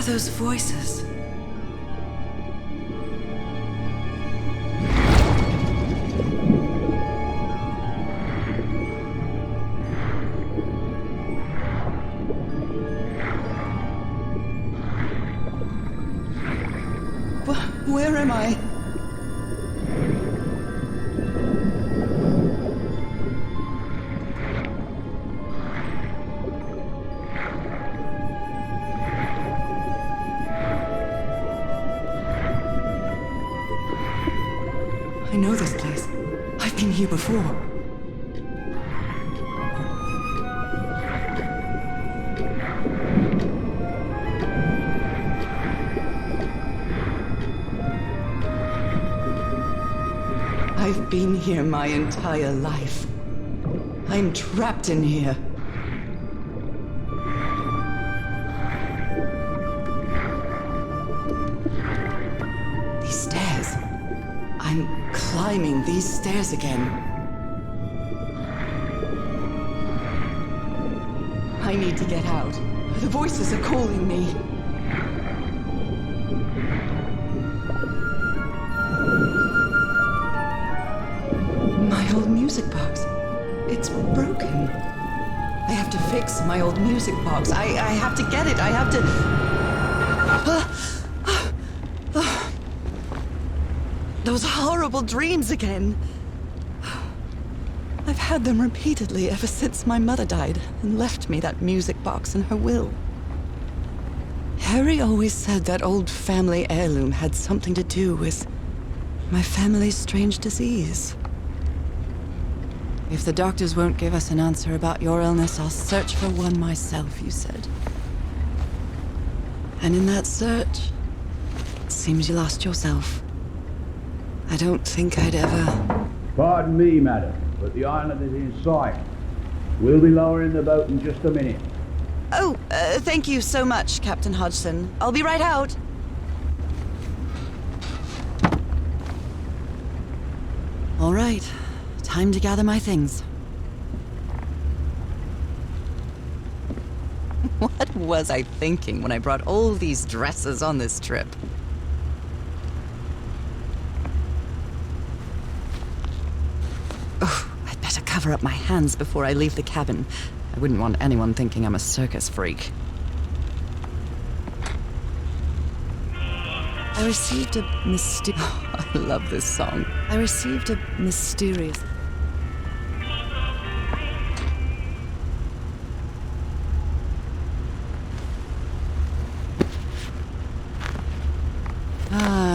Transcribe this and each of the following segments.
those voices? Where am I? I know this place. I've been here before. I've been here my entire life. I'm trapped in here. These stairs. I'm climbing these stairs again. I need to get out. The voices are calling me. My old music box. It's broken. I have to fix my old music box. I have to get it. I have to... Those horrible dreams again. I've had them repeatedly ever since my mother died and left me that music box in her will. Harry always said that old family heirloom had something to do with my family's strange disease. If the doctors won't give us an answer about your illness, I'll search for one myself, you said. And in that search, it seems you lost yourself. I don't think I'd ever... Pardon me, madam, but the island is in sight. We'll be lowering the boat in just a minute. Oh, thank you so much, Captain Hodgson. I'll be right out. All right. Time to gather my things. What was I thinking when I brought all these dresses on this trip? Oh, I'd better cover up my hands before I leave the cabin. I wouldn't want anyone thinking I'm a circus freak. I received a I love this song. I received a mysterious...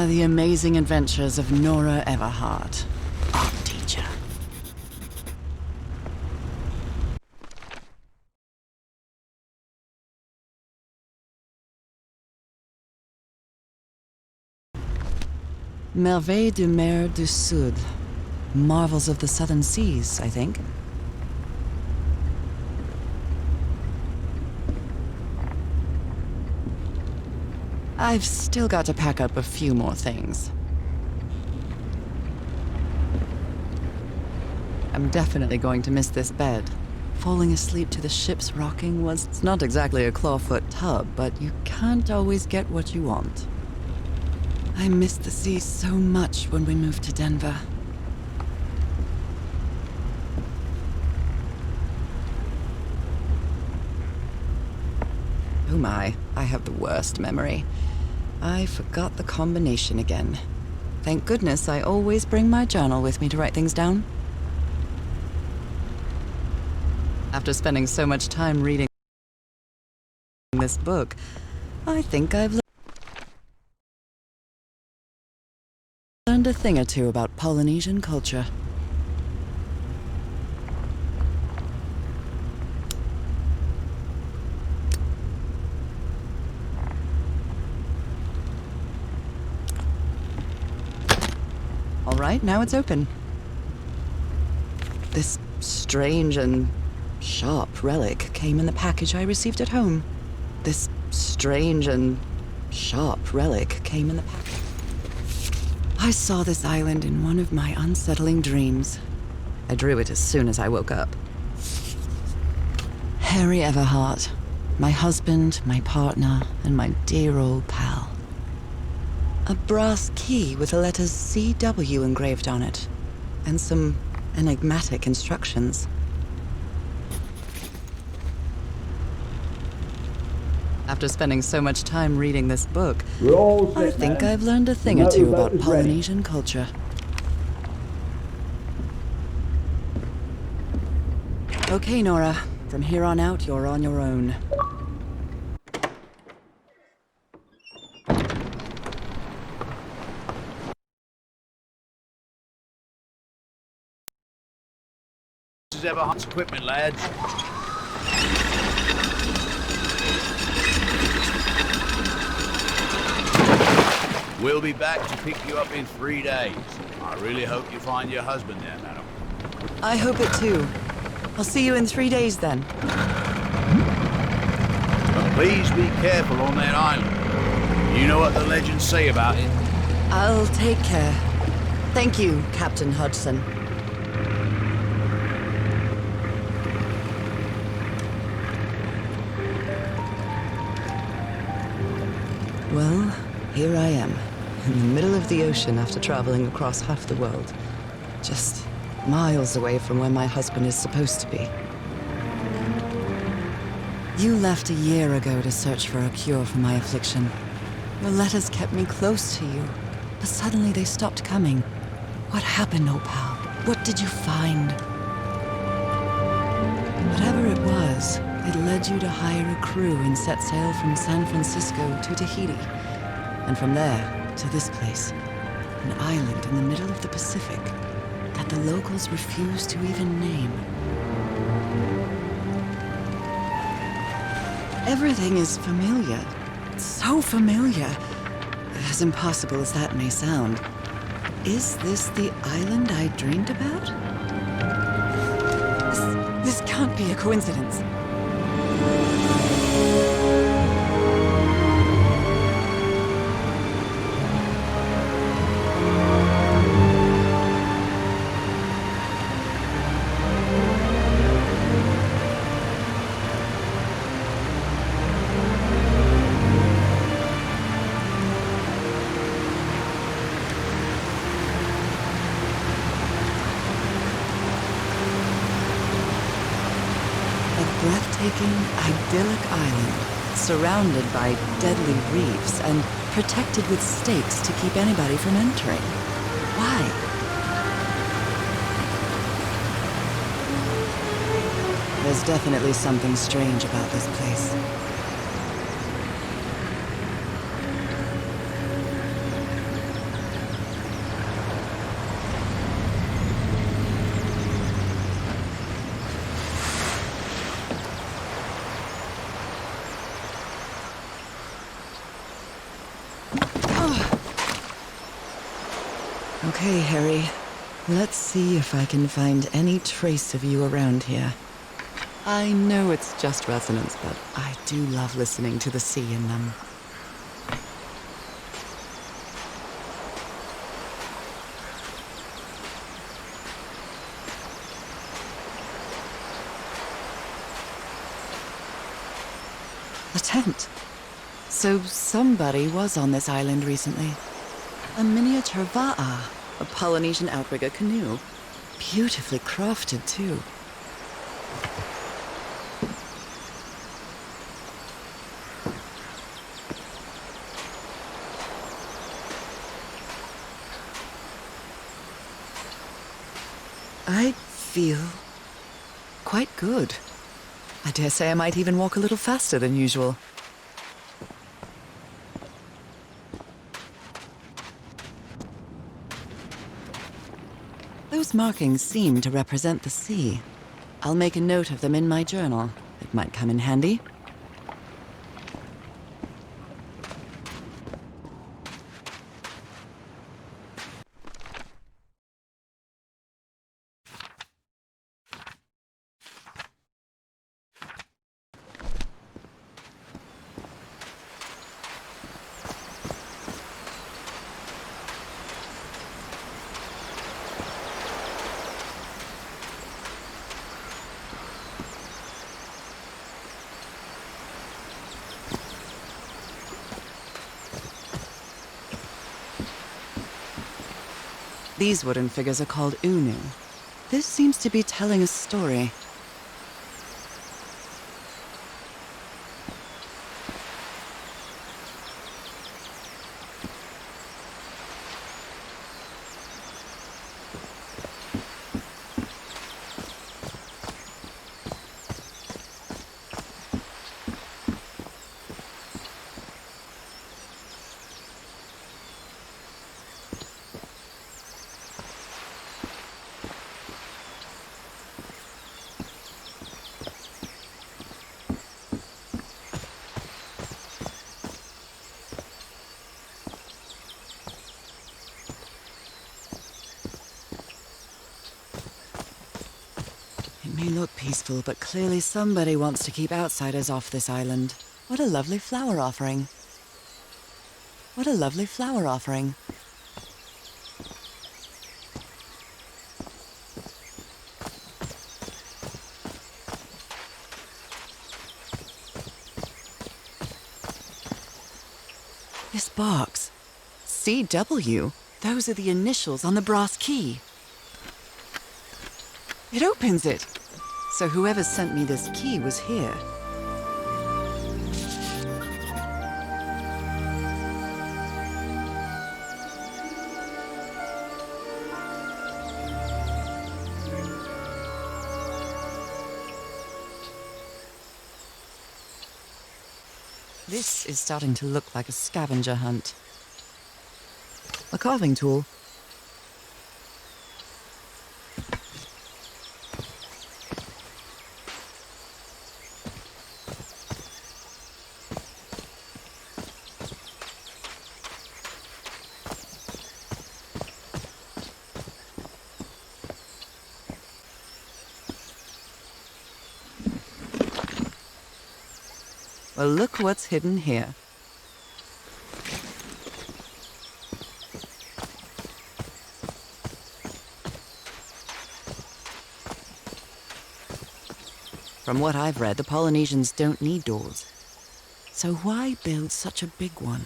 The amazing adventures of Nora Everhart, art teacher. Merveilles de mer du Sud. Marvels of the Southern Seas, I think. I've still got to pack up a few more things. I'm definitely going to miss this bed. Falling asleep to the ship's rocking was... It's not exactly a clawfoot tub, but you can't always get what you want. I missed the sea so much when we moved to Denver. Oh my, I have the worst memory. I forgot the combination again. Thank goodness I always bring my journal with me to write things down. After spending so much time reading this book, I think I've learned a thing or two about Polynesian culture. All right, now it's open. This strange and sharp relic came in the package I received at home. This strange and sharp relic came in the package. I saw this island in one of my unsettling dreams. I drew it as soon as I woke up. Harry Everhart, My husband, my partner, and my dear old pal. A brass key with the letters CW engraved on it, and some enigmatic instructions. After spending so much time reading this book, We're all I set, think madam. I've learned a thing The or two motorboat about is ready. Polynesian culture. Okay, Nora. From here on out, you're on your own. This is Everhart's equipment, lads. We'll be back to pick you up in 3 days. I really hope you find your husband there, madam. I hope it too. I'll see you in 3 days then. But please be careful on that island. You know what the legends say about it. I'll take care. Thank you, Captain Hudson. Well, here I am, in the middle of the ocean after traveling across half the world. Just miles away from where my husband is supposed to be. You left a year ago to search for a cure for my affliction. Your letters kept me close to you, but suddenly they stopped coming. What happened, old pal? What did you find? Whatever it was, it led you to hire a crew and set sail from San Francisco to Tahiti, and from there to this place, an island in the middle of the Pacific that the locals refuse to even name. Everything is familiar. So familiar. As impossible as that may sound. Is this the island I dreamed about? This can't be a coincidence. Breathtaking, idyllic island, surrounded by deadly reefs and protected with stakes to keep anybody from entering. Why? There's definitely something strange about this place. Okay, Harry. Let's see if I can find any trace of you around here. I know it's just resonance, but I do love listening to the sea in them. A tent. So somebody was on this island recently. A miniature va'a, a Polynesian outrigger canoe. Beautifully crafted, too. I feel quite good. I dare say I might even walk a little faster than usual. Those markings seem to represent the sea. I'll make a note of them in my journal. It might come in handy. These wooden figures are called Unu. This seems to be telling a story. It may look peaceful, but clearly somebody wants to keep outsiders off this island. What a lovely flower offering. What a lovely flower offering. This box. CW. Those are the initials on the brass key. It opens it. So whoever sent me this key was here. This is starting to look like a scavenger hunt. A carving tool. Well, look what's hidden here. From what I've read, the Polynesians don't need doors. So why build such a big one?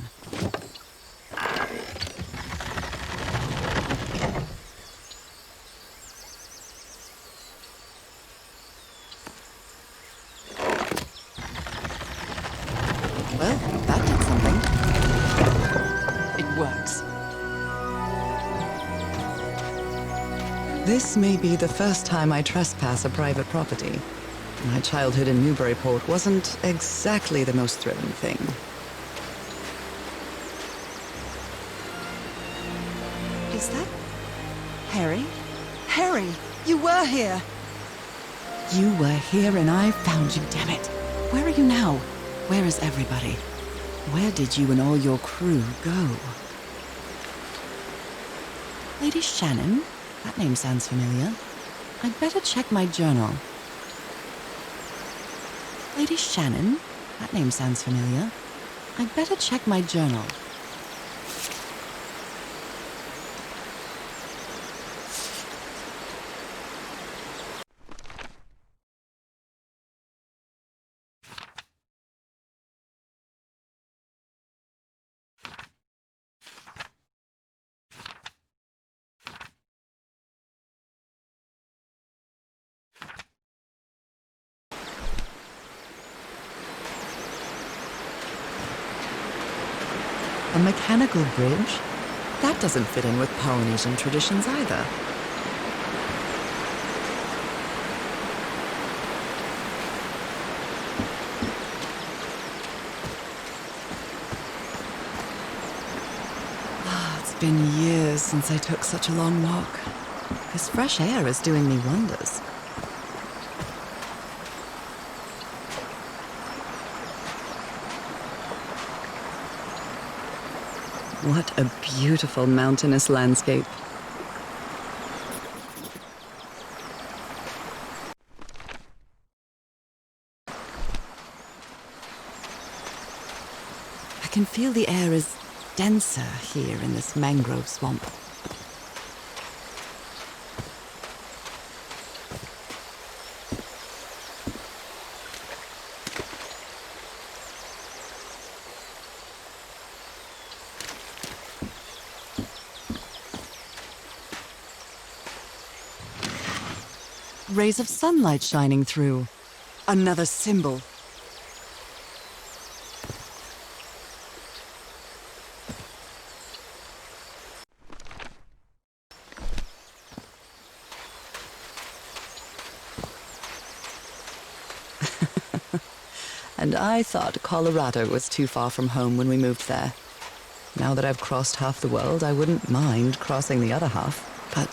Well, that did something. It works. This may be the first time I trespass a private property. My childhood in Newburyport wasn't exactly the most thrilling thing. Is that Harry? Harry, you were here! You were here and I found you, damn it. Where are you now? Where is everybody? Where did you and all your crew go? Lady Shannon? That name sounds familiar. I'd better check my journal. Lady Shannon? That name sounds familiar. I'd better check my journal. A mechanical bridge? That doesn't fit in with Polynesian traditions either. It's been years since I took such a long walk. This fresh air is doing me wonders. What a beautiful mountainous landscape. I can feel the air is denser here in this mangrove swamp. rays of sunlight shining through. Another symbol. And I thought Colorado was too far from home when we moved there. Now that I've crossed half the world, I wouldn't mind crossing the other half. But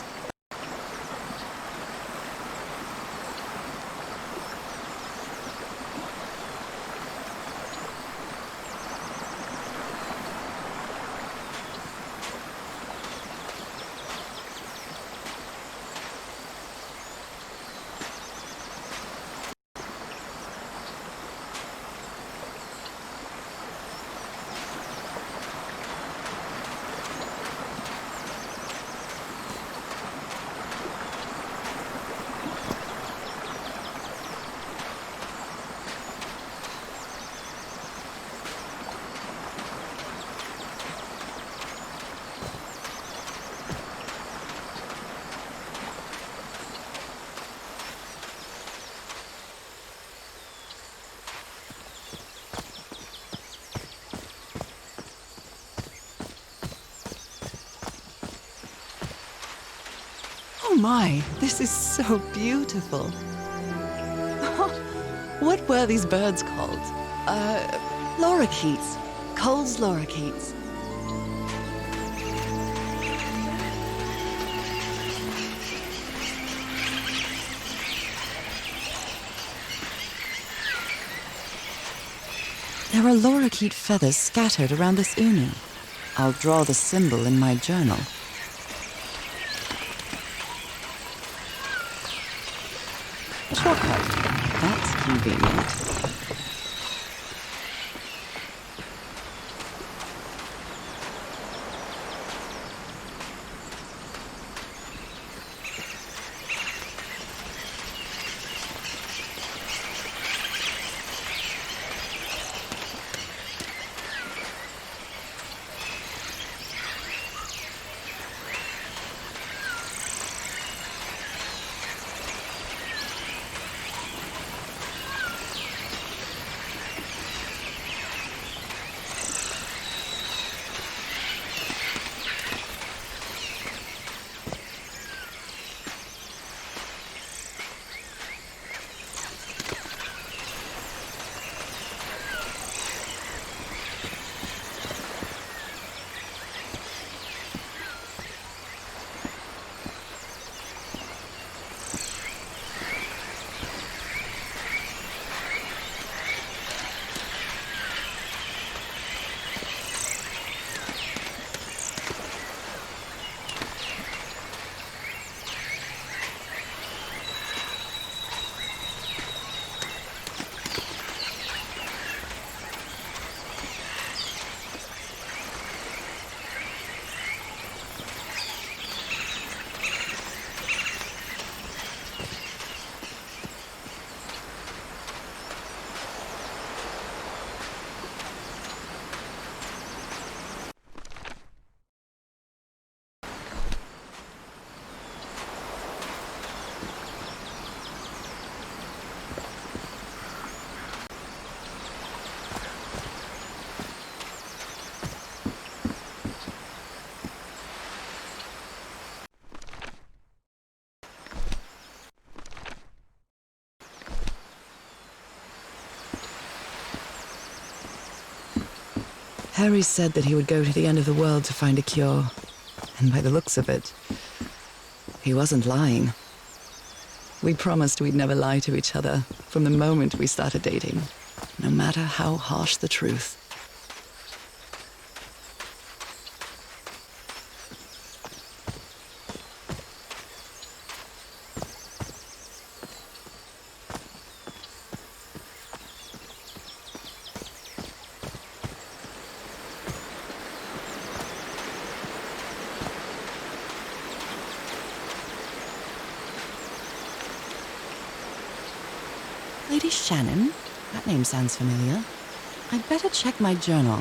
oh my, this is so beautiful. What were these birds called? Lorikeets. Cole's lorikeets. There are lorikeet feathers scattered around this unu. I'll draw the symbol in my journal. Shortcut. That's convenient. Harry said that he would go to the end of the world to find a cure. And by the looks of it, he wasn't lying. We promised we'd never lie to each other from the moment we started dating, no matter how harsh the truth. Lady Shannon? That name sounds familiar. I'd better check my journal.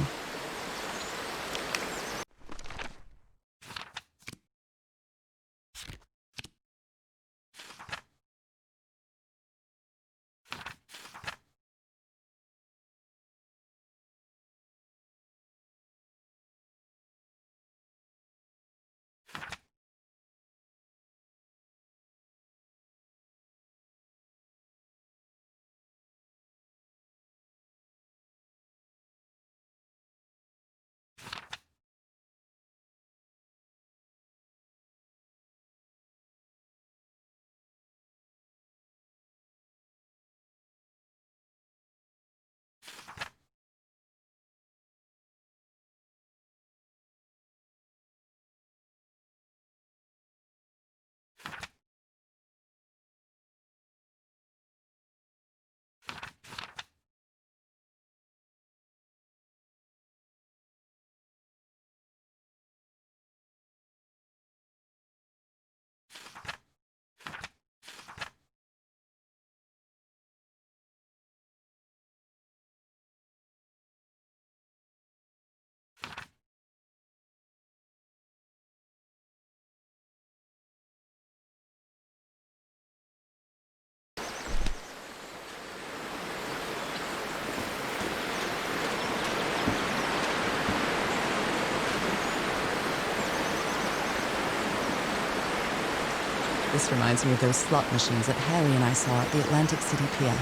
This reminds me of those slot machines that Harry and I saw at the Atlantic City Pier,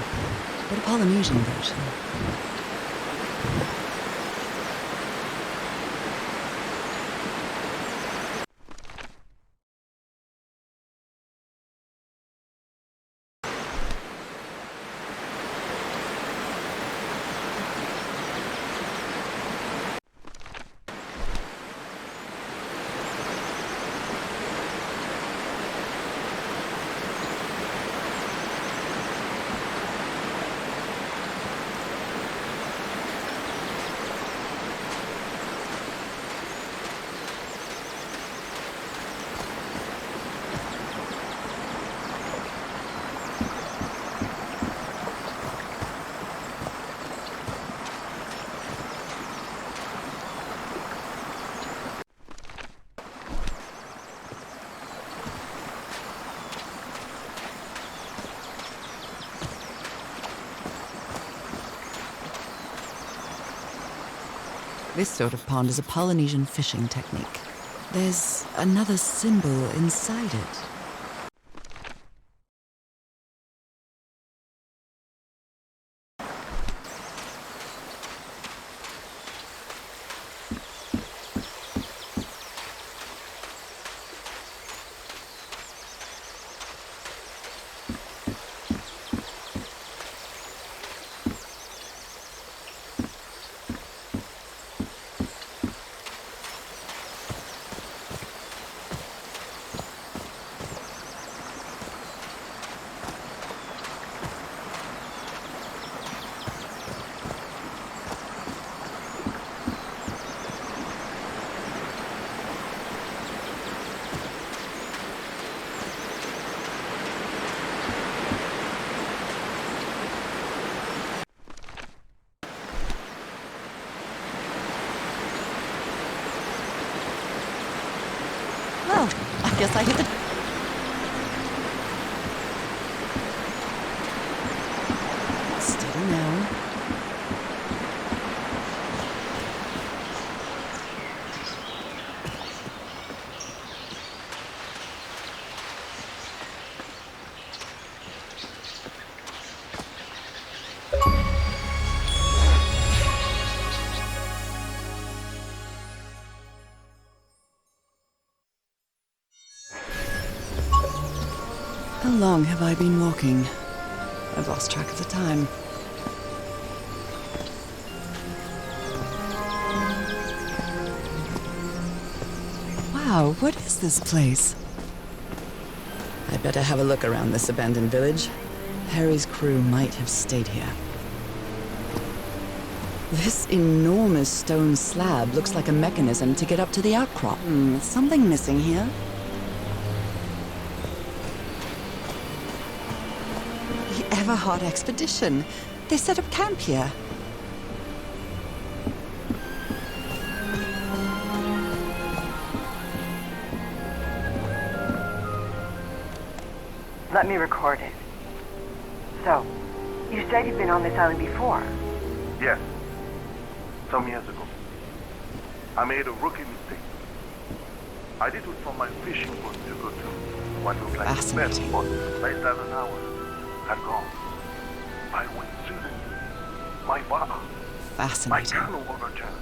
but a Polynesian version. This sort of pond is a Polynesian fishing technique. There's another symbol inside it. Well, I guess I hit the... Steady now. How long have I been walking? I've lost track of the time. Wow, what is this place? I'd better have a look around this abandoned village. Harry's crew might have stayed here. This enormous stone slab looks like a mechanism to get up to the outcrop. Something missing here. The Everhart expedition. They set up camp here. Let me record it. So, you said you've been on this island before? Yes. Some years ago. I made a rookie mistake. I did what from my fishing boat to go to what looked like the best spot. Less than an hour had gone. I went suddenly. My bar. Fascinating. My canoe overturned.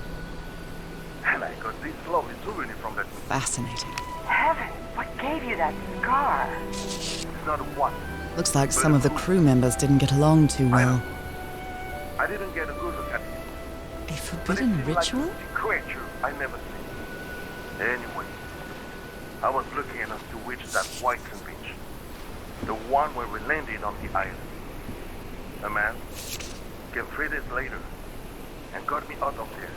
And I got this lovely souvenir from that mistake. Fascinating. Heaven, what gave you that scar? It's not one. Looks like some of the crew members didn't get along too well. I didn't get a good look at it. A forbidden ritual? Like a creature I never seen. Anyway, I was lucky enough to reach that white sand beach. The one where we landed on the island. A man came 3 days later and got me out of there.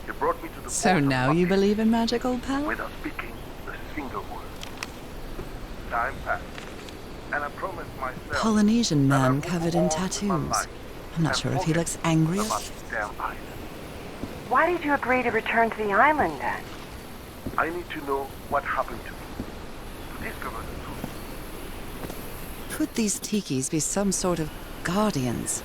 He brought me to the So port of now you Bucky believe in magic, old pal? without speaking a single word. Time passed, and I promised myself Polynesian that I man would covered go in on with my tattoos. life I'm not and sure if he forget looks angry or... about this damn island. Why did you agree to return to the island then? I need to know what happened to me, to discover the truth. Could these tikis be some sort of guardians?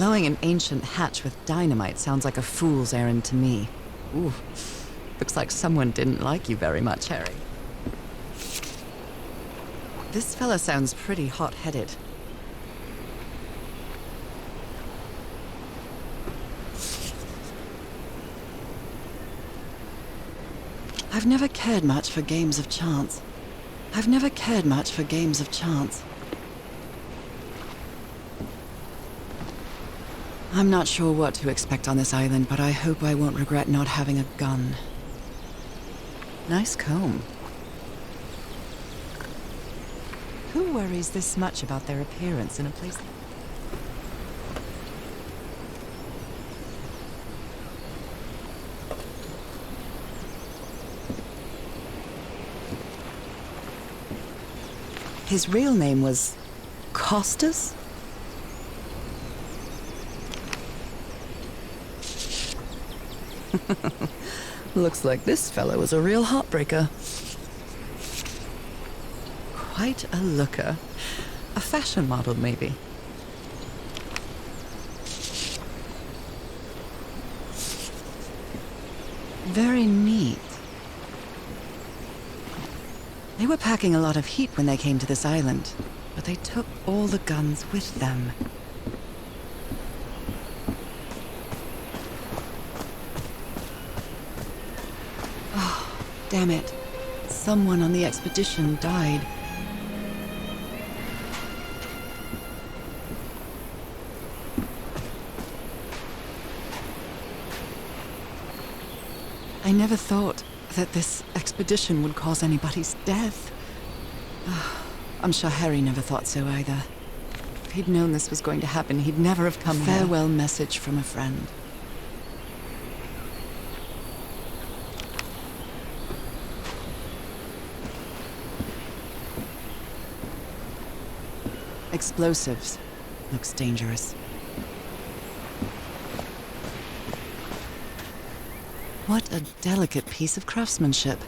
Blowing an ancient hatch with dynamite sounds like a fool's errand to me. Ooh, looks like someone didn't like you very much, Harry. This fella sounds pretty hot-headed. I've never cared much for games of chance. I've never cared much for games of chance. I'm not sure what to expect on this island, but I hope I won't regret not having a gun. Nice comb. Who worries this much about their appearance in a place like... His real name was... Costas? Looks like this fellow was a real heartbreaker. Quite a looker. A fashion model, maybe. Very neat. They were packing a lot of heat when they came to this island, but they took all the guns with them. Oh, damn it. Someone on the expedition died. I never thought that this expedition would cause anybody's death. I'm sure Harry never thought so either. If he'd known this was going to happen, he'd never have come here. Farewell message from a friend. Explosives. Looks dangerous. What a delicate piece of craftsmanship.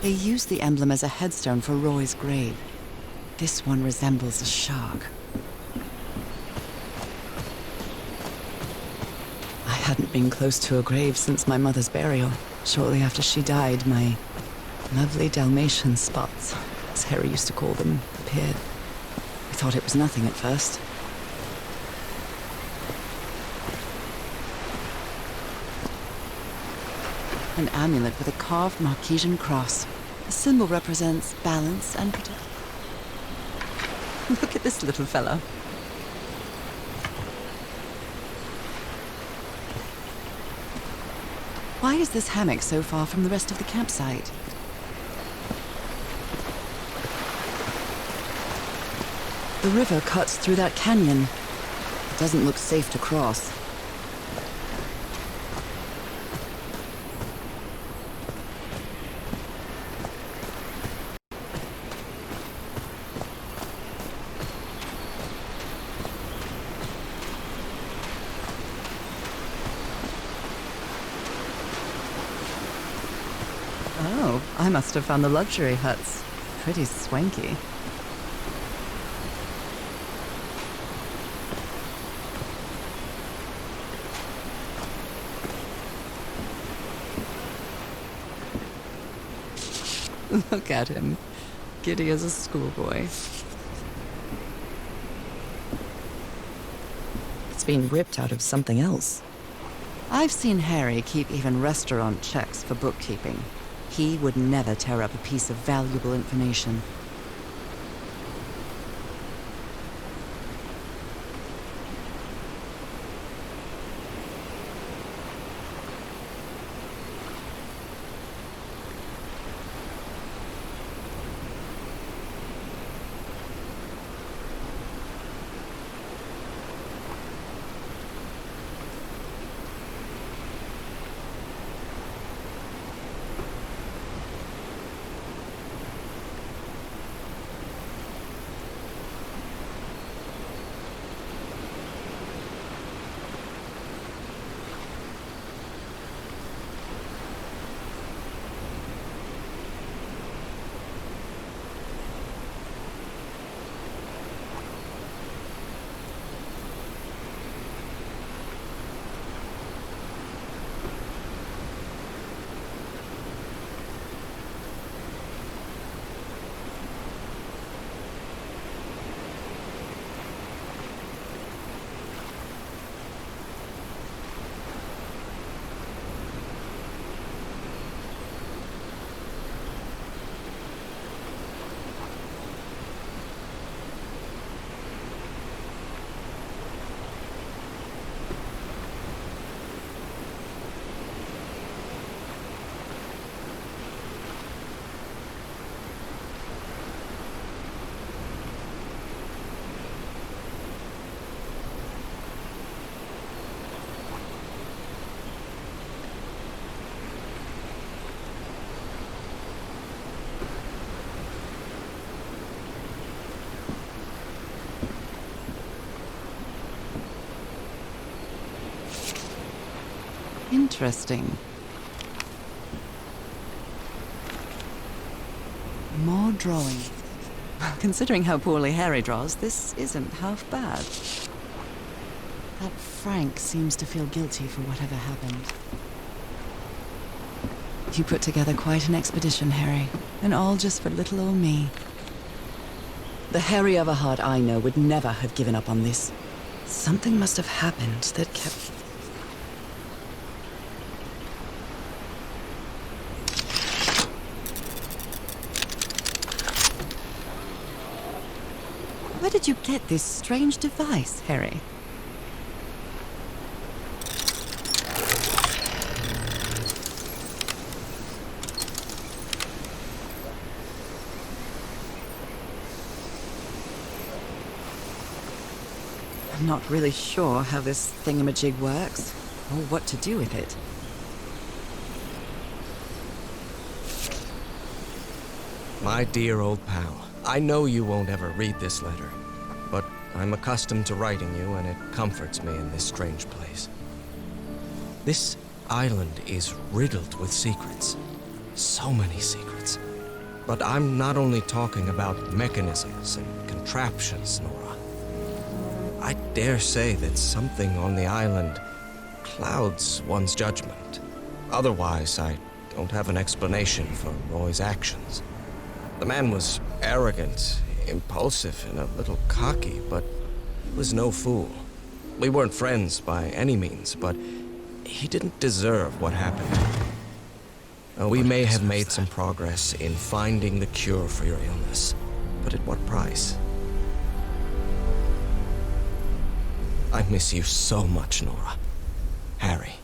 They used the emblem as a headstone for Roy's grave. This one resembles a shark. I hadn't been close to a grave since my mother's burial. Shortly after she died, my lovely Dalmatian spots, as Harry used to call them, appeared. I thought it was nothing at first. An amulet with a carved Marquesian cross. The symbol represents balance and protection. Look at this little fellow. Why is this hammock so far from the rest of the campsite? The river cuts through that canyon. It doesn't look safe to cross. Oh, I must have found the luxury huts. Pretty swanky. Look at him, giddy as a schoolboy. It's been ripped out of something else. I've seen Harry keep even restaurant checks for bookkeeping. He would never tear up a piece of valuable information. Interesting. More drawing. Considering how poorly Harry draws, this isn't half bad. That Frank seems to feel guilty for whatever happened. You put together quite an expedition, Harry, and all just for little old me. The Harry Everhart I know would never have given up on this. Something must have happened that kept... Where did you get this strange device, Harry? I'm not really sure how this thingamajig works, or what to do with it. My dear old pal, I know you won't ever read this letter, but I'm accustomed to writing you, and it comforts me in this strange place. This island is riddled with secrets. So many secrets. But I'm not only talking about mechanisms and contraptions, Nora. I dare say that something on the island clouds one's judgment. Otherwise, I don't have an explanation for Roy's actions. The man was arrogant, impulsive, and a little cocky, but he was no fool. We weren't friends by any means, but he didn't deserve what happened to him. We may have made some progress in finding the cure for your illness, but at what price? I miss you so much, Nora. Harry.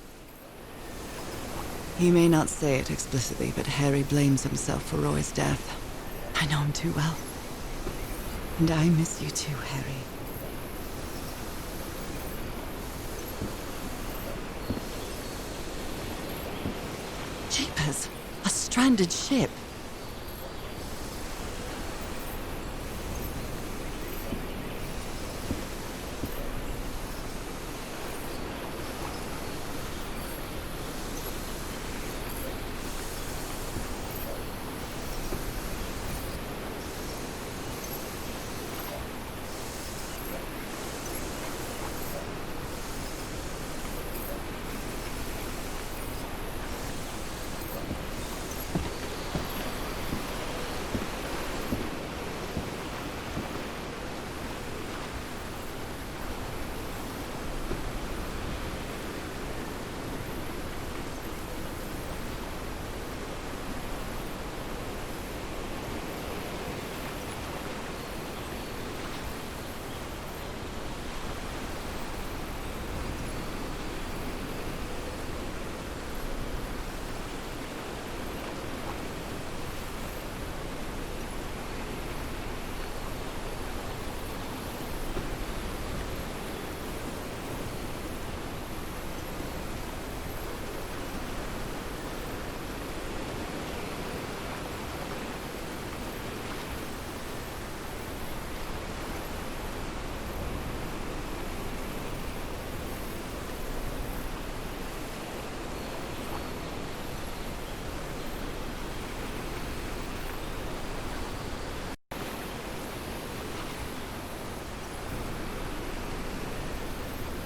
He may not say it explicitly, but Harry blames himself for Roy's death. I know him too well. And I miss you too, Harry. Jeepers! A stranded ship!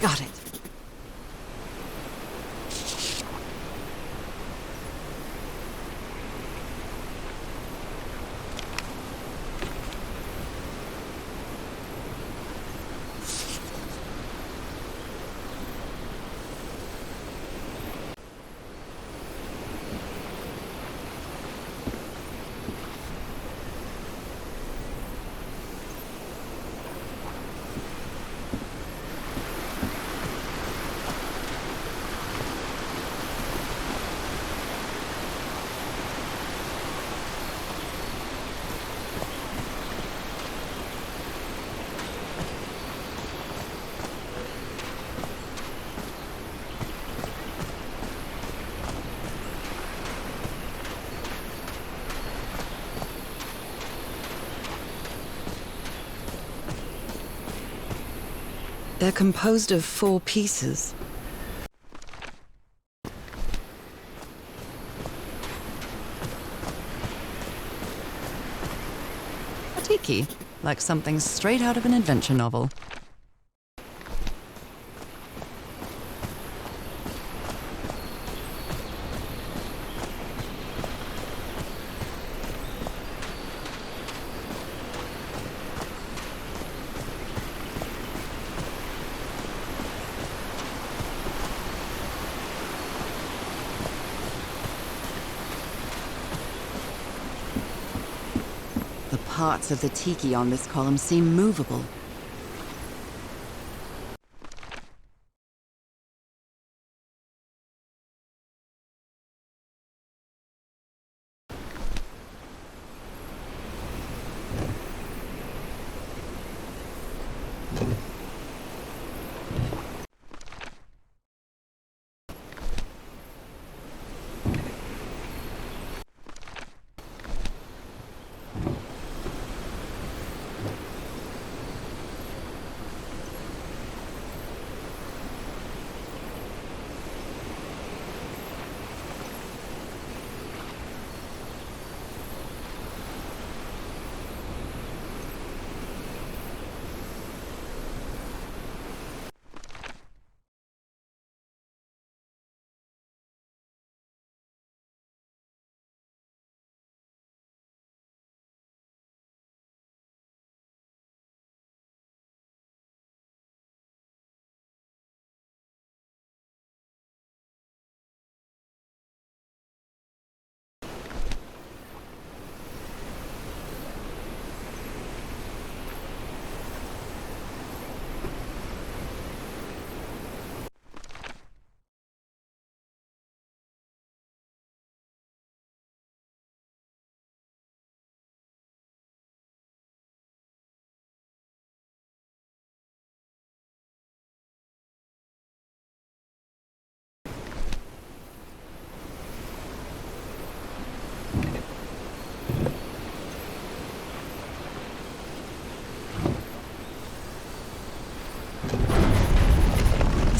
Got it. They're composed of 4 pieces. Tiki, like something straight out of an adventure novel. The parts of the tiki on this column seem movable.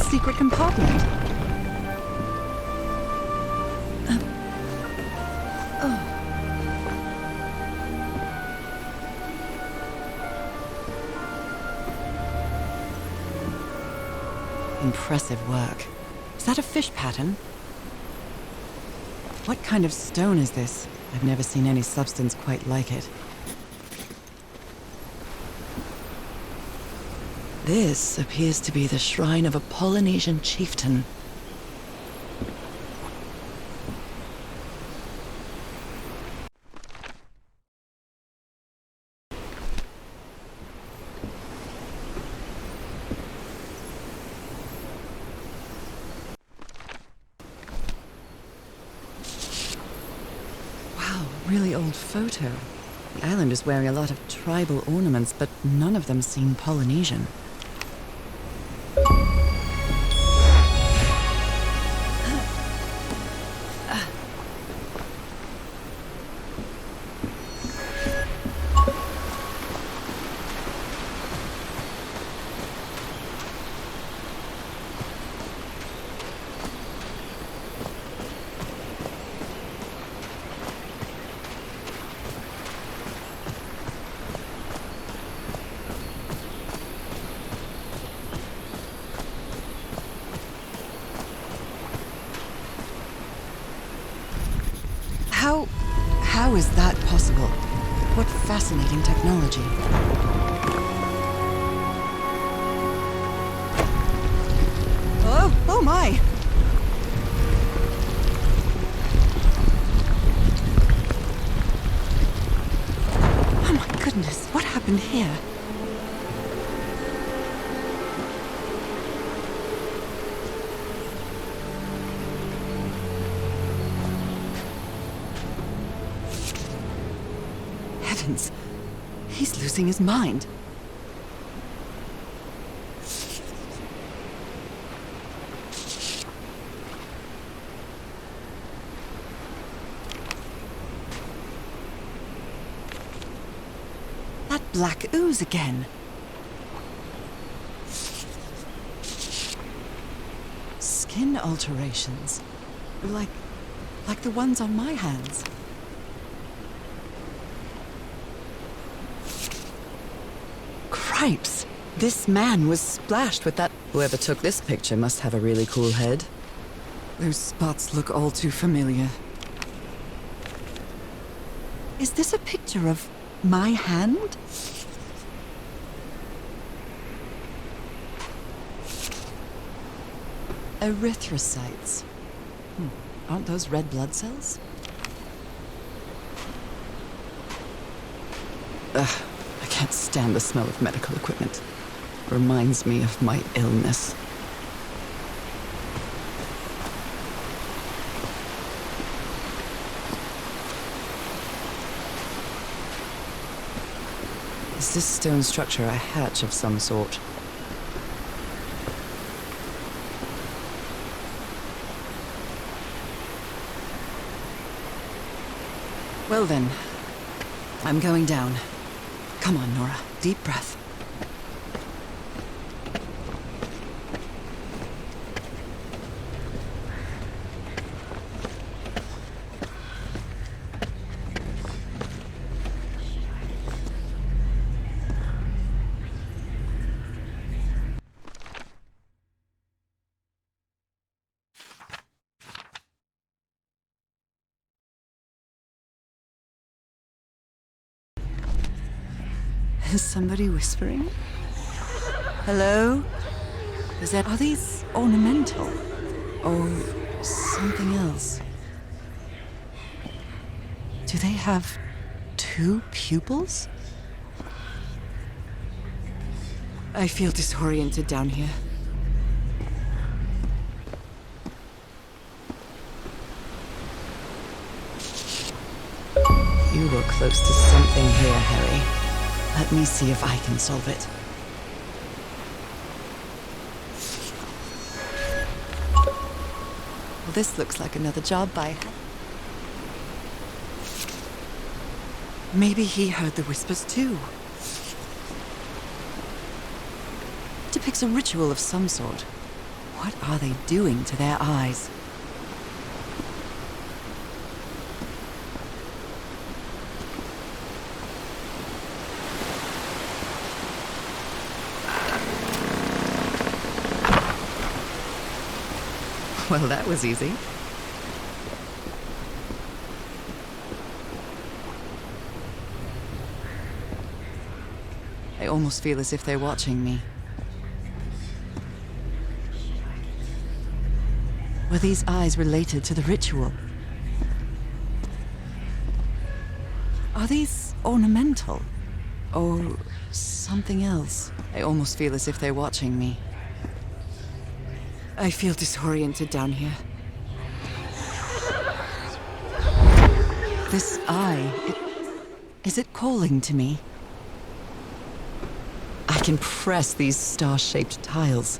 Secret compartment. Impressive work. Is that a fish pattern? What kind of stone is this? I've never seen any substance quite like it. This appears to be the shrine of a Polynesian chieftain. Wow, really old photo. The island is wearing a lot of tribal ornaments, but none of them seem Polynesian. How is that possible? What fascinating technology. Oh my! Oh my goodness, what happened here? Heavens, he's losing his mind. That black ooze again. Skin alterations. Like the ones on my hands. Stripes! This man was splashed with that. Whoever took this picture must have a really cool head. Those spots look all too familiar. Is this a picture of my hand? Erythrocytes. Aren't those red blood cells? Ugh, I can't stand the smell of medical equipment. Reminds me of my illness. Is this stone structure a hatch of some sort? Well then, I'm going down. Come on, Nora. Deep breath. Is somebody whispering? Hello? Are these ornamental? Or something else? Do they have 2 pupils? I feel disoriented down here. You look close to something here, Harry. Let me see if I can solve it. Well, this looks like another job by... Maybe he heard the whispers too. Depicts a ritual of some sort. What are they doing to their eyes? Well, that was easy. I almost feel as if they're watching me. Were these eyes related to the ritual? Are these ornamental? Or something else? I almost feel as if they're watching me. I feel disoriented down here. This eye, is it calling to me? I can press these star-shaped tiles.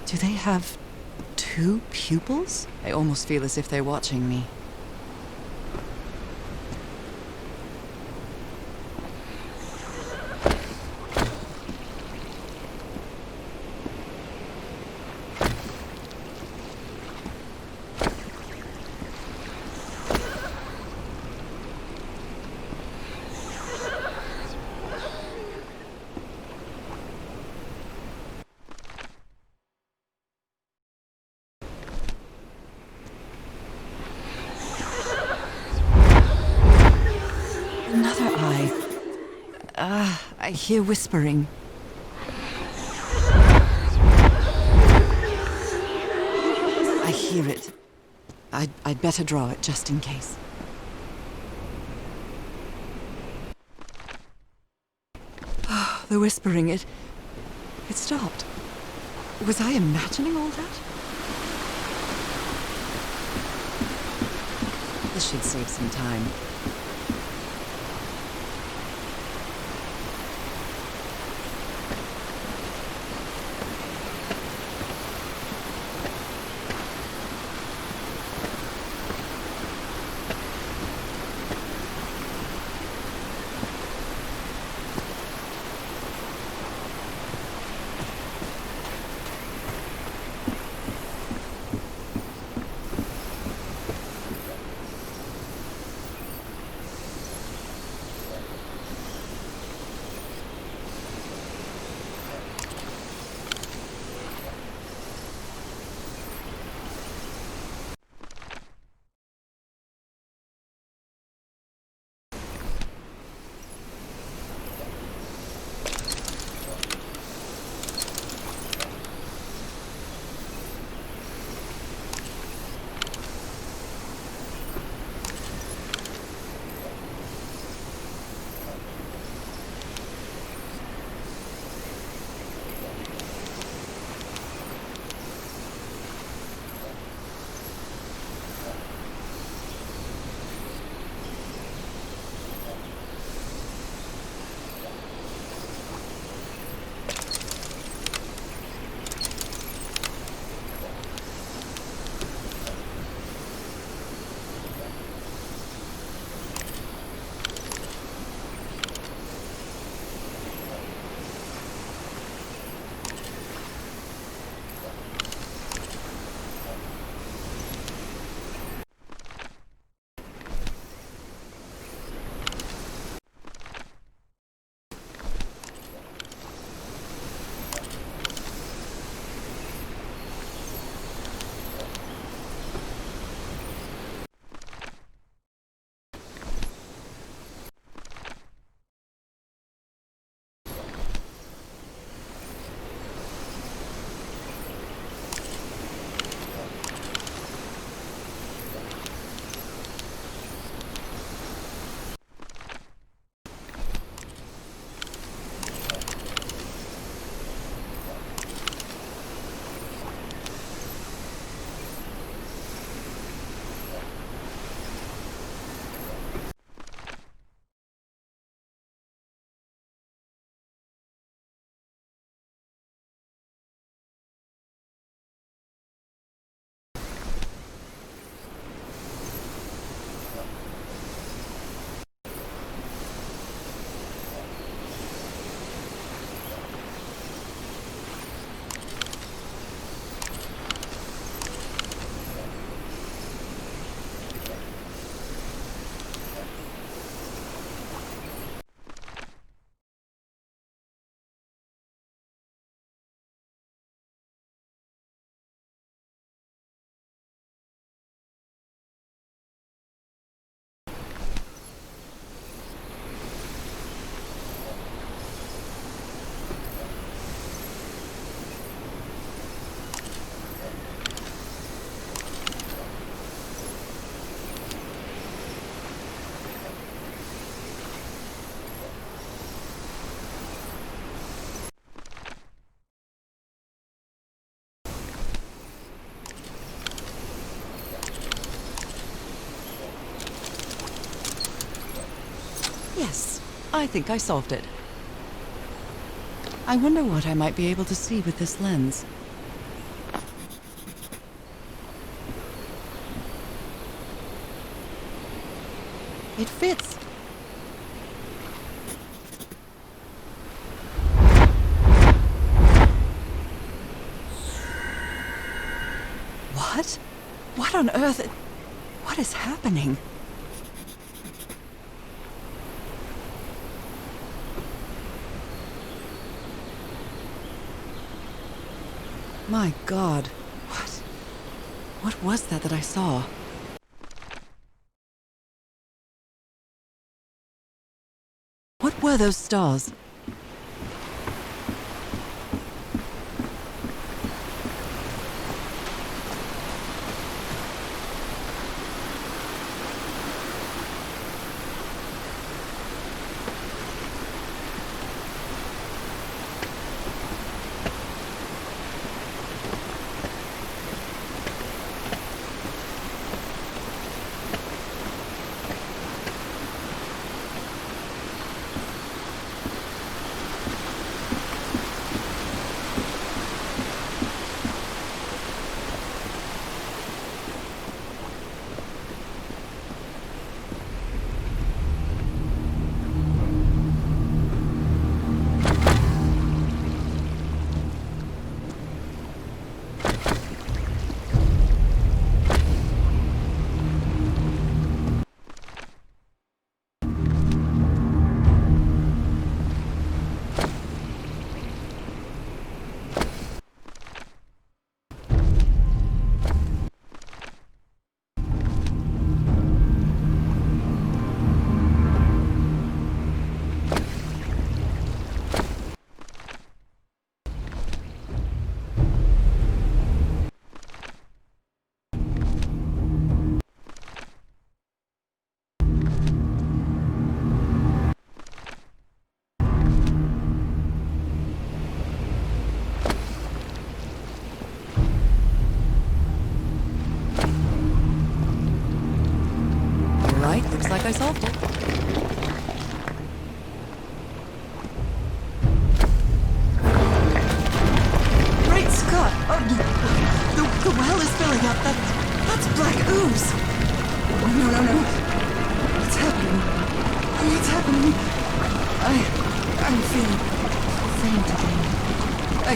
Do they have 2 pupils? I almost feel as if they're watching me. I hear whispering. I hear it. I'd better draw it just in case. The whispering, it stopped. Was I imagining all that? This should save some time. Yes, I think I solved it. I wonder what I might be able to see with this lens. It fits. What? What on earth? What is happening? My God, what was that I saw? What were those stars? I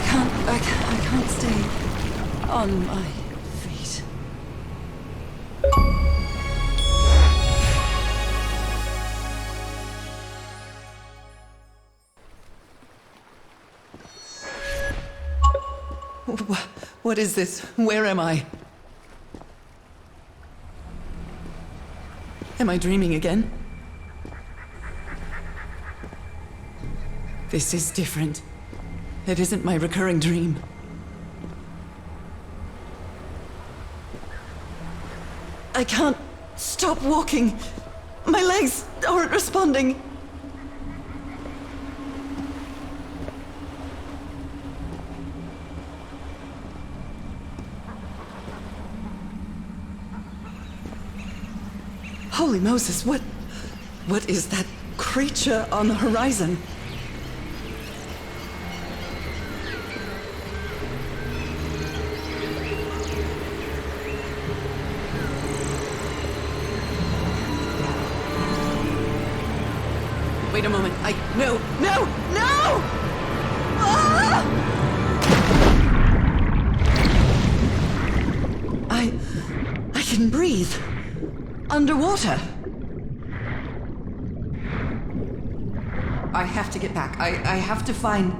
can't stay on my feet. What is this? Where am I? Am I dreaming again? This is different. It isn't my recurring dream. I can't stop walking. My legs aren't responding. Holy Moses, what is that creature on the horizon? Wait a moment. No! Ah! I can breathe. Underwater. I have to get back. I have to find...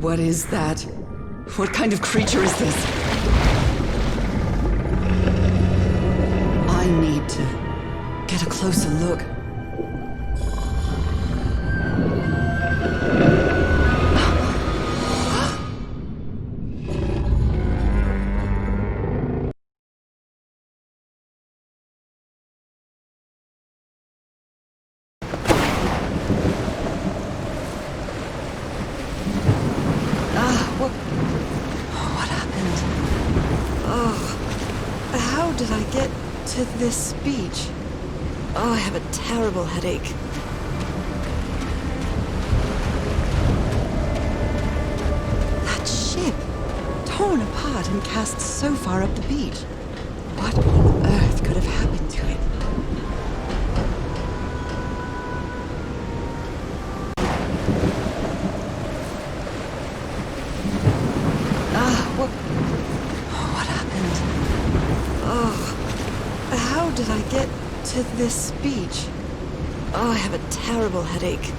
What is that? What kind of creature is this? I need to get a closer look. What happened? Oh, how did I get to this beach? Oh, I have a terrible headache. That ship, torn apart and cast so far up the beach. What on earth could have happened to it? What happened? Oh, how did I get to this beach? Oh, I have a terrible headache.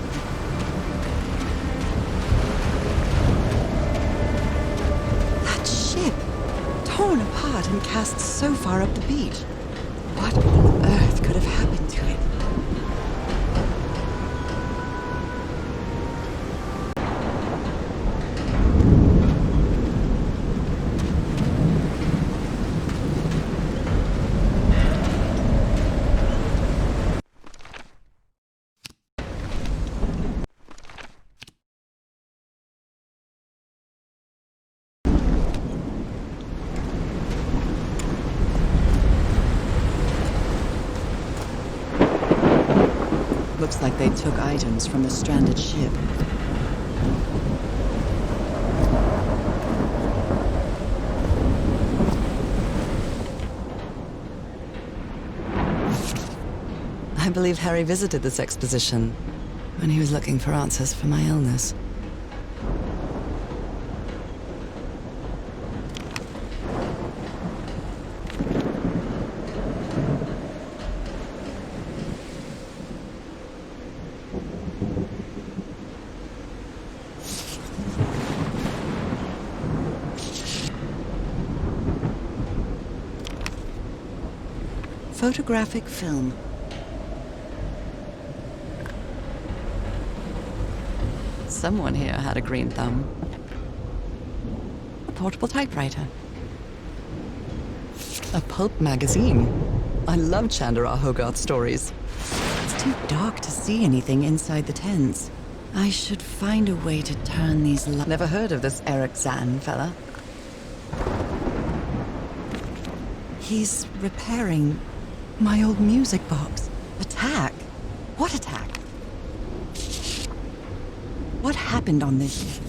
That ship, torn apart and cast so far up the beach. What on earth could have happened to it? Looks like they took items from the stranded ship. I believe Harry visited this exposition when he was looking for answers for my illness. Photographic film. Someone here had a green thumb. A portable typewriter. A pulp magazine. I love Chandra Hogarth stories. It's too dark to see anything inside the tents. I should find a way to turn these lights. Never heard of this Eric Zan fella. He's repairing my old music box. Attack? What attack? What happened on this ship?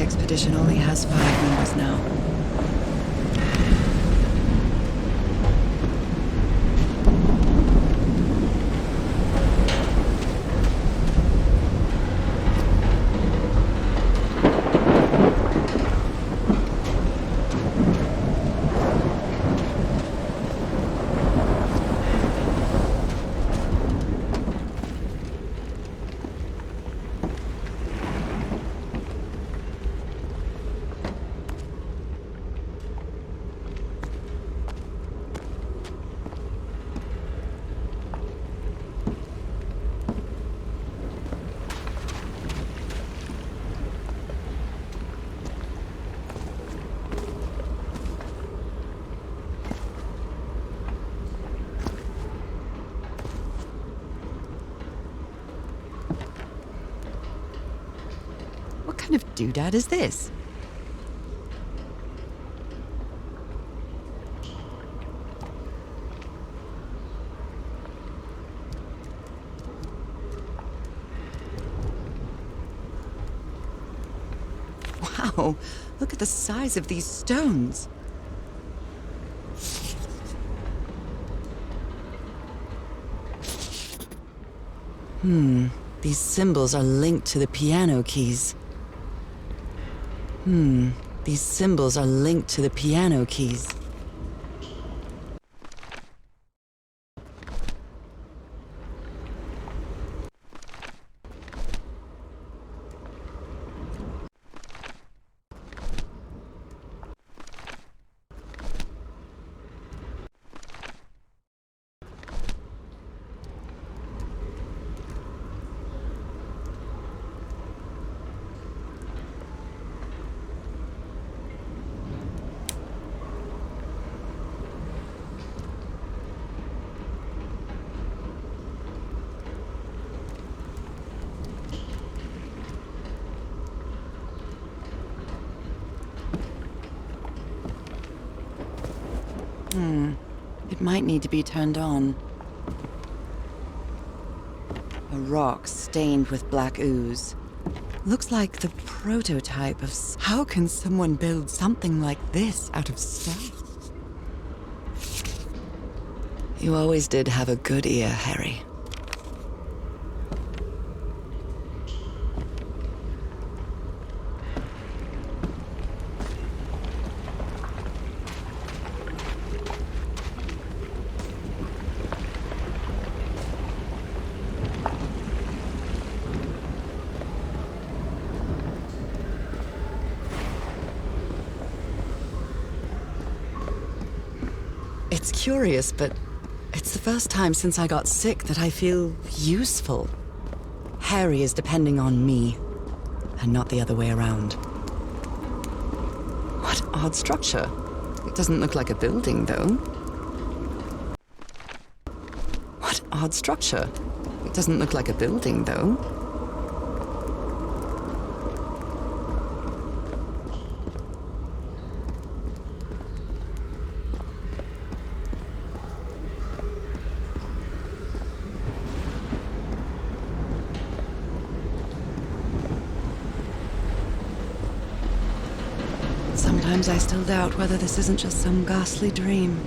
expedition only has 5 members now. What kind of doodad is this? Wow, look at the size of these stones. These symbols are linked to the piano keys. These symbols are linked to the piano keys. It might need to be turned on. A rock stained with black ooze. Looks like the prototype of... How can someone build something like this out of stone? You always did have a good ear, Harry. It's curious, but it's the first time since I got sick that I feel useful. Harry is depending on me, and not the other way around. What odd structure. It doesn't look like a building, though. What odd structure. It doesn't look like a building, though. Sometimes I still doubt whether this isn't just some ghastly dream.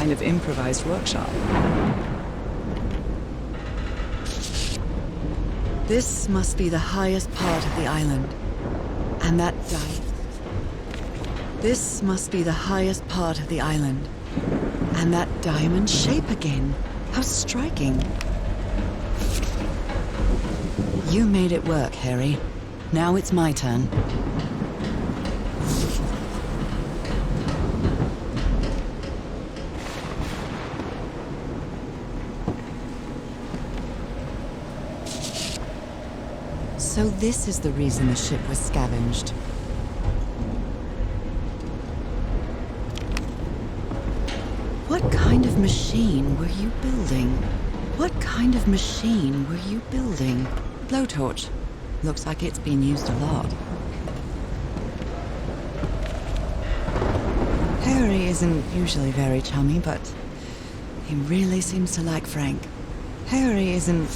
kind of improvised workshop. This must be the highest part of the island. And that This must be the highest part of the island. And that diamond shape again. How striking. You made it work, Harry. Now it's my turn. So this is the reason the ship was scavenged. What kind of machine were you building? What kind of machine were you building? Blowtorch. Looks like it's been used a lot. Harry isn't usually very chummy, but he really seems to like Frank. Harry isn't...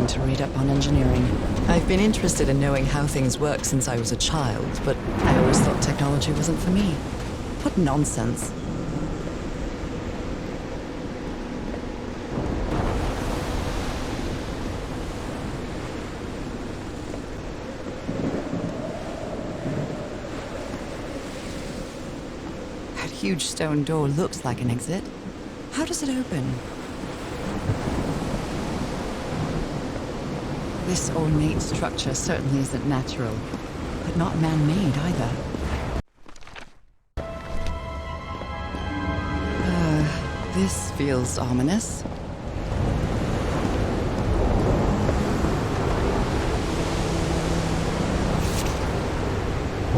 To read up on engineering. I've been interested in knowing how things work since I was a child, but I always thought technology wasn't for me. What nonsense. That huge stone door looks like an exit. How does it open? This ornate structure certainly isn't natural, but not man-made either. This feels ominous.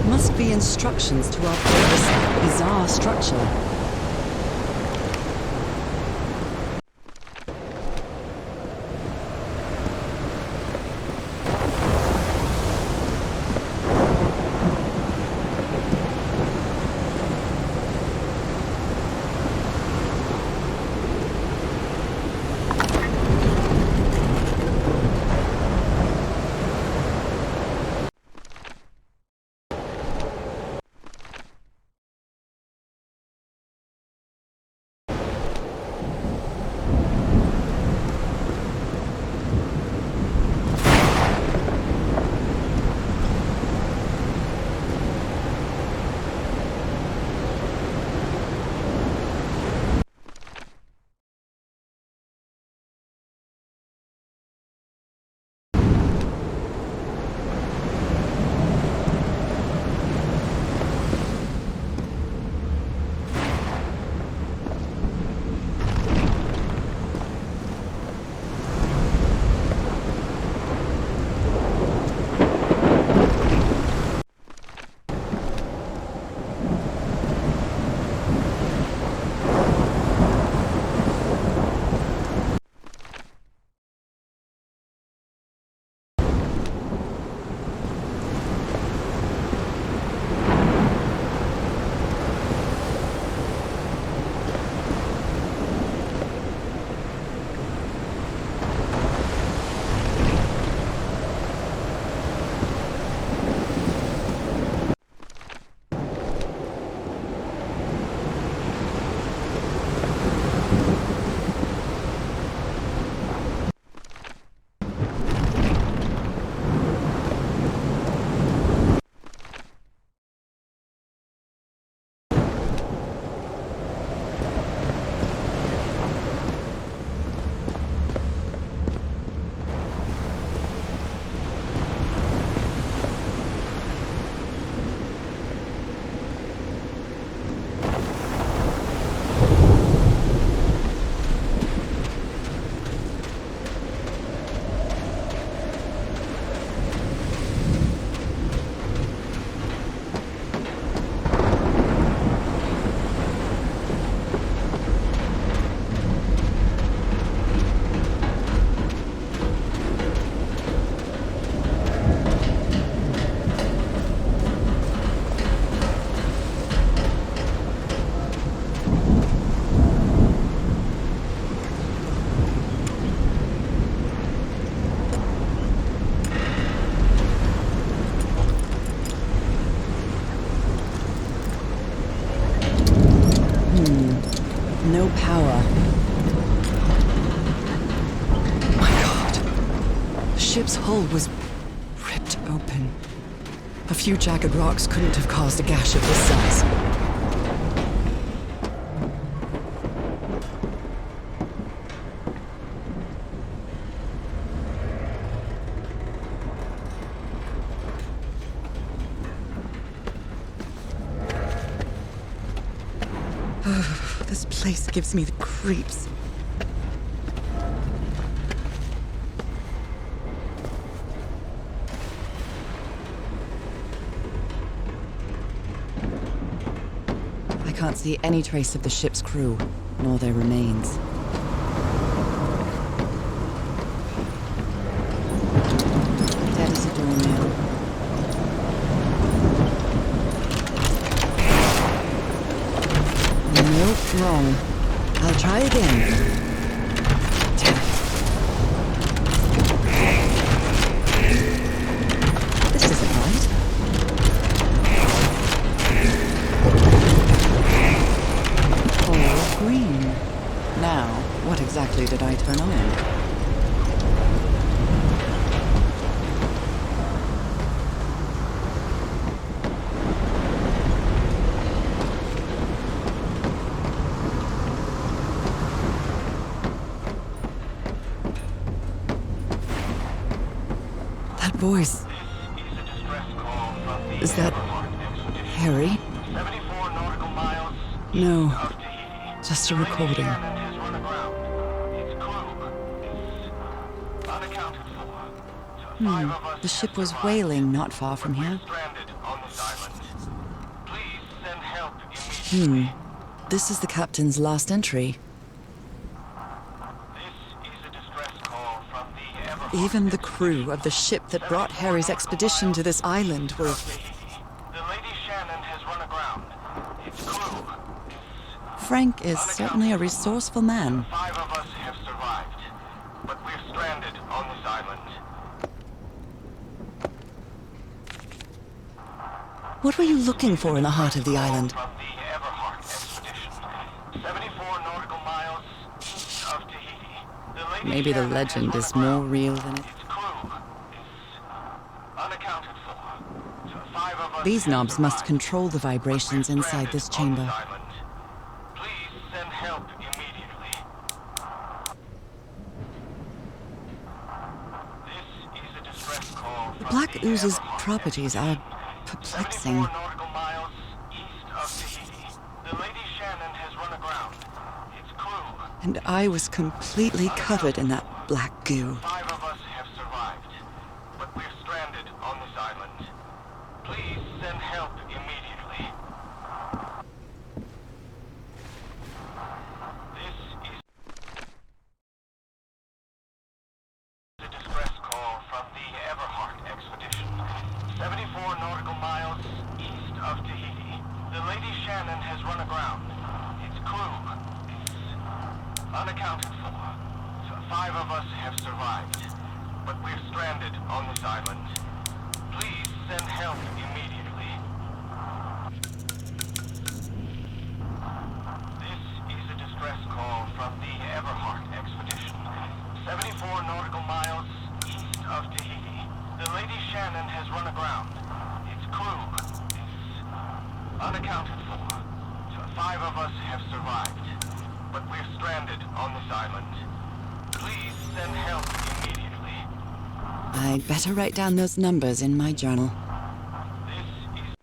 Must be instructions to operate this bizarre structure. No power. My God. The ship's hull was ripped open. A few jagged rocks couldn't have caused a gash of this size. This place gives me the creeps. I can't see any trace of the ship's crew, nor their remains. Dead as a doornail. Nope, wrong. I'll try again. Damn it. This isn't right. All green. Now, what exactly did I turn on? Voice. Is that Harry? No, just a recording. The ship was whaling not far from here. This is the captain's last entry. Even the crew of the ship that brought Harry's expedition to this island were... The Lady Shannon has run aground. Its crew is... Frank is certainly a resourceful man. 5 of us have survived, but we're stranded on this island. What were you looking for in the heart of the island? From the Everhart expedition, 74 nautical miles east of Tahiti. The Lady Maybe the Shannon legend has is run more aground. real than it... Its crew is unaccounted for. 5 of us These have knobs must survived, control the but we're vibrations inside stranded this on chamber. this island. Please send help immediately. This is a distress call The from Black the Ooze's Everhart properties are perplexing. 74 nautical miles east of Tahiti. The Lady Shannon has run aground. Its crew, And I was completely covered in that black goo. 5 of us have survived, but we're stranded on this island. Please send help immediately. This is a distress call from the Everhart expedition. 74 nautical miles east of Tahiti. The Lady Shannon has run aground. Its crew is unaccounted for. 5 of us have survived, but we're stranded on this island. Please send help immediately. This is a distress call from the Everhart expedition. 74 nautical miles east of Tahiti. The Lady Shannon has run aground. Its crew is unaccounted for. 5 of us have survived, but we're stranded on this island. Please send help immediately. I'd better write down those numbers in my journal. This is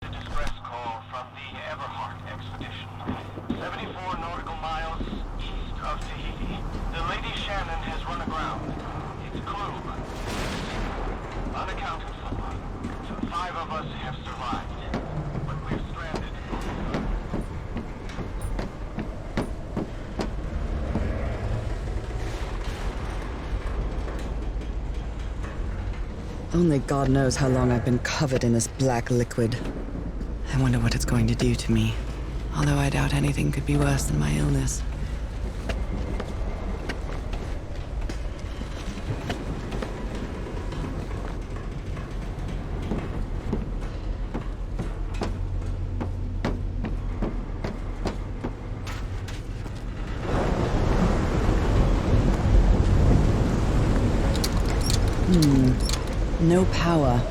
a distress call from the Everhart expedition. 74 nautical miles east of Tahiti. The Lady Shannon has run aground. Its crew is unaccounted for. 5 of us have survived, but we're stranded on this island. Only God knows how long I've been covered in this black liquid. I wonder what it's going to do to me. Although I doubt anything could be worse than my illness. no power.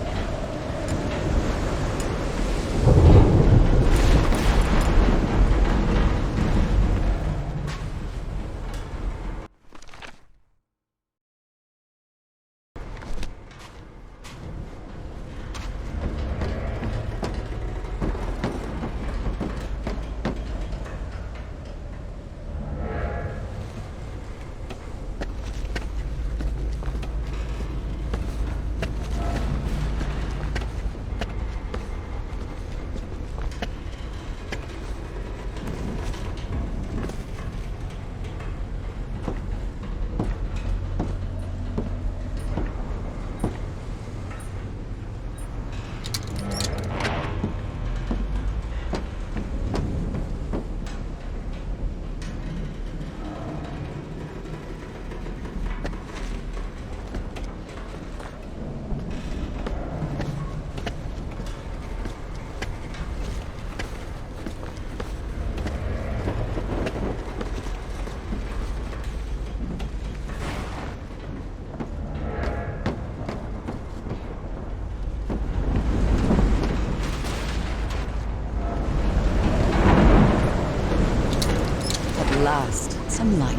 Last, some light.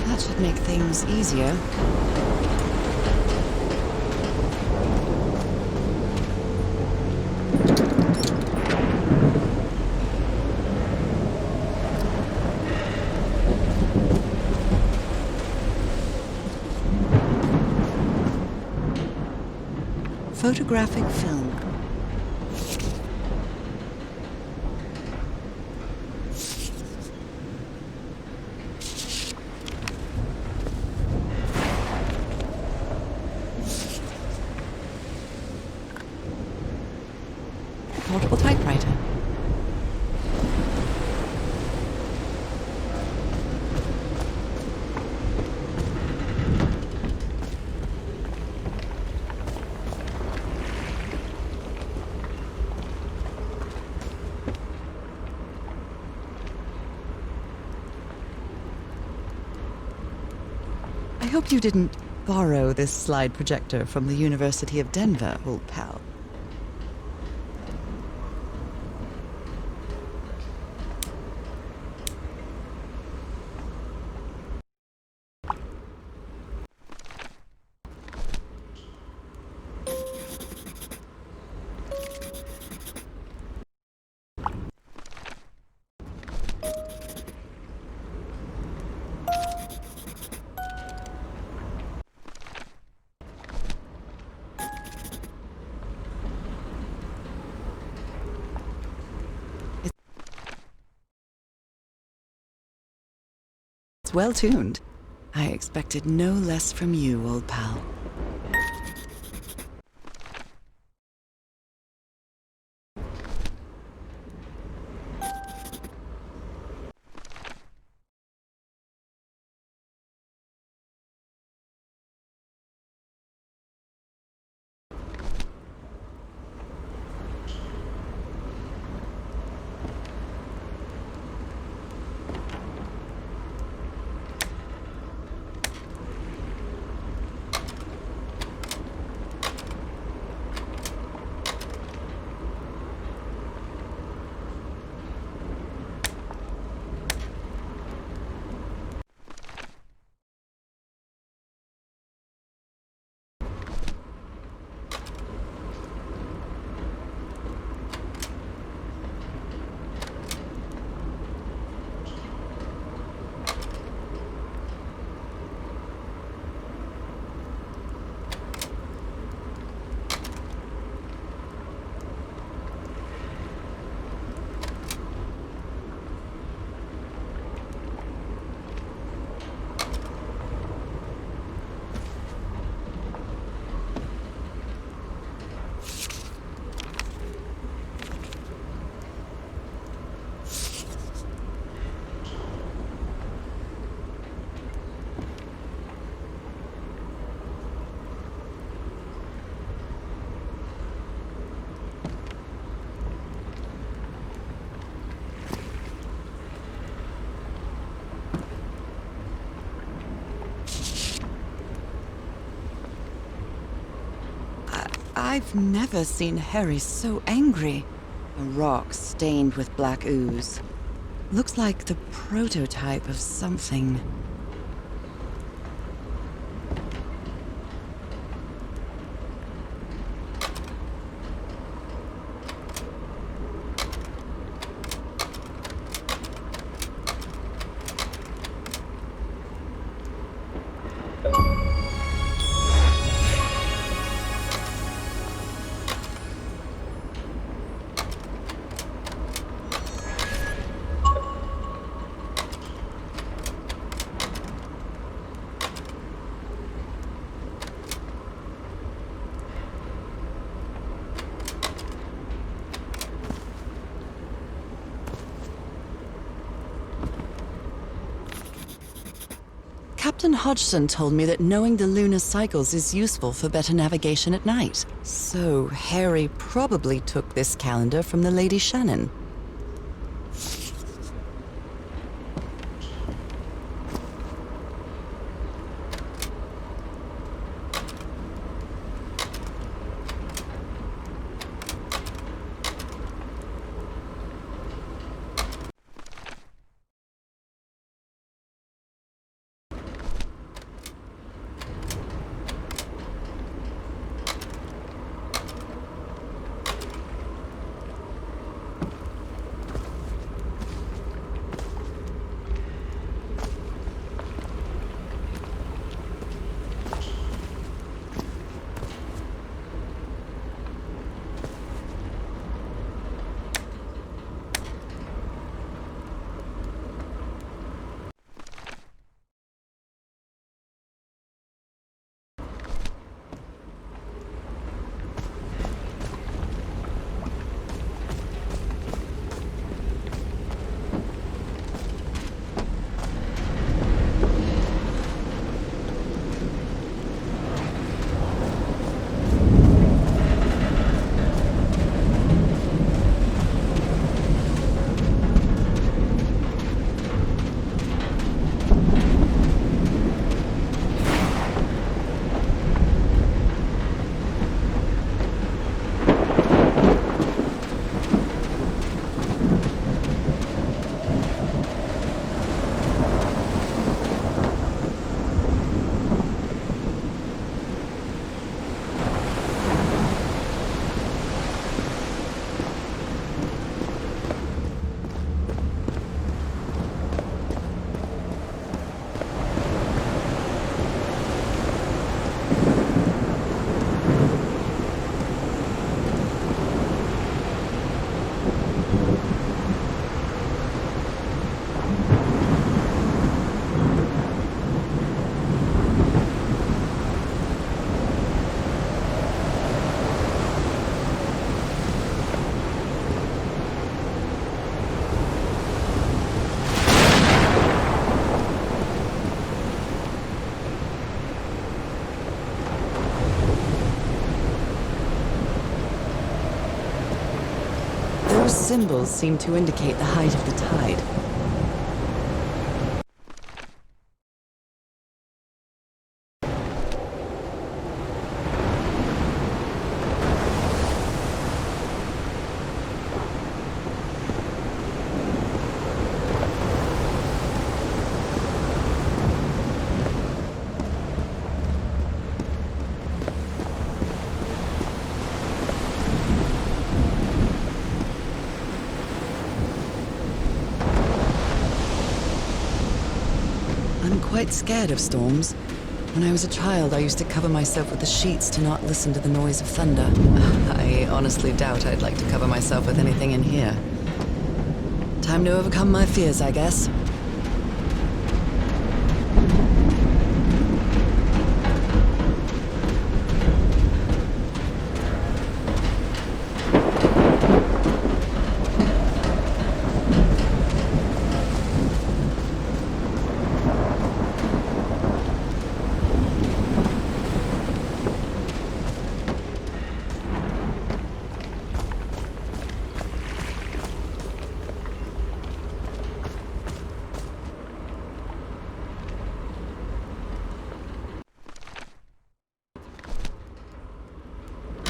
That should make things easier. Photographic film. Portable typewriter. I hope you didn't borrow this slide projector from the University of Denver, old pal. It's well tuned. I expected no less from you, old pal. I've never seen Harry so angry. A rock stained with black ooze. Looks like the prototype of something. Captain Hodgson told me that knowing the lunar cycles is useful for better navigation at night. So Harry probably took this calendar from the Lady Shannon. Those symbols seem to indicate the height of the tide. I'm quite scared of storms. When I was a child, I used to cover myself with the sheets to not listen to the noise of thunder. I honestly doubt I'd like to cover myself with anything in here. Time to overcome my fears, I guess.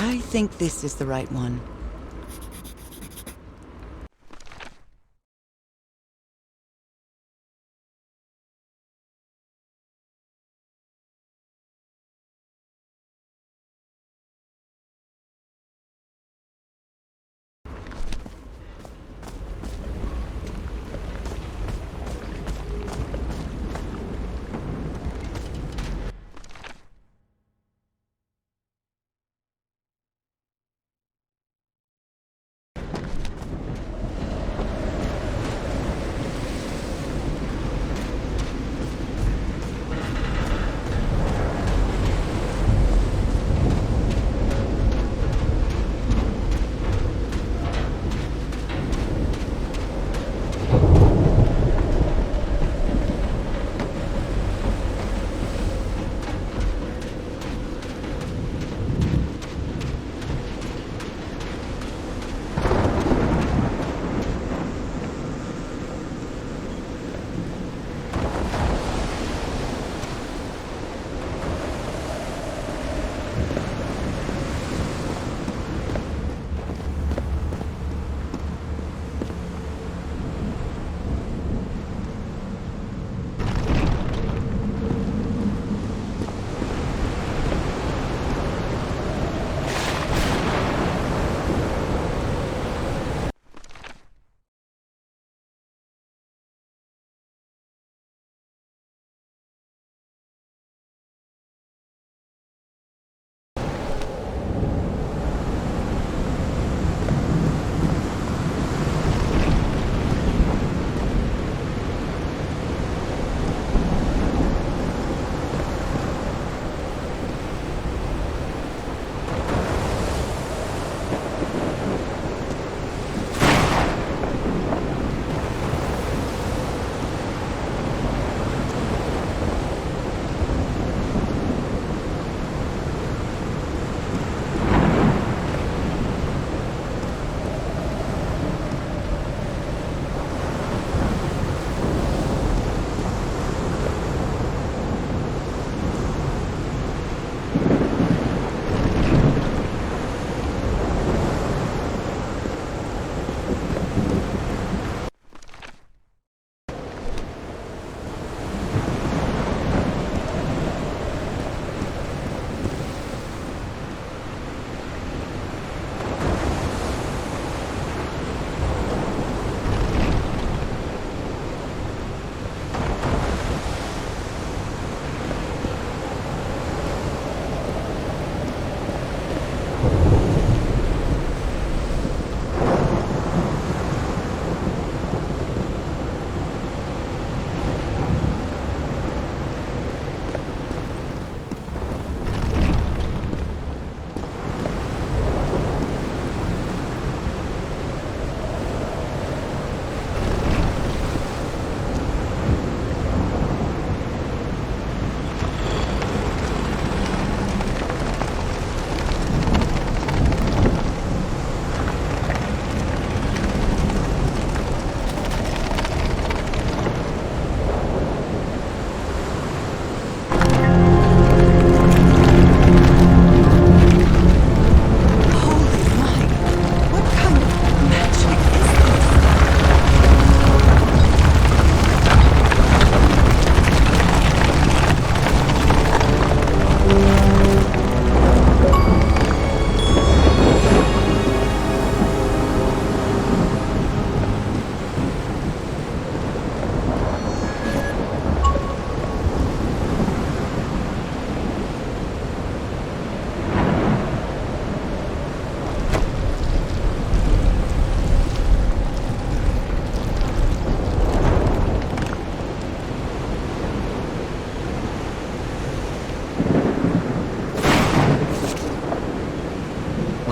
I think this is the right one.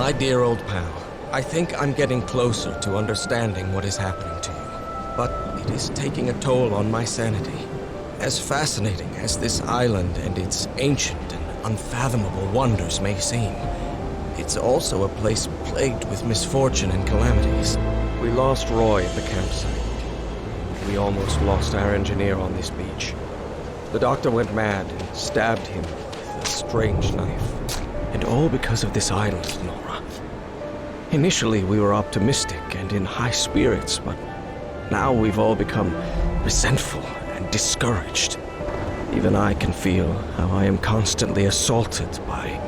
My dear old pal, I think I'm getting closer to understanding what is happening to you. But it is taking a toll on my sanity. As fascinating as this island and its ancient and unfathomable wonders may seem, it's also a place plagued with misfortune and calamities. We lost Roy at the campsite. We almost lost our engineer on this beach. The doctor went mad and stabbed him with a strange knife. And all because of this island, Nora. Initially, we were optimistic and in high spirits, but now we've all become resentful and discouraged. Even I can feel how I am constantly assaulted by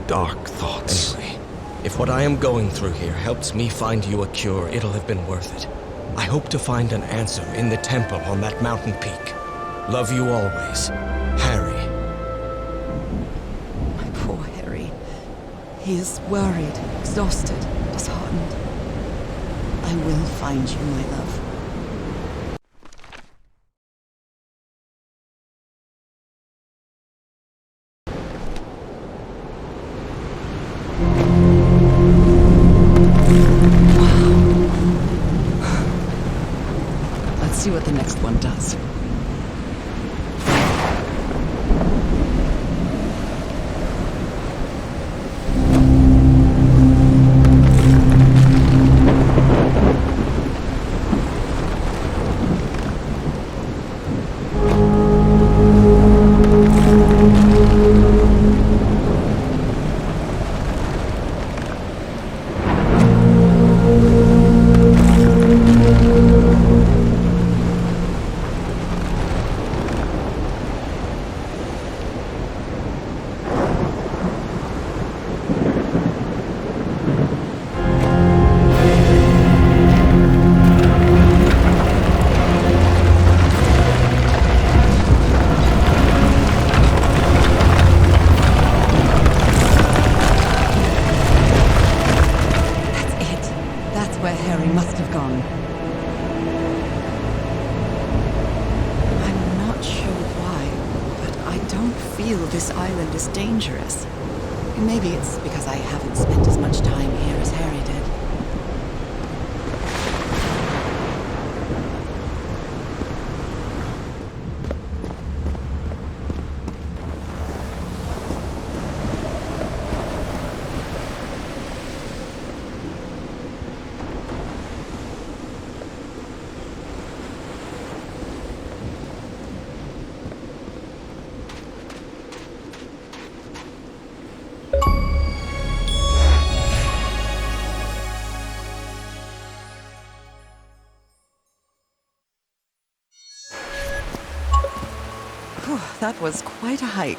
dark thoughts. Anyway, if what I am going through here helps me find you a cure, it'll have been worth it. I hope to find an answer in the temple on that mountain peak. Love you always, Harry. My poor Harry. He is worried, exhausted, disheartened. I will find you, my love. Let's see what the next one does. This island is dangerous. Maybe it's because I haven't spent as much time here as Harry did. That was quite a hike.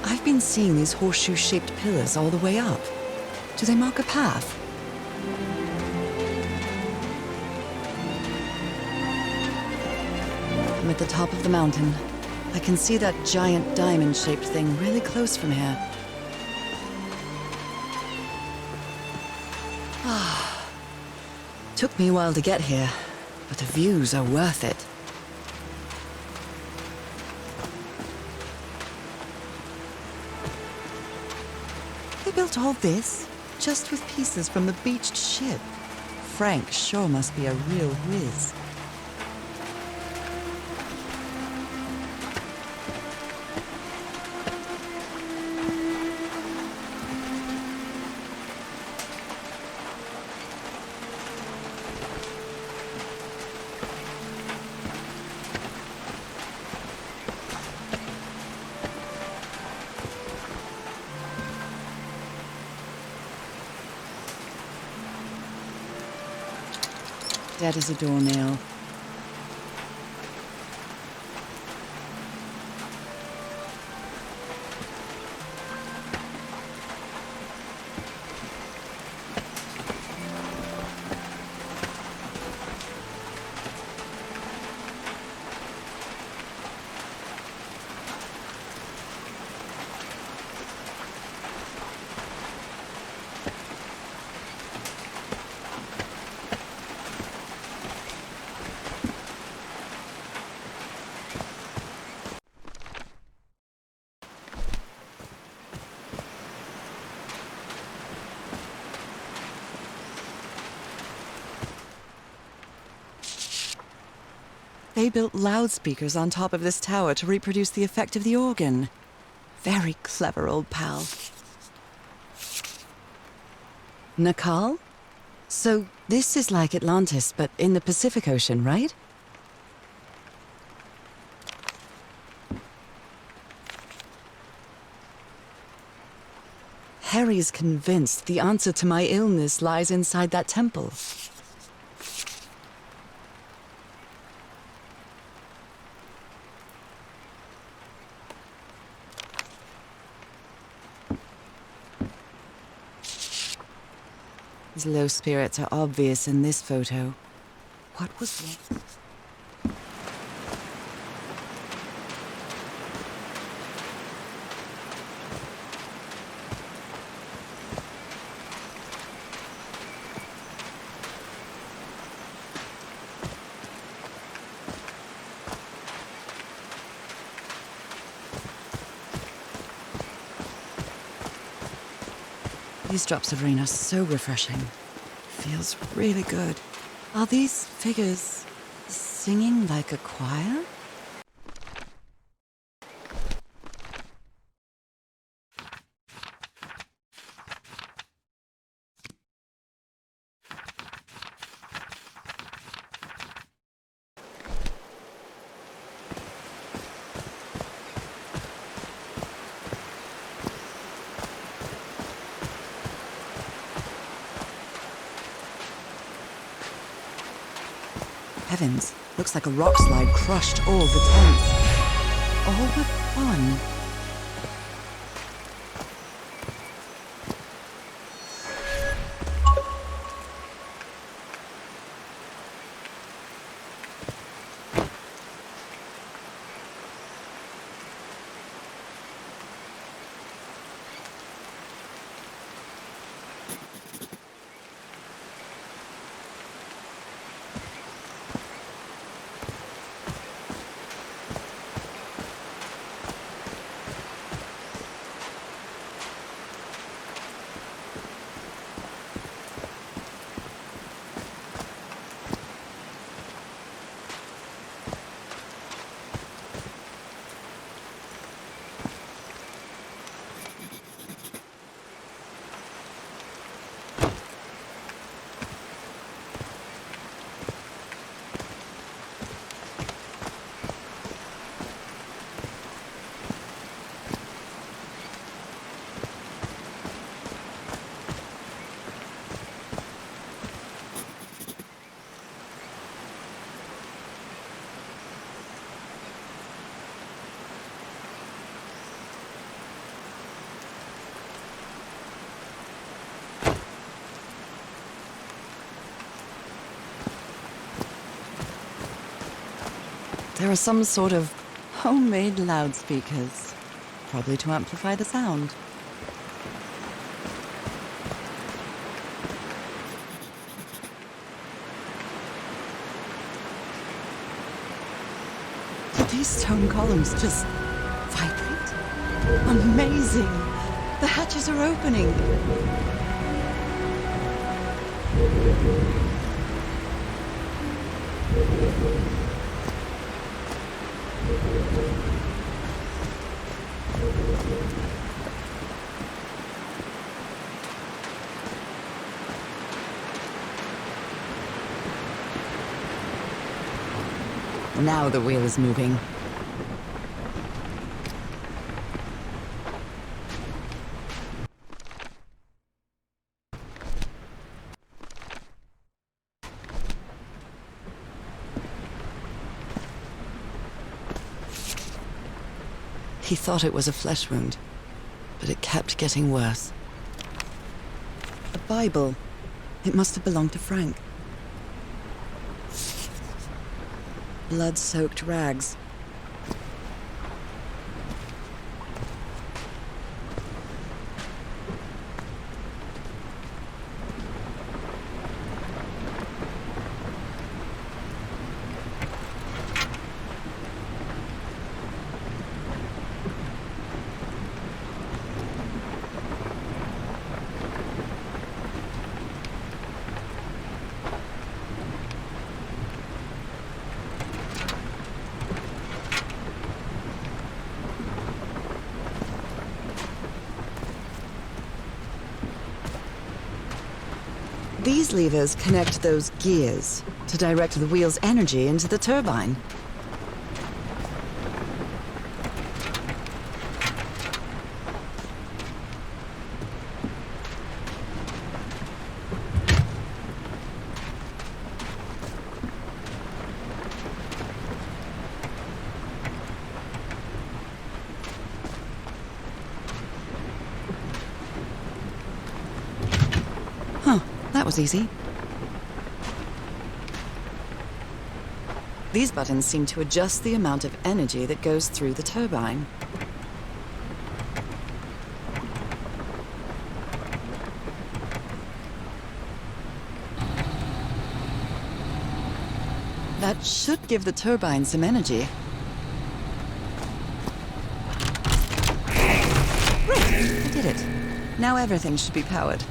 I've been seeing these horseshoe-shaped pillars all the way up. Do they mark a path? I'm at the top of the mountain. I can see that giant diamond-shaped thing really close from here. Took me a while to get here, but the views are worth it. They built all this just with pieces from the beached ship. Frank sure must be a real whiz. Dead as a doornail. They built loudspeakers on top of this tower to reproduce the effect of the organ. Very clever, old pal. Nakal? So this is like Atlantis, but in the Pacific Ocean, right? Harry's convinced the answer to my illness lies inside that temple. His low spirits are obvious in this photo. What was wrong? These drops of rain are so refreshing. Feels really good. Are these figures singing like a choir? Heavens, looks like a rock slide crushed all the tents. All but one. There are some sort of homemade loudspeakers, probably to amplify the sound. Did these stone columns just vibrate? Amazing! The hatches are opening! Now the wheel is moving. He thought it was a flesh wound, but it kept getting worse. A Bible. It must have belonged to Frank. Blood-soaked rags. These levers connect those gears to direct the wheel's energy into the turbine. That was easy. These buttons seem to adjust the amount of energy that goes through the turbine. That should give the turbine some energy. Right, I did it. Now everything should be powered.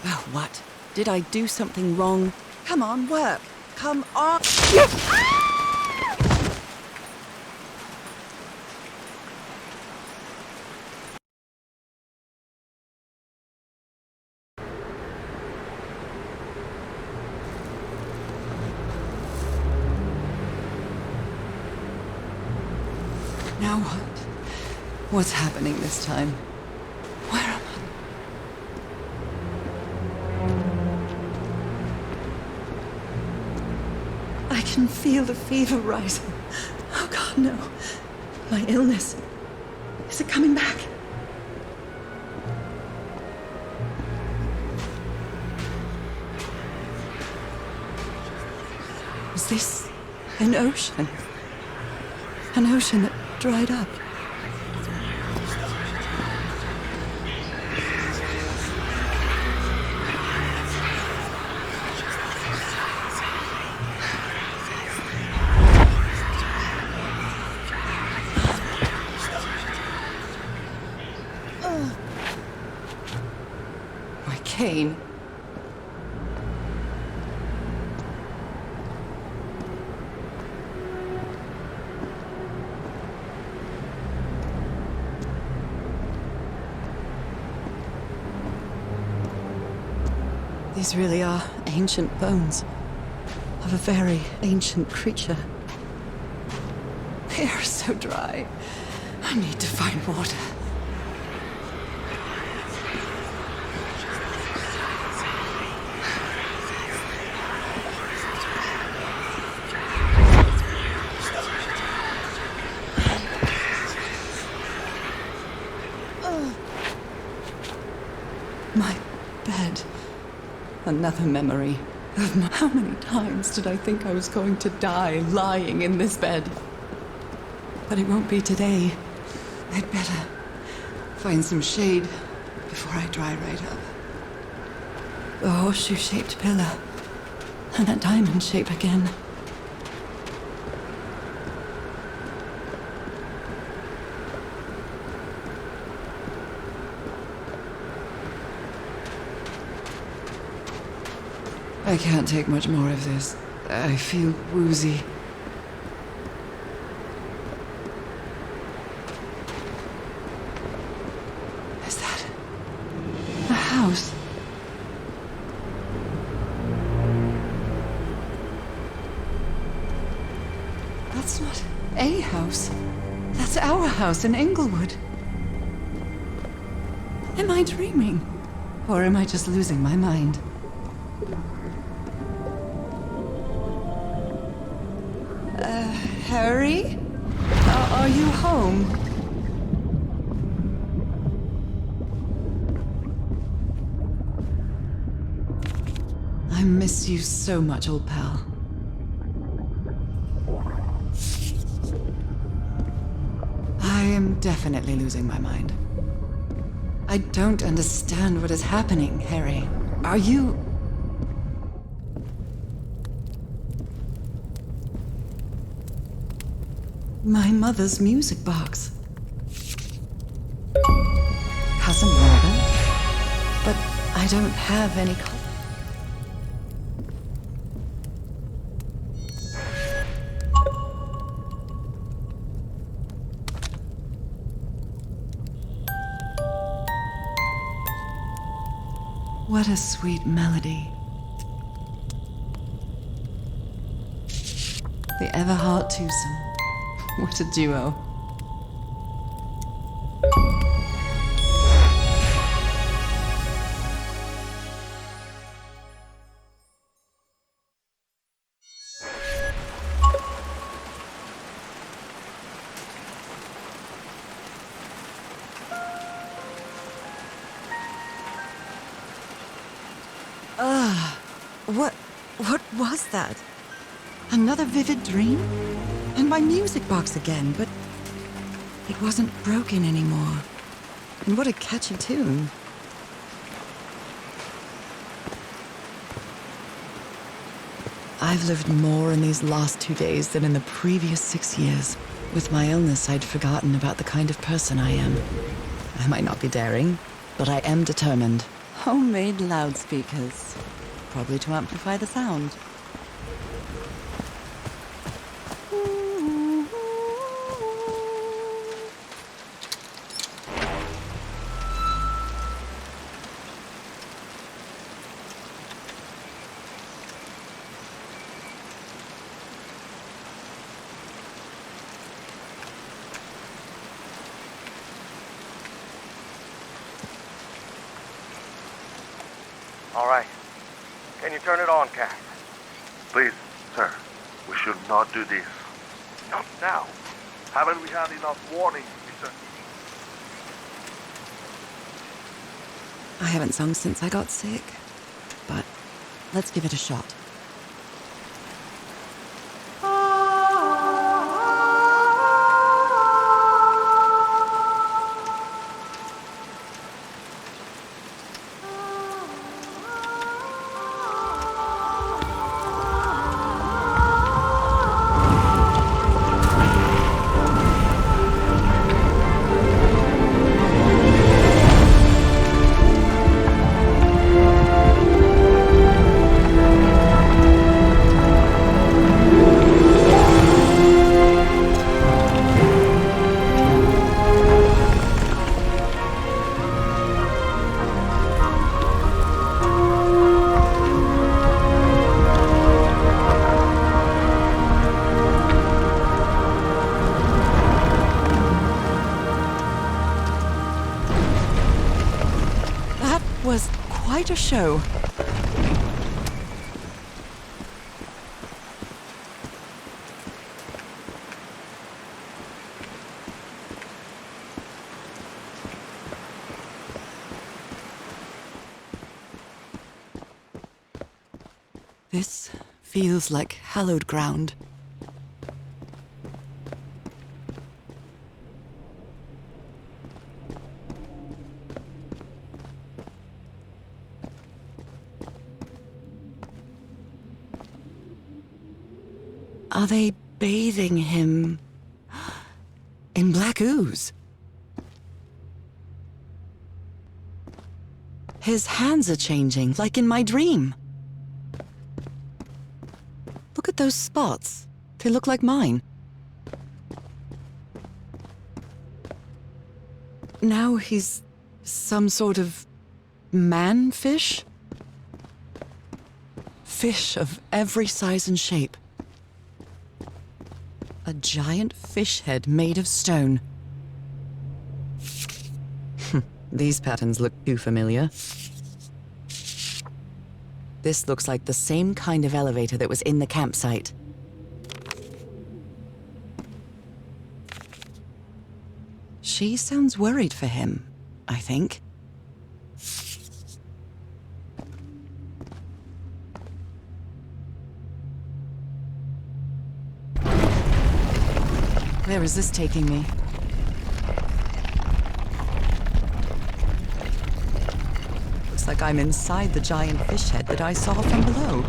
Oh, what? Did I do something wrong? Come on, work! Come on! Now what? What's happening this time? Where am I? I can feel the fever rising. Oh God, no. My illness. Is it coming back? Is this an ocean? An ocean that dried up? My cane. These really are ancient bones of a very ancient creature. They are so dry. I need to find water. My bed. Another memory of how many times did I think I was going to die lying in this bed? But it won't be today. I'd better find some shade before I dry right up. The horseshoe-shaped pillar. And that diamond shape again. I can't take much more of this. I feel woozy. Is that a house? That's not a house. That's our house in Englewood. Am I dreaming? Or am I just losing my mind? Harry? Are you home? I miss you so much, old pal. I am definitely losing my mind. I don't understand what is happening, Harry. Are you... My mother's music box. Cousin Robert? But I don't have any... What a sweet melody. The Everhart twosome. What a duo. What was that? Another vivid dream? And my music box again, but it wasn't broken anymore. And what a catchy tune. I've lived more in these last 2 days than in the previous 6 years. With my illness, I'd forgotten about the kind of person I am. I might not be daring, but I am determined. Homemade loudspeakers. Probably to amplify the sound. All right. Can you turn it on, Cass? Please, sir. We should not do this. Not now. Haven't we had enough warning, Mr. I haven't sung since I got sick, but let's give it a shot. Was quite a show. This feels like hallowed ground. Are they bathing him in black ooze? His hands are changing, like in my dream. Look at those spots. They look like mine. Now he's some sort of man-fish? Fish of every size and shape. A giant fish head made of stone. These patterns look too familiar. This looks like the same kind of elevator that was in the campsite. She sounds worried for him, I think. Where is this taking me? Looks like I'm inside the giant fish head that I saw from below.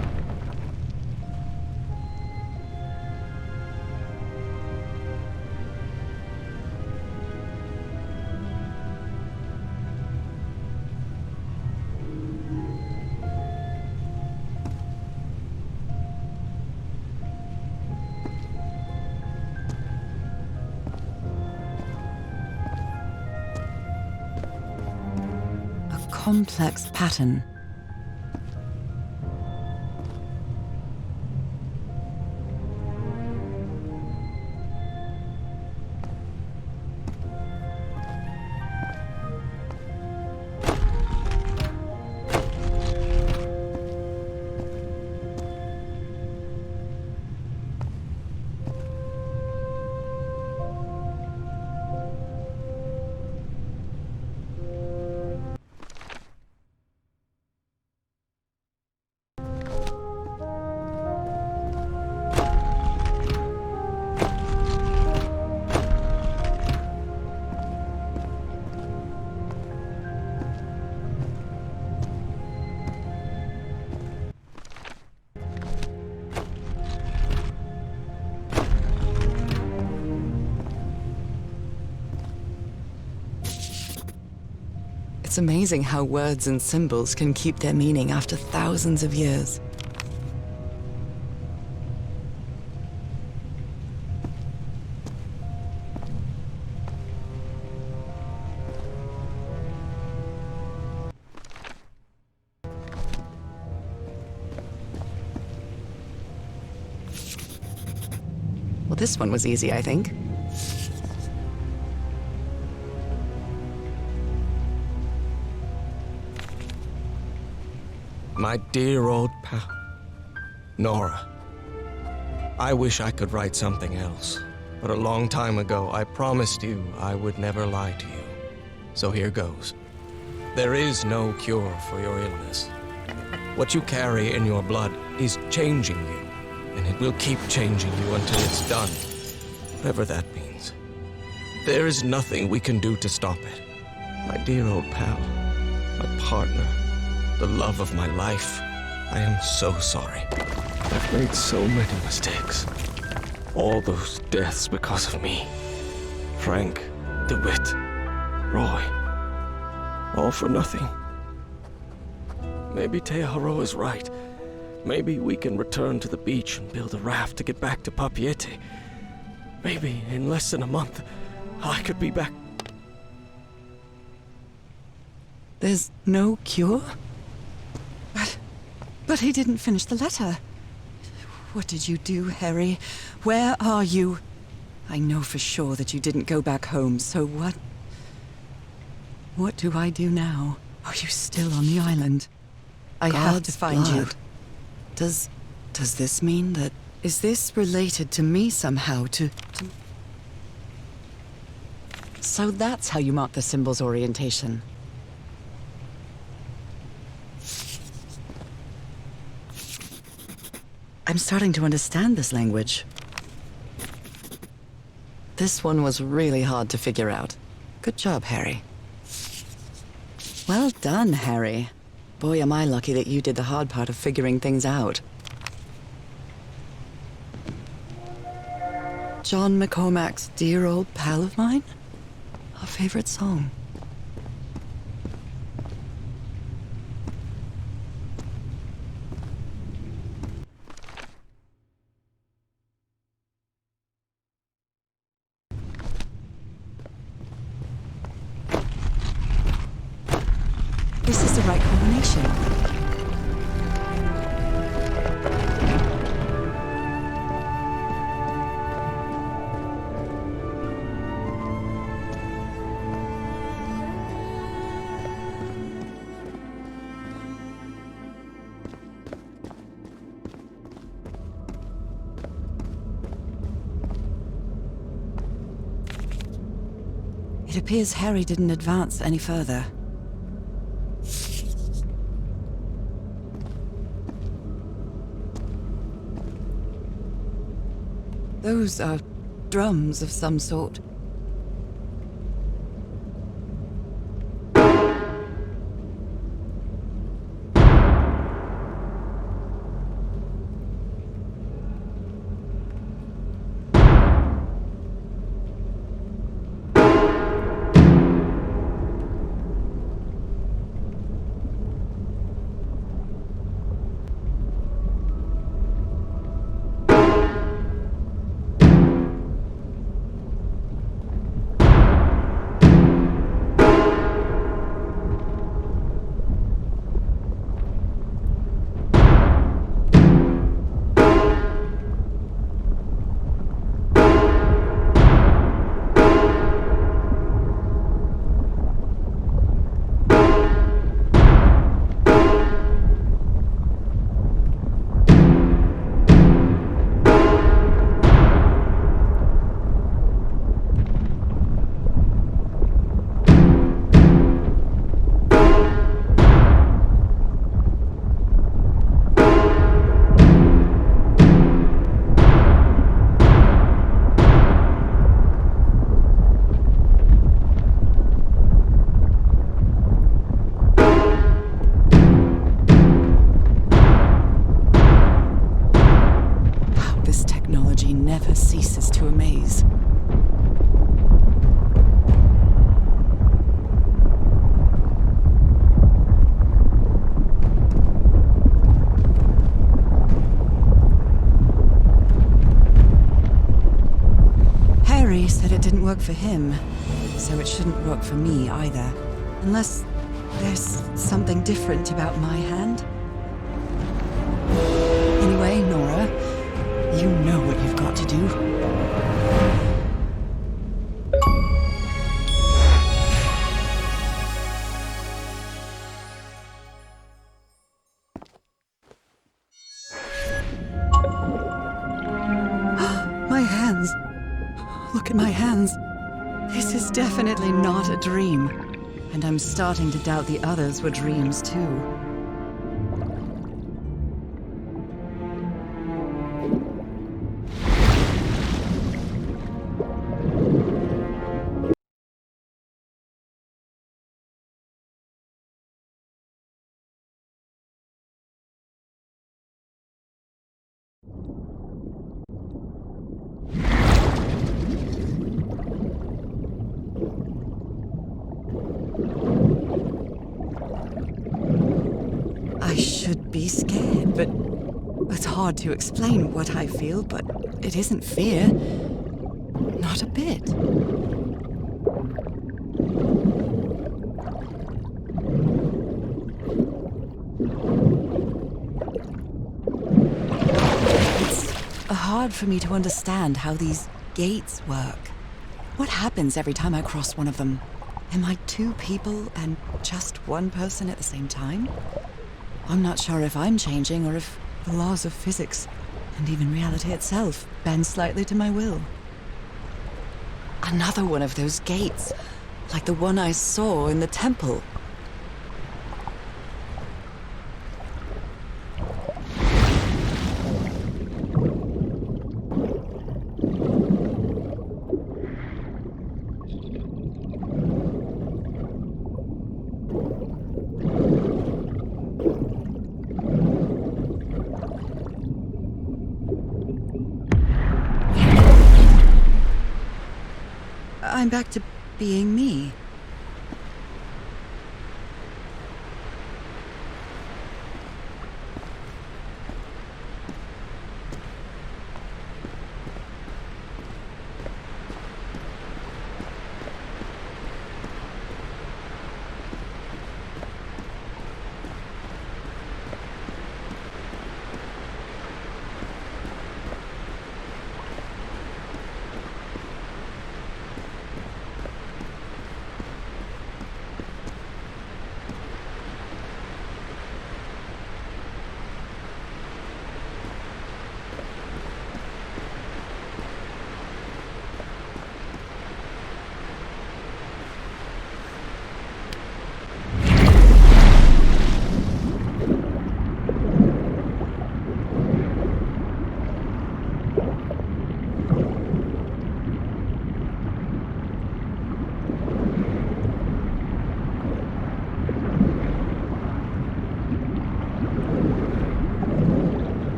Complex pattern. It's amazing how words and symbols can keep their meaning after thousands of years. Well, this one was easy, I think. My dear old pal, Nora. I wish I could write something else, but a long time ago I promised you I would never lie to you. So here goes. There is no cure for your illness. What you carry in your blood is changing you, and it will keep changing you until it's done, whatever that means. There is nothing we can do to stop it. My dear old pal, my partner, the love of my life, I am so sorry. I've made so many mistakes. All those deaths because of me. Frank, DeWitt, Roy. All for nothing. Maybe Teodoro is right. Maybe we can return to the beach and build a raft to get back to Papiete. Maybe in less than a month, I could be back. There's no cure? But he didn't finish the letter. What did you do, Harry? Where are you? I know for sure that you didn't go back home, so what? What do I do now? Are you still on the island? I have to find you. Does this mean that... Is this related to me somehow, to... So that's how you mark the symbol's orientation. I'm starting to understand this language. This one was really hard to figure out. Good job, Harry. Well done, Harry. Boy, am I lucky that you did the hard part of figuring things out. John McCormack's Dear Old Pal of Mine? Our favorite song. This is the right combination. It appears Harry didn't advance any further. Those are drums of some sort. Never ceases to amaze. Harry said it didn't work for him, so it shouldn't work for me either. Unless there's something different about my hand. Anyway, Nora, you know what you've got to do. My hands. Look at my hands. This is definitely not a dream. And I'm starting to doubt the others were dreams too. I should be scared, but it's hard to explain what I feel, but it isn't fear. Not a bit. It's hard for me to understand how these gates work. What happens every time I cross one of them? Am I two people and just one person at the same time? I'm not sure if I'm changing or if the laws of physics, and even reality itself, bend slightly to my will. Another one of those gates, like the one I saw in the temple. I'm back to being me.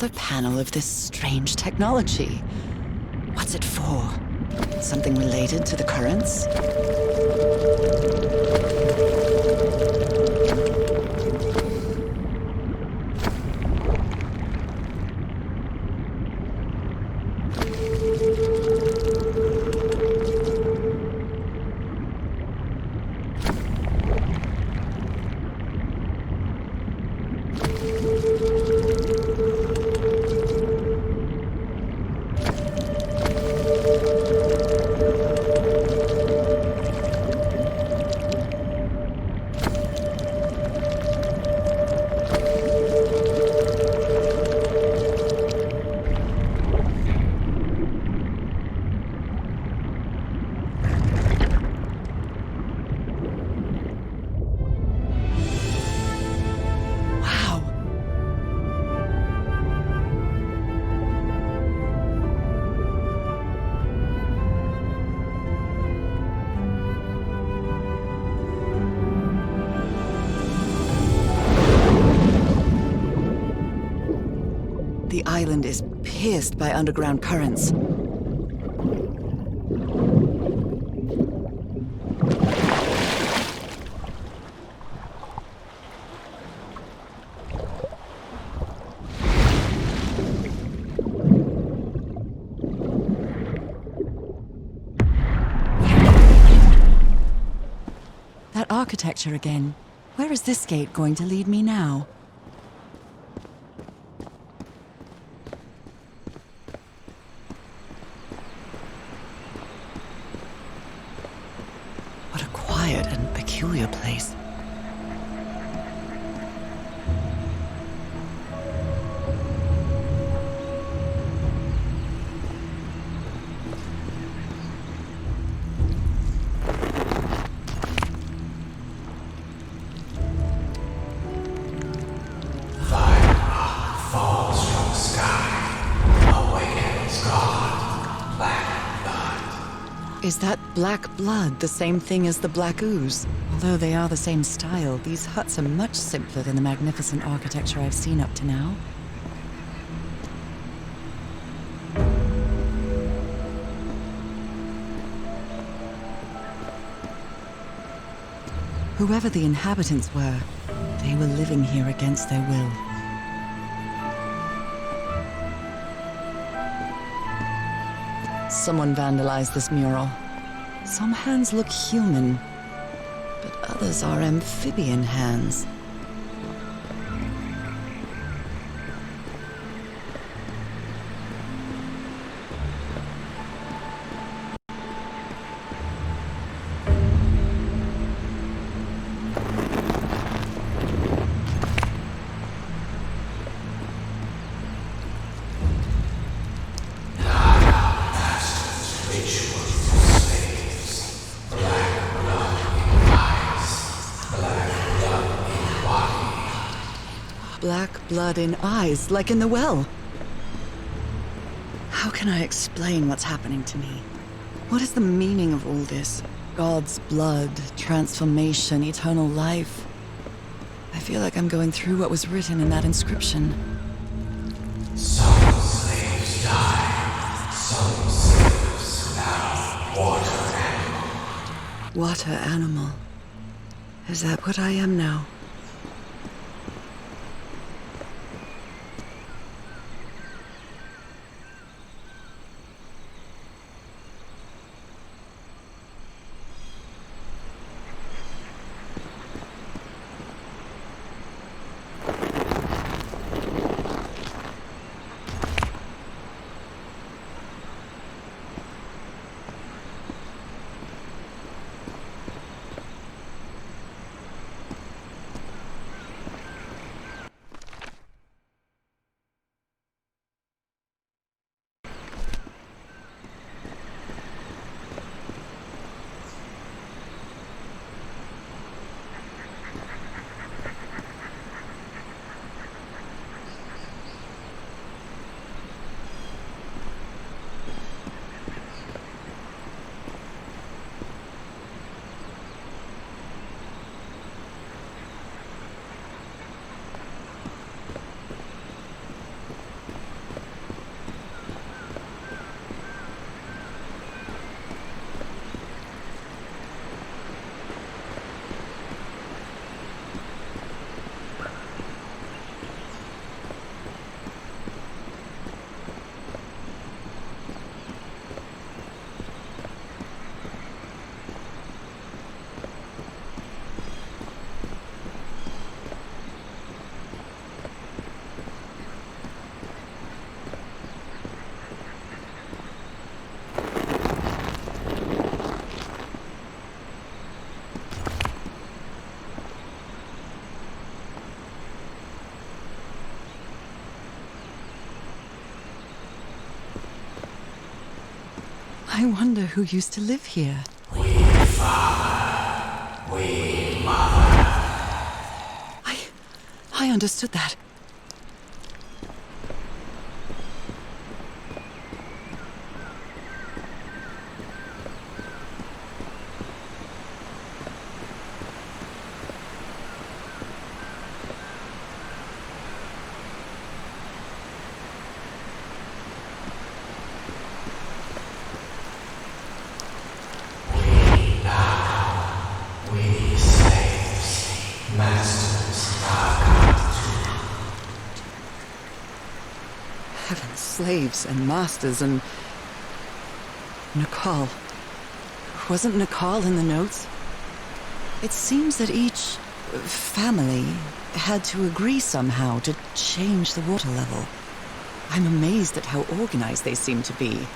Another panel of this strange technology. What's it for? Something related to the currents? The island is pierced by underground currents. That architecture again. Where is this gate going to lead me now? What a quiet and peculiar place. Is that black blood the same thing as the black ooze? Although they are the same style, these huts are much simpler than the magnificent architecture I've seen up to now. Whoever the inhabitants were, they were living here against their will. Someone vandalized this mural. Some hands look human, but others are amphibian hands. Black blood in eyes, like in the well. How can I explain what's happening to me? What is the meaning of all this? God's blood, transformation, eternal life. I feel like I'm going through what was written in that inscription. Some slaves die. Some slaves now water animal. Water animal. Is that what I am now? I wonder who used to live here. We father, we mother. I understood that. We slaves, masters, Heaven, slaves and masters and... Nakal. Wasn't Nakal in the notes? It seems that each family had to agree somehow to change the water level. I'm amazed at how organized they seem to be,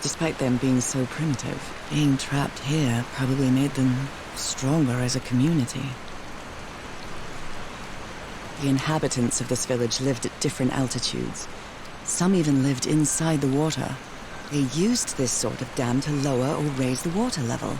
despite them being so primitive. Being trapped here probably made them stronger as a community. The inhabitants of this village lived at different altitudes. Some even lived inside the water. They used this sort of dam to lower or raise the water level.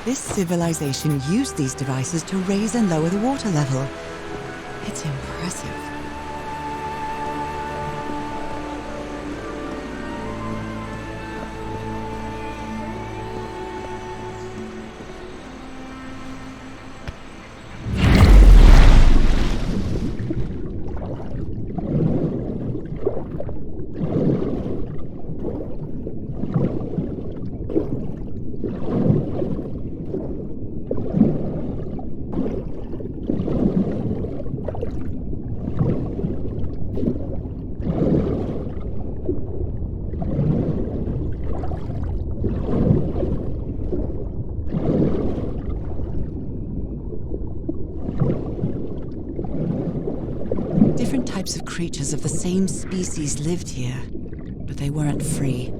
This civilization used these devices to raise and lower the water level. It's impressive. Different types of creatures of the same species lived here, but they weren't free.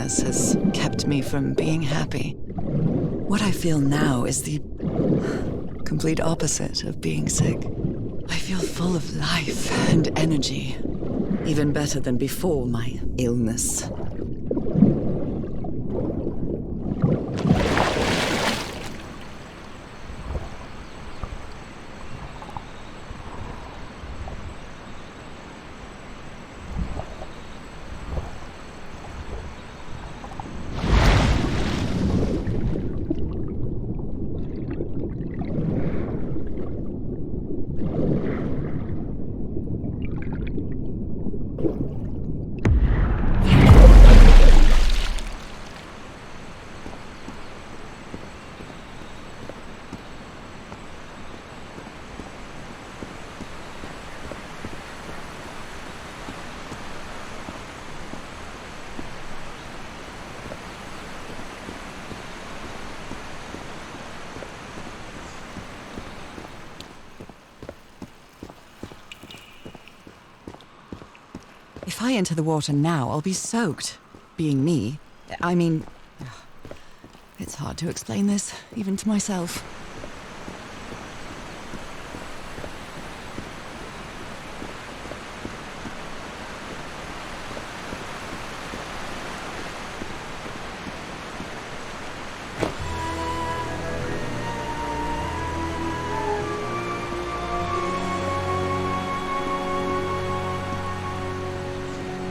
illness has kept me from being happy. What I feel now is the complete opposite of being sick. I feel full of life and energy, even better than before my illness. If I enter the water now, I'll be soaked. Being me, I mean... It's hard to explain this, even to myself.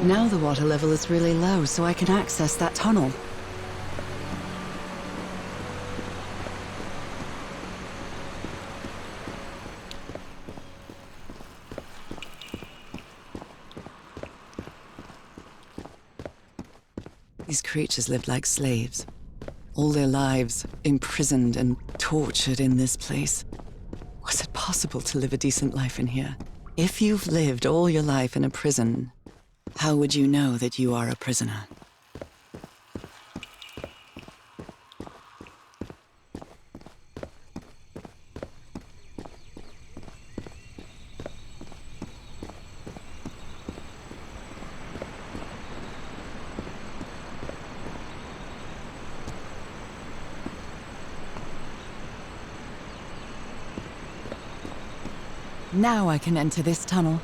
Now the water level is really low, so I can access that tunnel. These creatures lived like slaves. All their lives imprisoned and tortured in this place. Was it possible to live a decent life in here? If you've lived all your life in a prison, how would you know that you are a prisoner? Now I can enter this tunnel.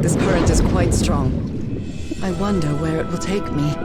This current is quite strong. I wonder where it will take me.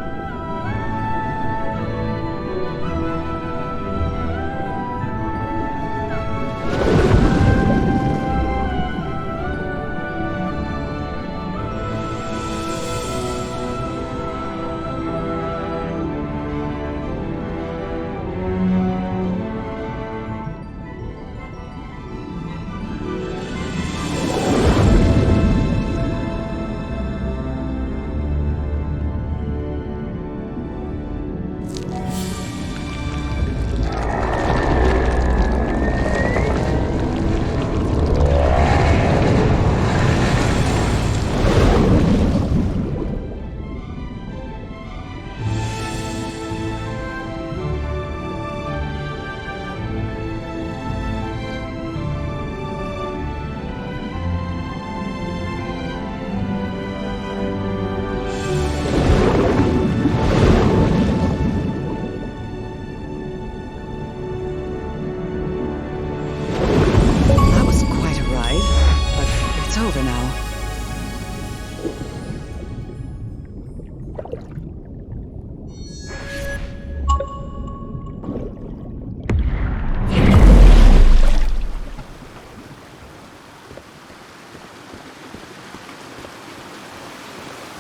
over now.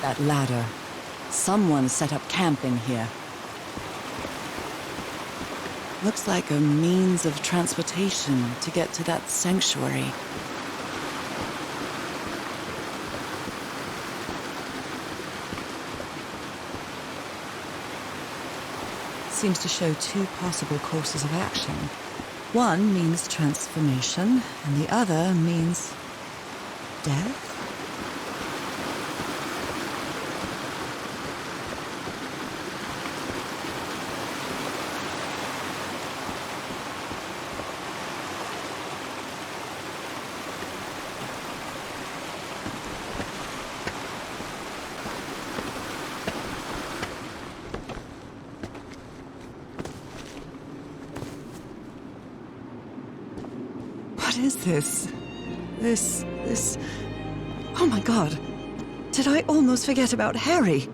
That ladder. Someone set up camp in here. Looks like a means of transportation to get to that sanctuary. Seems to show two possible courses of action. One means transformation, and the other means death? What is this? This... Oh my god! Did I almost forget about Harry?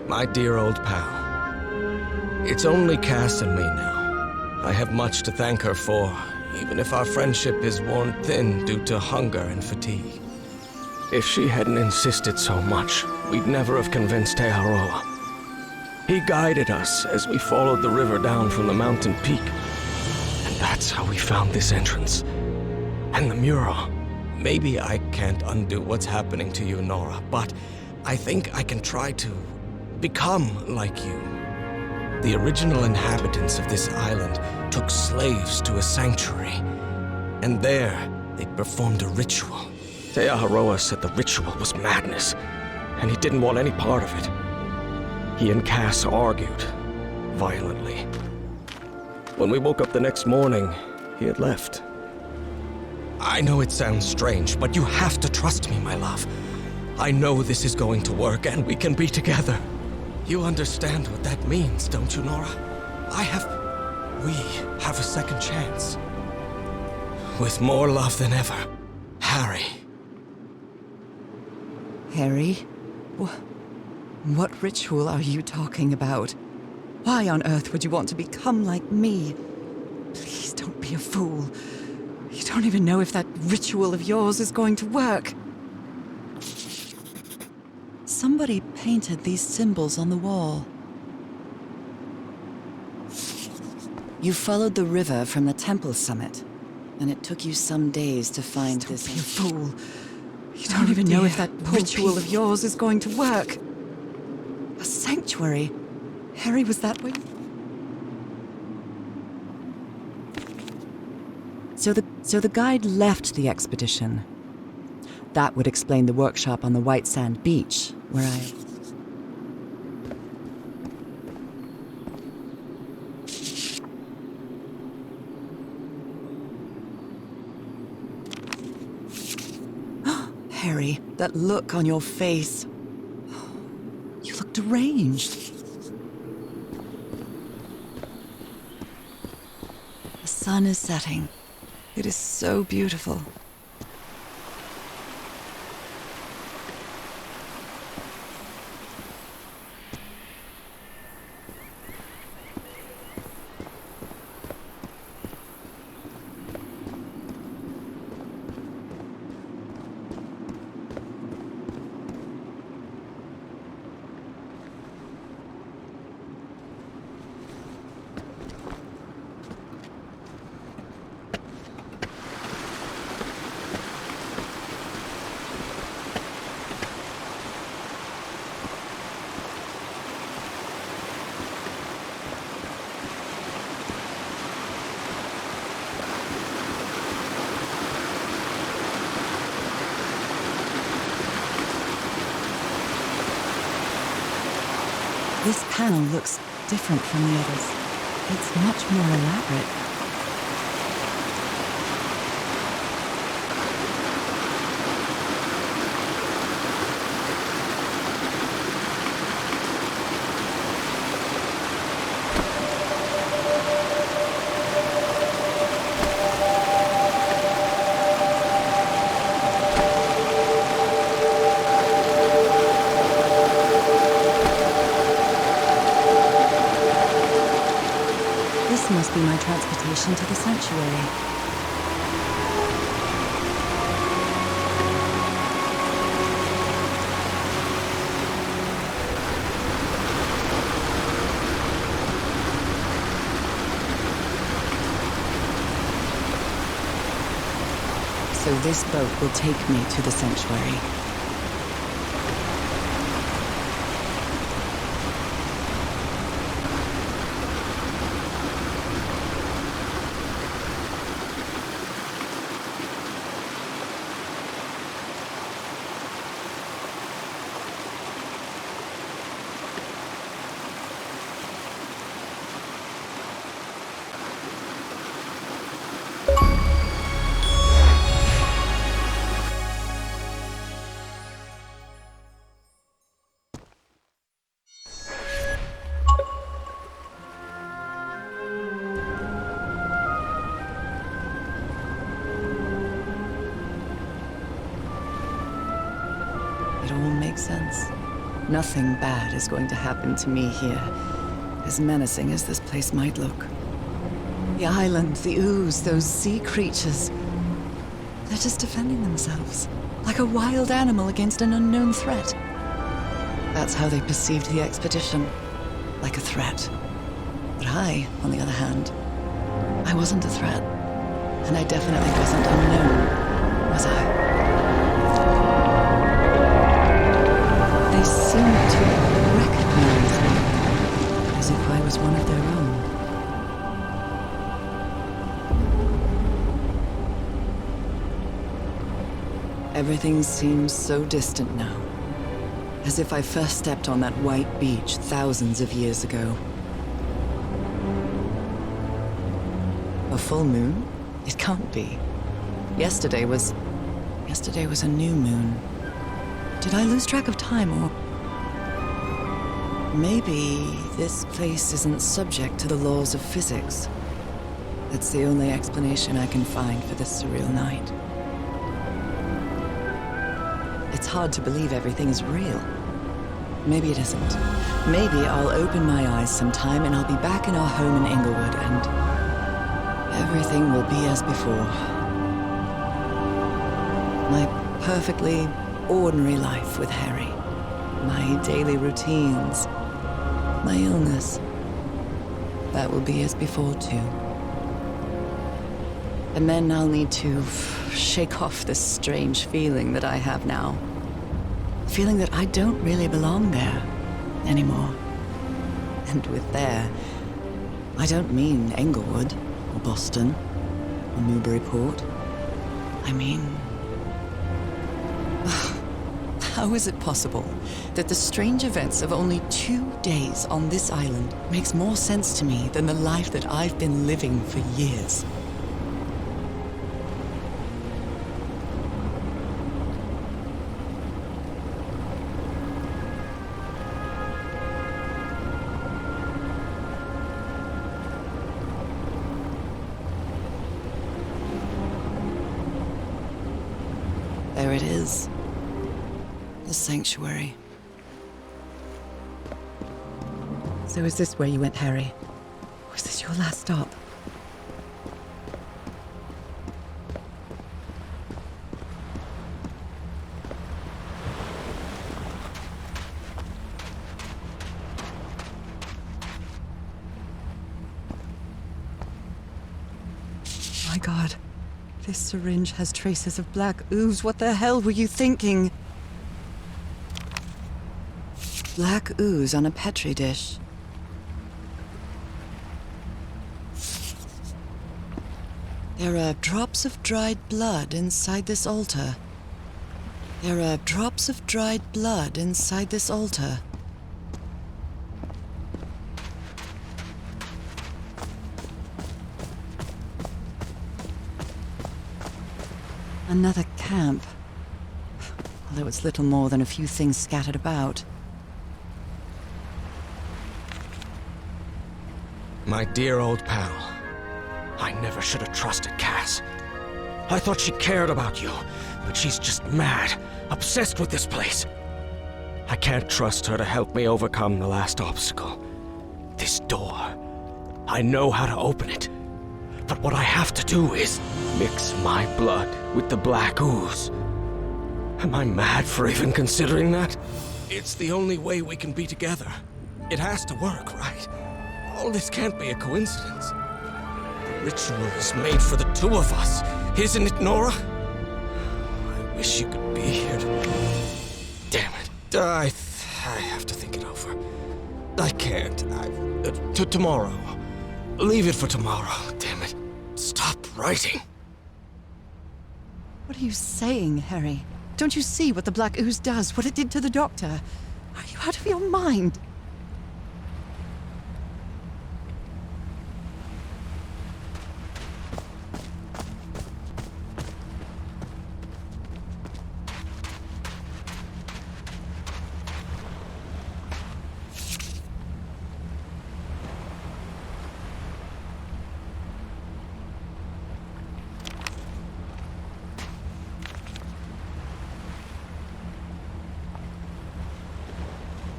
My dear old pal. It's only Cass and me now. I have much to thank her for, even if our friendship is worn thin due to hunger and fatigue. If she hadn't insisted so much, we'd never have convinced Aotearoa. He guided us as we followed the river down from the mountain peak. And that's how we found this entrance. And the mural. Maybe I can't undo what's happening to you, Nora, but I think I can try to become like you. The original inhabitants of this island took slaves to a sanctuary. And there, they performed a ritual. Aotearoa said the ritual was madness, and he didn't want any part of it. He and Cass argued, violently. When we woke up the next morning, he had left. I know it sounds strange, but you have to trust me, my love. I know this is going to work, and we can be together. You understand what that means, don't you, Nora? We have a second chance. With more love than ever, Harry. Harry? What ritual are you talking about? Why on earth would you want to become like me? Please don't be a fool. You don't even know if that ritual of yours is going to work. Somebody painted these symbols on the wall. You followed the river from the temple summit, and it took you some days to find this. Don't be a fool. You don't even know if that ritual of yours is going to work. A sanctuary. Harry was that way. So the guide left the expedition. That would explain the workshop on the white sand beach, where Harry, that look on your face. You look deranged. The sun is setting. It is so beautiful. This panel looks different from the others. It's much more elaborate. transportation to the sanctuary. So this boat will take me to the sanctuary. It all makes sense. Nothing bad is going to happen to me here, as menacing as this place might look. The island, the ooze, those sea creatures. They're just defending themselves, like a wild animal against an unknown threat. That's how they perceived the expedition, like a threat. But I, on the other hand, I wasn't a threat. And I definitely wasn't unknown, was I? They seemed to recognize me, as if I was one of their own. Everything seems so distant now, as if I first stepped on that white beach thousands of years ago. A full moon? It can't be. Yesterday was a new moon. Did I lose track of time, or... Maybe this place isn't subject to the laws of physics. That's the only explanation I can find for this surreal night. It's hard to believe everything is real. Maybe it isn't. Maybe I'll open my eyes sometime and I'll be back in our home in Inglewood and everything will be as before. My perfectly ordinary life with Harry. My daily routines. My illness. That will be as before too. And then I'll need to shake off this strange feeling that I have now. Feeling that I don't really belong there anymore. And with there, I don't mean Englewood, or Boston, or Newburyport. I mean... How is it possible that the strange events of only 2 days on this island makes more sense to me than the life that I've been living for years? There it is. The sanctuary. So is this where you went, Harry? Was this your last stop? My God. This syringe has traces of black ooze. What the hell were you thinking? Black ooze on a Petri dish. There are drops of dried blood inside this altar. There are drops of dried blood inside this altar. Another camp. Although it's little more than a few things scattered about. My dear old pal. I never should have trusted Cass. I thought she cared about you, but she's just mad, obsessed with this place. I can't trust her to help me overcome the last obstacle. This door. I know how to open it. What I have to do is mix my blood with the black ooze. Am I mad for even considering that? It's the only way we can be together. It has to work, right? All this can't be a coincidence. The ritual is made for the two of us, isn't it, Nora? I wish you could be here to... Damn it. I have to think it over. I can't. Tomorrow. Leave it for tomorrow. Damn it. Stop writing. What are you saying, Harry? Don't you see what the black ooze does, what it did to the doctor? Are you out of your mind?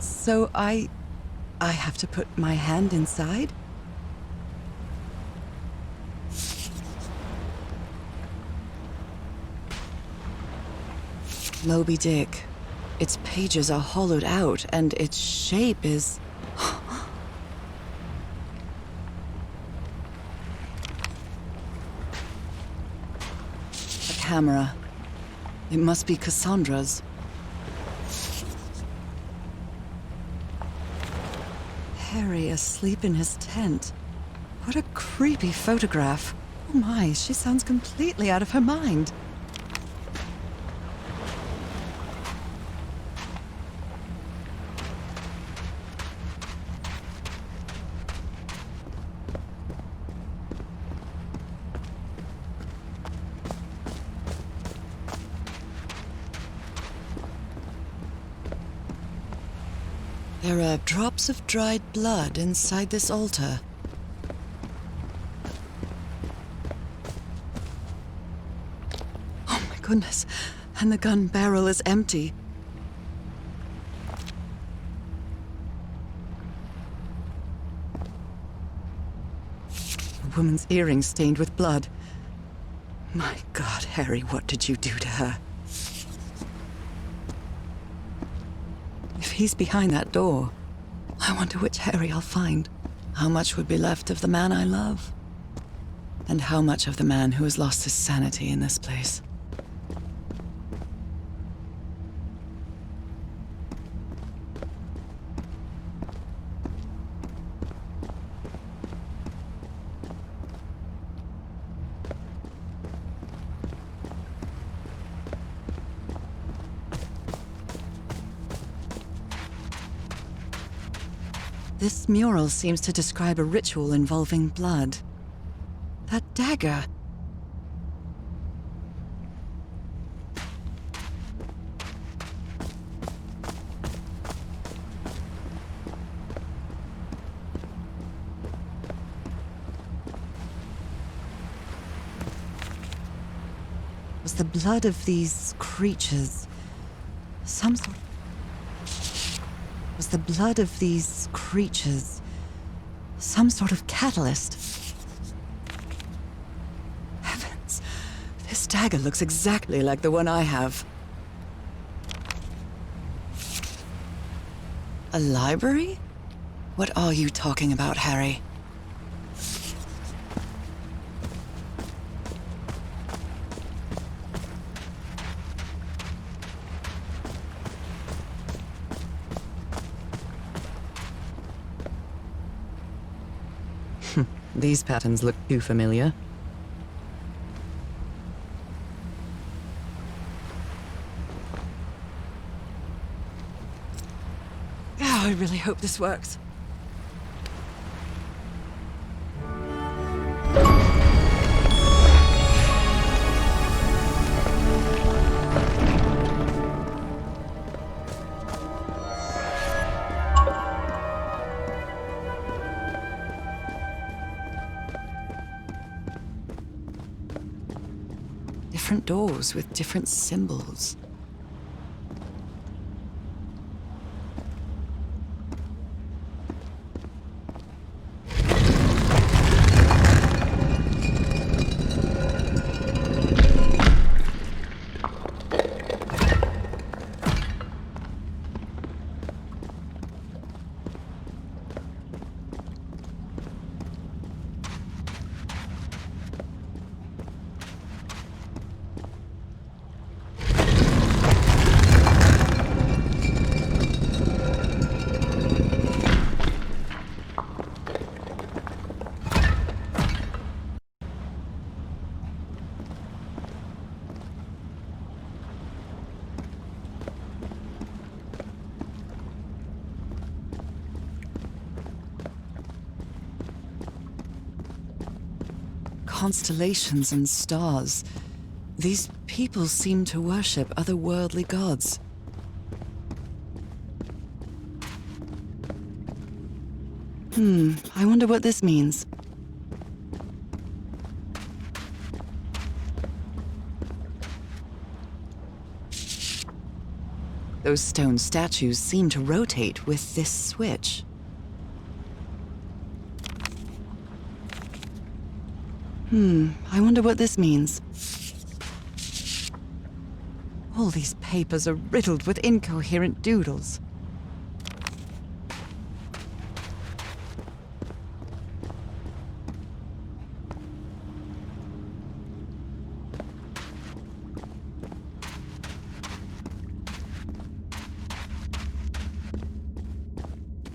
So I have to put my hand inside? Moby Dick. Its pages are hollowed out, and its shape is... A camera. It must be Cassandra's. Harry asleep in his tent. What a creepy photograph. Oh my, she sounds completely out of her mind. There are drops of dried blood inside this altar. Oh my goodness, and the gun barrel is empty. A woman's earring stained with blood. My God, Harry, what did you do to her? If he's behind that door, I wonder which Harry I'll find. How much would be left of the man I love? And how much of the man who has lost his sanity in this place? This mural seems to describe a ritual involving blood. That dagger. Was the blood of these creatures some sort of... Was the blood of these creatures some sort of catalyst? Heavens, this dagger looks exactly like the one I have. A library? What are you talking about, Harry? These patterns look too familiar. Oh, I really hope this works. Different doors with different symbols. Constellations and stars. These people seem to worship otherworldly gods. I wonder what this means. Those stone statues seem to rotate with this switch. I wonder what this means. All these papers are riddled with incoherent doodles.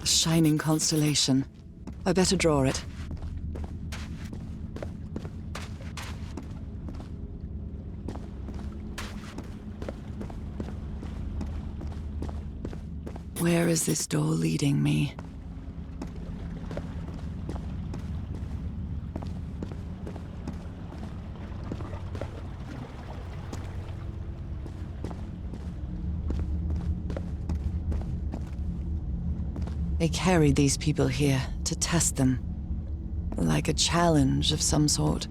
A shining constellation. I better draw it. Where is this door leading me? They carried these people here to test them, like a challenge of some sort.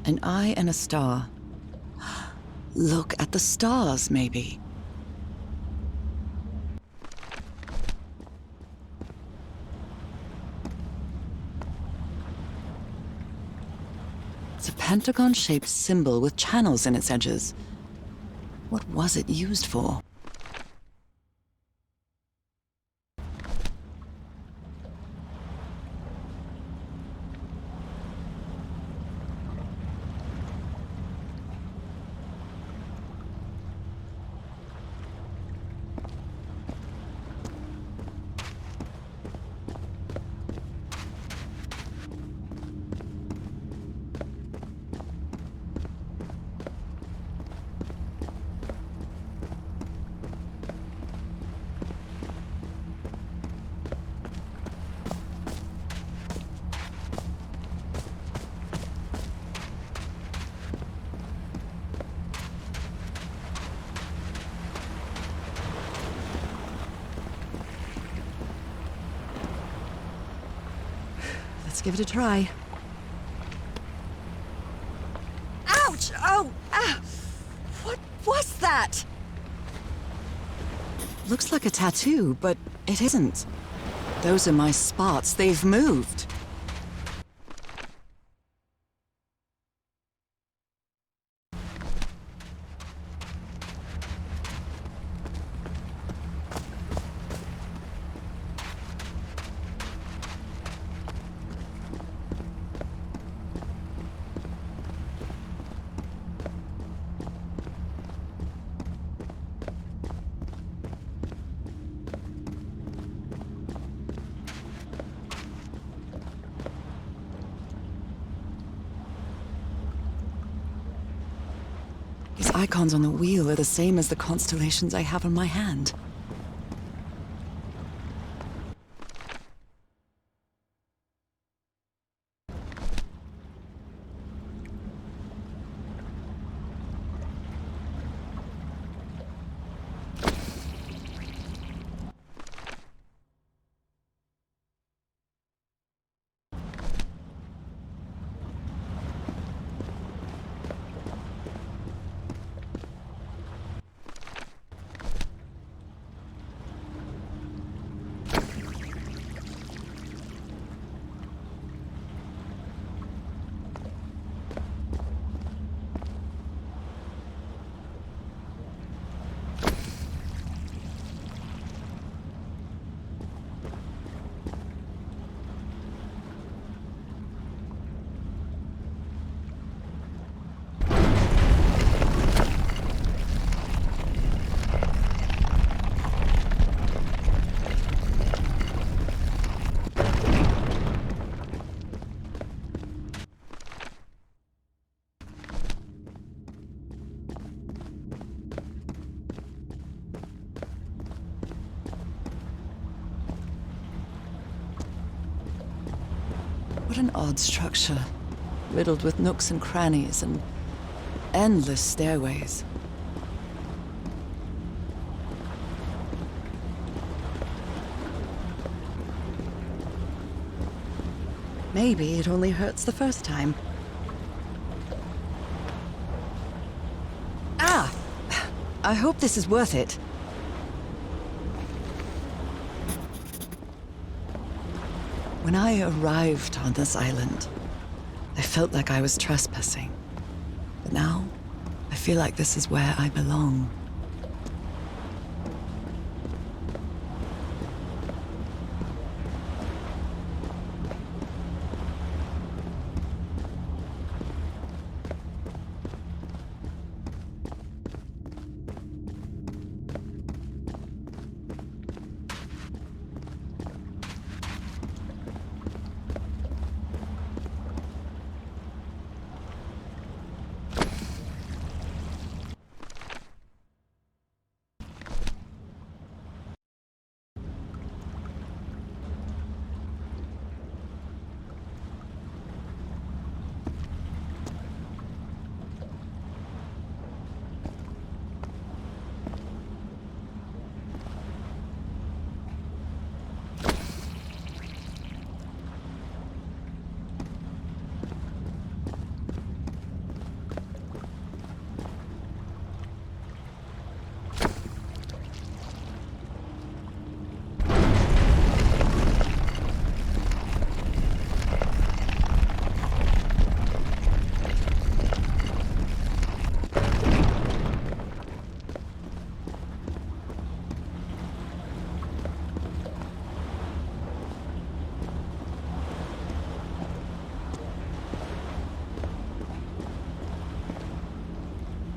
An eye and a star. Look at the stars, maybe. It's a pentagon-shaped symbol with channels in its edges. What was it used for? Let's give it a try. Ouch! Oh! Ah! What was that? Looks like a tattoo, but it isn't. Those are my spots. They've moved. These icons on the wheel are the same as the constellations I have on my hand. What an odd structure, riddled with nooks and crannies and endless stairways. Maybe it only hurts the first time. Ah! I hope this is worth it. When I arrived on this island, I felt like I was trespassing. But now, I feel like this is where I belong.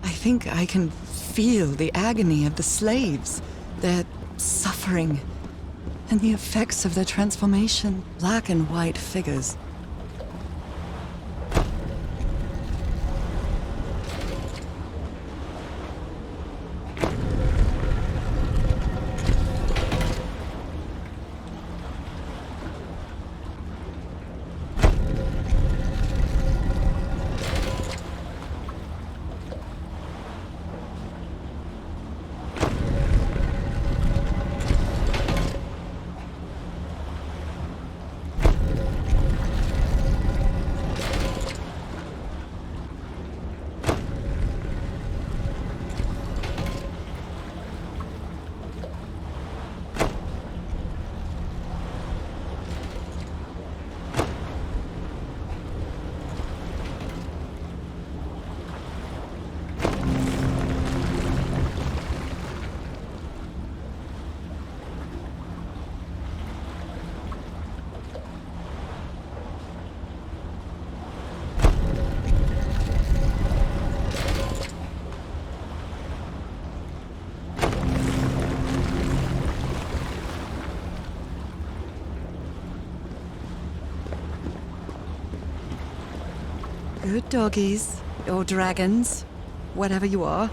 I think I can feel the agony of the slaves, their suffering, and the effects of their transformation. Black and white figures. Good doggies, or dragons, whatever you are.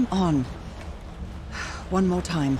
Come on. One more time.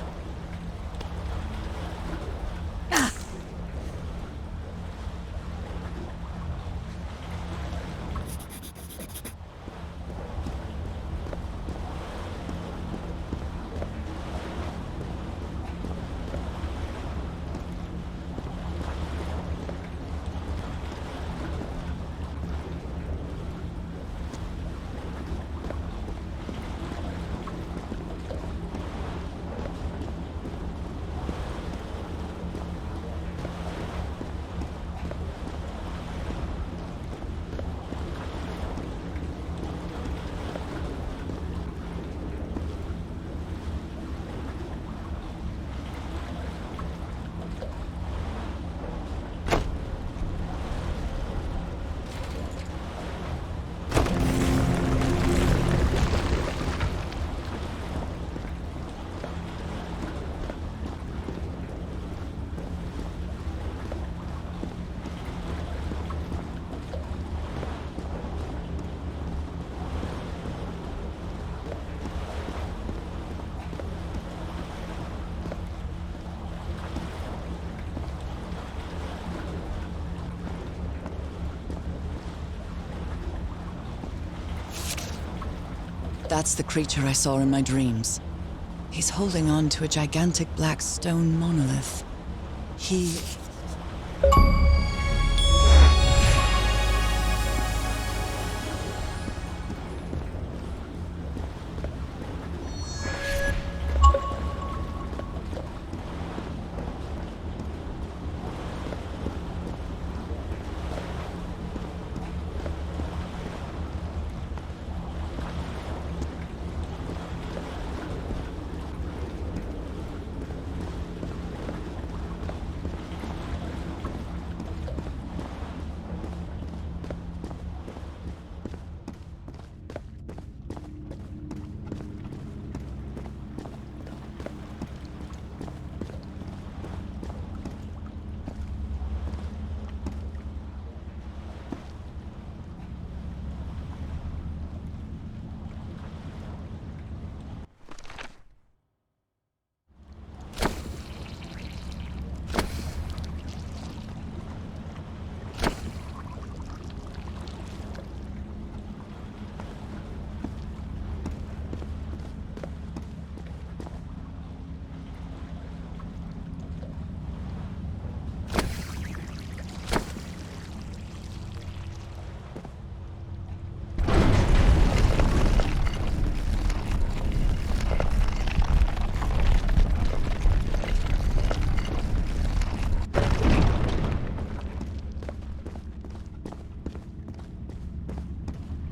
That's the creature I saw in my dreams. He's holding on to a gigantic black stone monolith. He...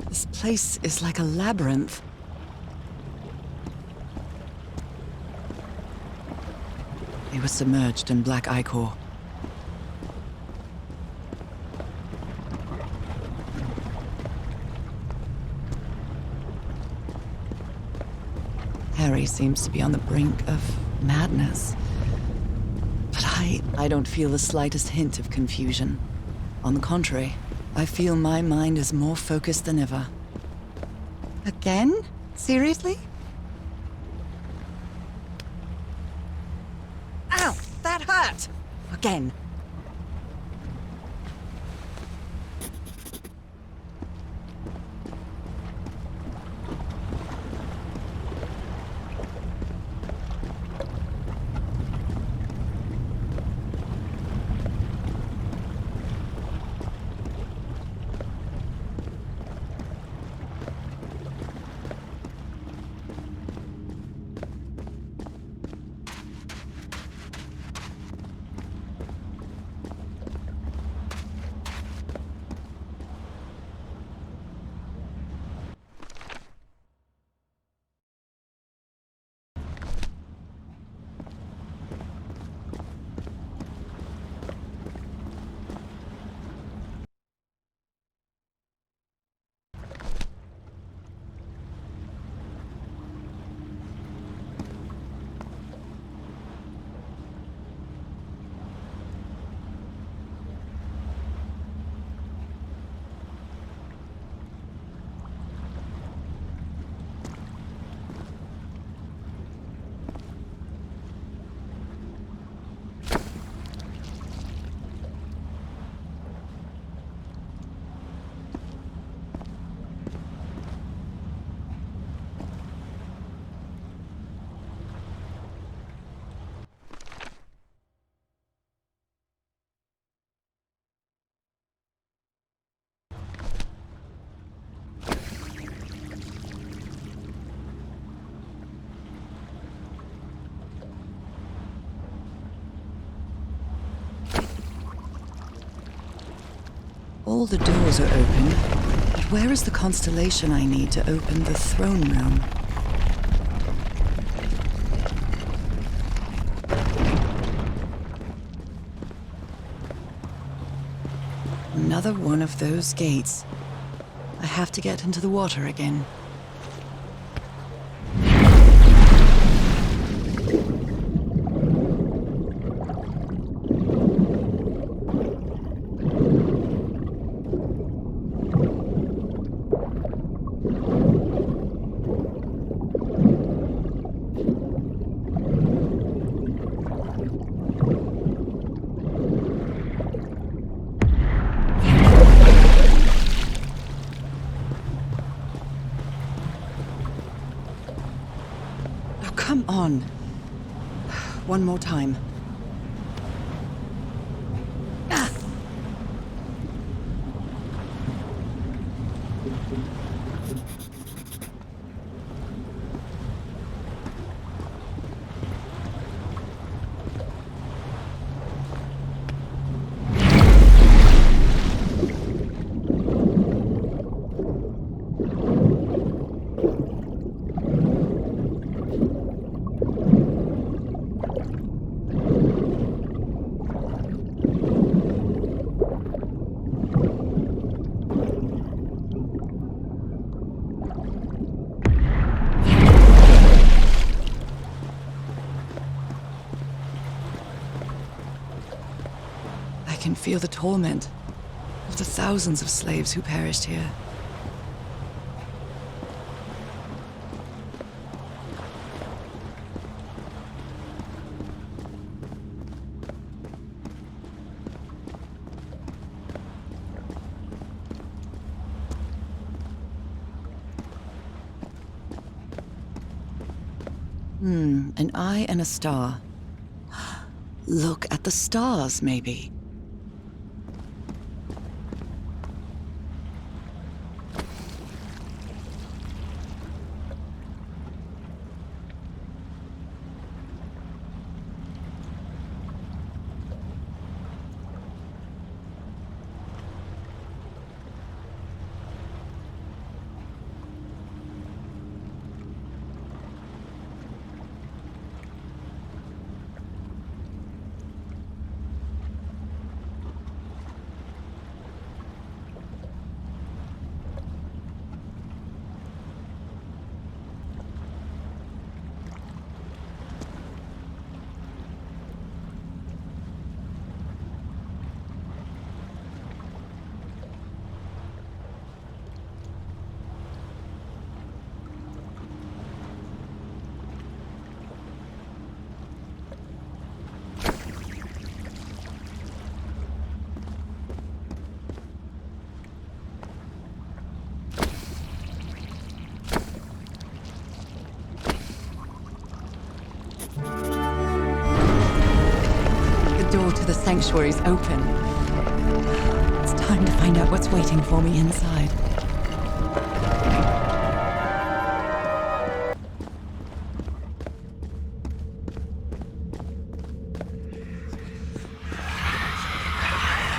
This place is like a labyrinth. They were submerged in black ichor. Harry seems to be on the brink of madness. But I don't feel the slightest hint of confusion. On the contrary, I feel my mind is more focused than ever. Again? Seriously? Ow! That hurt! Again. All the doors are open, but where is the constellation I need to open the throne room? Another one of those gates. I have to get into the water again. Come on. One more time. Ah! I can feel the torment of the thousands of slaves who perished here. An eye and a star. Look at the stars, maybe. The door to the sanctuary is open. It's time to find out what's waiting for me inside.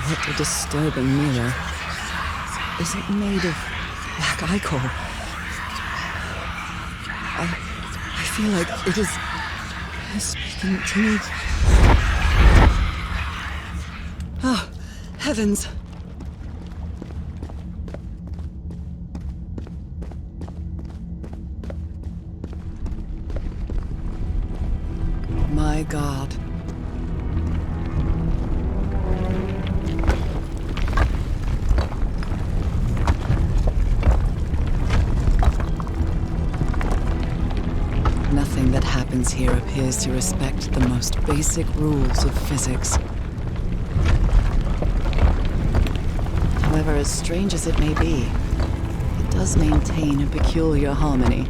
What a disturbing mirror. Is it made of black ichor? I feel like it is speaking to me. Oh, heavens. My God. Nothing that happens here appears to respect the most basic rules of physics. However, as strange as it may be, it does maintain a peculiar harmony.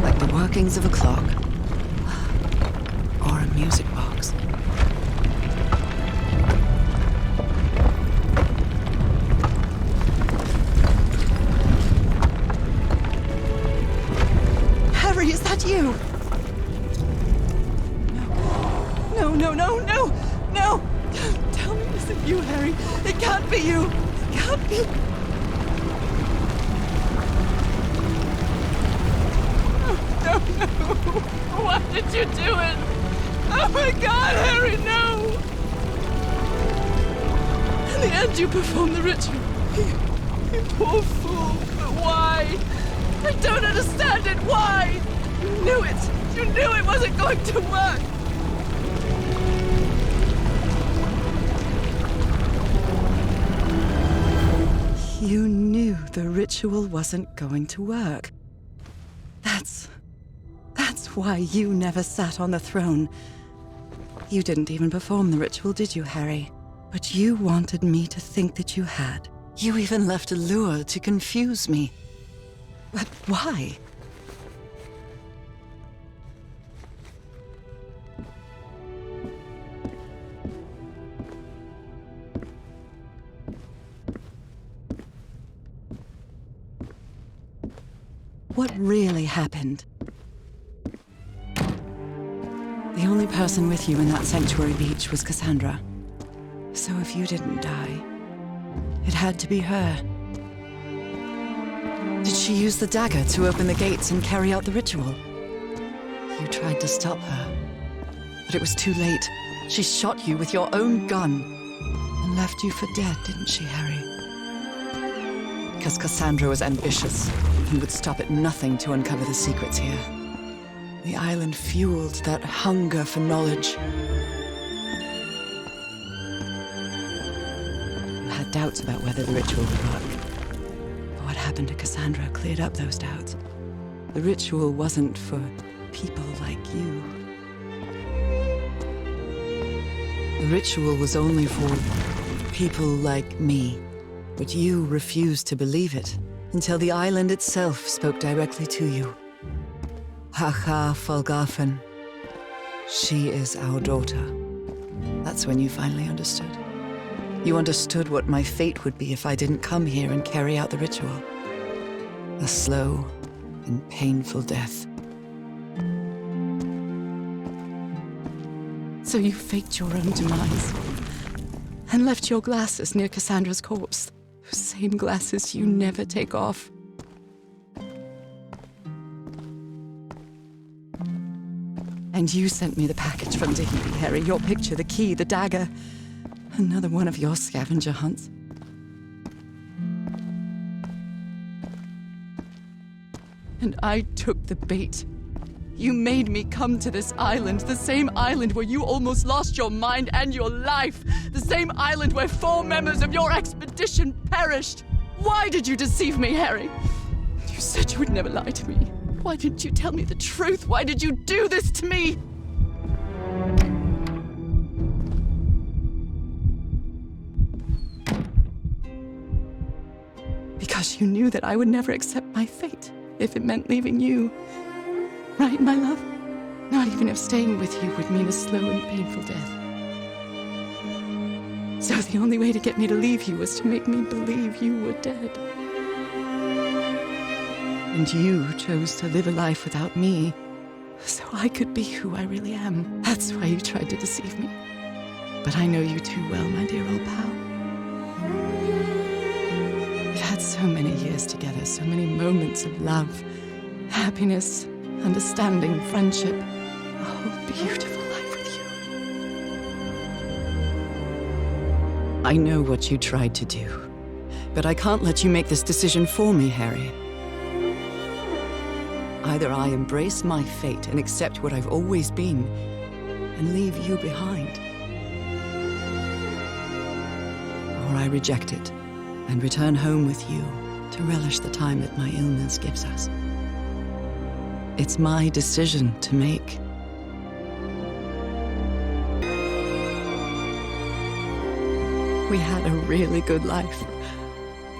Like the workings of a clock, or a music box. Harry, is that you? No, no. Why did you do it? Oh my God, Harry, no! In the end, you performed the ritual. You poor fool. But why? I don't understand it. Why? You knew it. You knew it wasn't going to work. You knew the ritual wasn't going to work. That's why you never sat on the throne. You didn't even perform the ritual, did you, Harry? But you wanted me to think that you had. You even left a lure to confuse me. But why? What really happened? The only person with you in that sanctuary beach was Cassandra. So if you didn't die, it had to be her. Did she use the dagger to open the gates and carry out the ritual? You tried to stop her, but it was too late. She shot you with your own gun and left you for dead, didn't she, Harry? Because Cassandra was ambitious and would stop at nothing to uncover the secrets here. The island fueled that hunger for knowledge. You had doubts about whether the ritual would work. But what happened to Cassandra cleared up those doubts. The ritual wasn't for people like you. The ritual was only for people like me. But you refused to believe it until the island itself spoke directly to you. Haha Folgafen. She is our daughter. That's when you finally understood. You understood what my fate would be if I didn't come here and carry out the ritual. A slow and painful death. So you faked your own demise and left your glasses near Cassandra's corpse. Those same glasses you never take off. And you sent me the package from Tahiti, Harry. Your picture, the key, the dagger. Another one of your scavenger hunts. And I took the bait. You made me come to this island, the same island where you almost lost your mind and your life. The same island where 4 members of your expedition perished. Why did you deceive me, Harry? You said you would never lie to me. Why didn't you tell me the truth? Why did you do this to me? Because you knew that I would never accept my fate if it meant leaving you. Right, my love? Not even if staying with you would mean a slow and painful death. So the only way to get me to leave you was to make me believe you were dead. And you chose to live a life without me, so I could be who I really am. That's why you tried to deceive me. But I know you too well, my dear old pal. We've had so many years together, so many moments of love, happiness, understanding, friendship, a whole beautiful life with you. I know what you tried to do, but I can't let you make this decision for me, Harry. Either I embrace my fate and accept what I've always been, and leave you behind, or I reject it and return home with you to relish the time that my illness gives us. It's my decision to make. We had a really good life.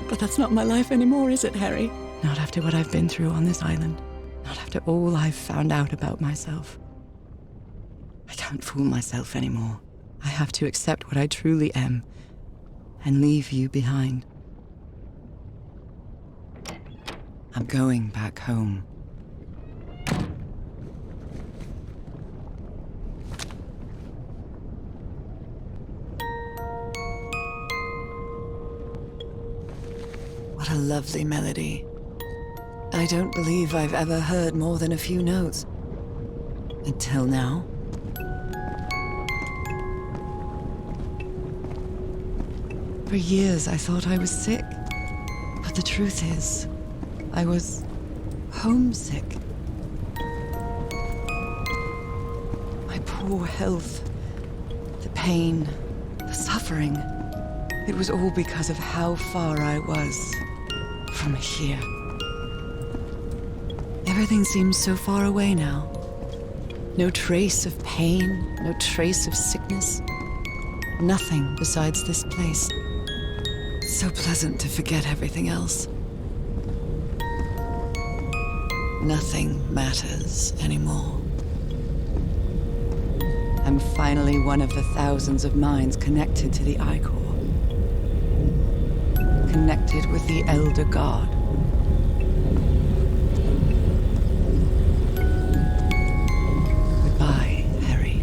But that's not my life anymore, is it, Harry? Not after what I've been through on this island. Not after all I've found out about myself. I can't fool myself anymore. I have to accept what I truly am and leave you behind. I'm going back home. lovely melody. I don't believe I've ever heard more than a few notes. Until now. For years I thought I was sick. But the truth is, I was homesick. My poor health, the pain, the suffering. It was all because of how far I was from here. Everything seems so far away now. No trace of pain, no trace of sickness. Nothing besides this place. So pleasant to forget everything else. Nothing matters anymore. I'm finally one of the thousands of minds connected to the Ichor. Connected with the Elder God. Goodbye, Harry.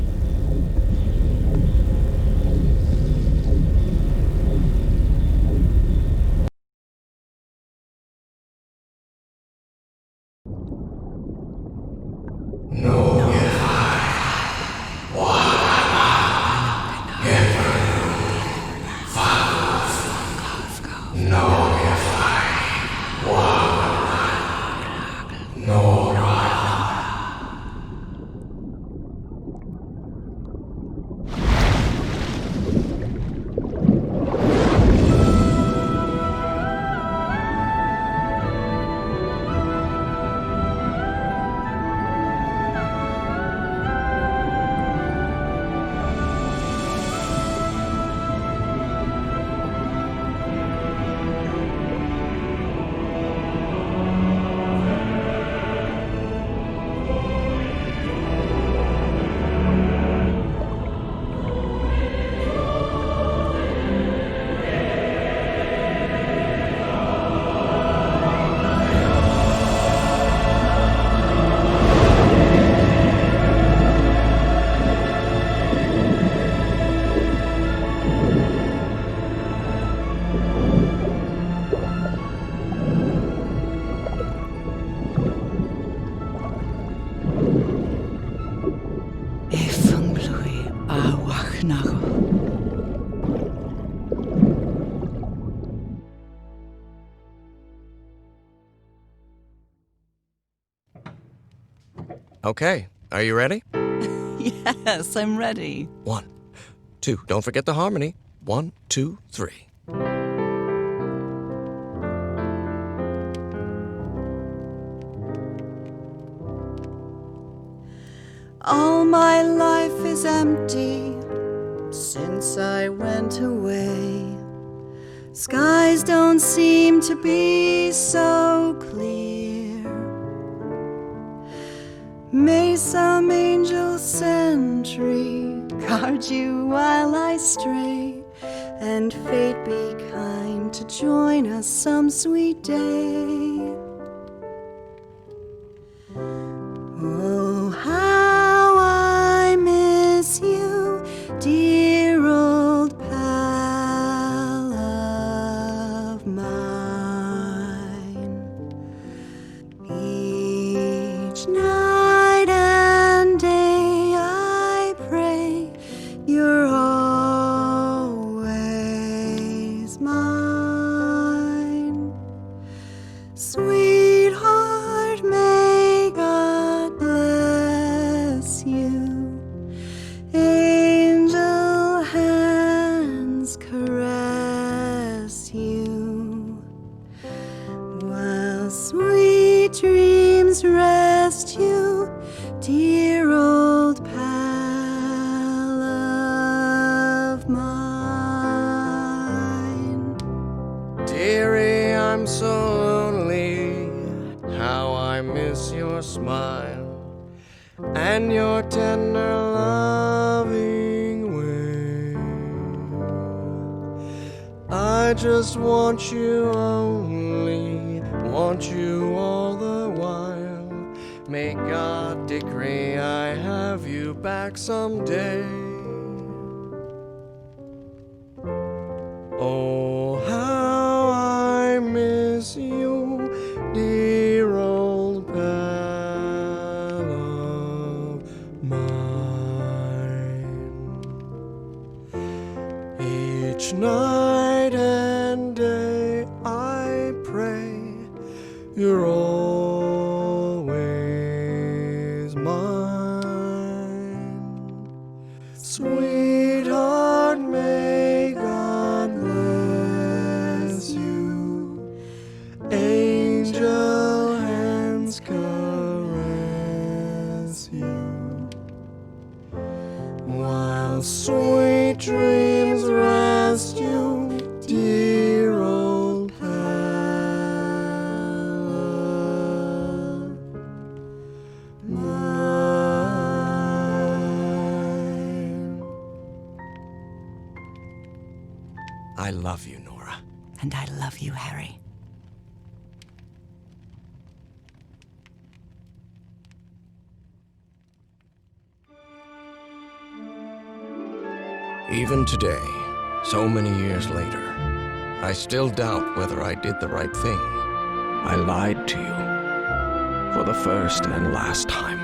Okay, are you ready? Yes, I'm ready. 1, 2, don't forget the harmony. 1, 2, 3. All my life is empty since I went away. Skies don't seem to be so clear. May some angel sentry guard you while I stray, and fate be kind to join us some sweet day. Oh, how I miss you, dear old pal of mine. Each night and day I pray you're always mine. Sweetheart, may God bless you. Angel hands caress you, while sweet dreams rest you, dear old pal of mine. Dearie, I'm so lonely. How I miss your smile and your tender loving way. I just want you only, want you all the while. May God decree I have you back someday. Oh, how I miss you. You're always mine. Sweetheart, may God bless you. Angel hands caress you. While sweet dreams rest you, dear old pal. I love you, Nora. And I love you, Harry. Even today, so many years later, I still doubt whether I did the right thing. I lied to you for the first and last time.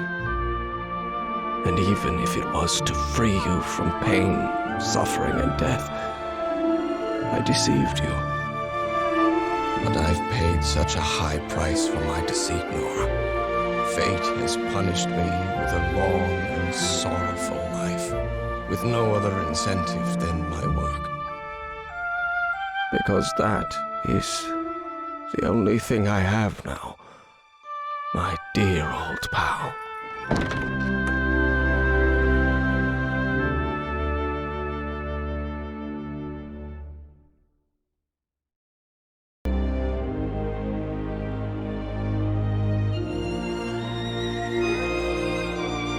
And even if it was to free you from pain, suffering, and death, I deceived you. But I've paid such a high price for my deceit, Nora. Fate has punished me with a long and sorrowful life, with no other incentive than my work. Because that is the only thing I have now, my dear old pal.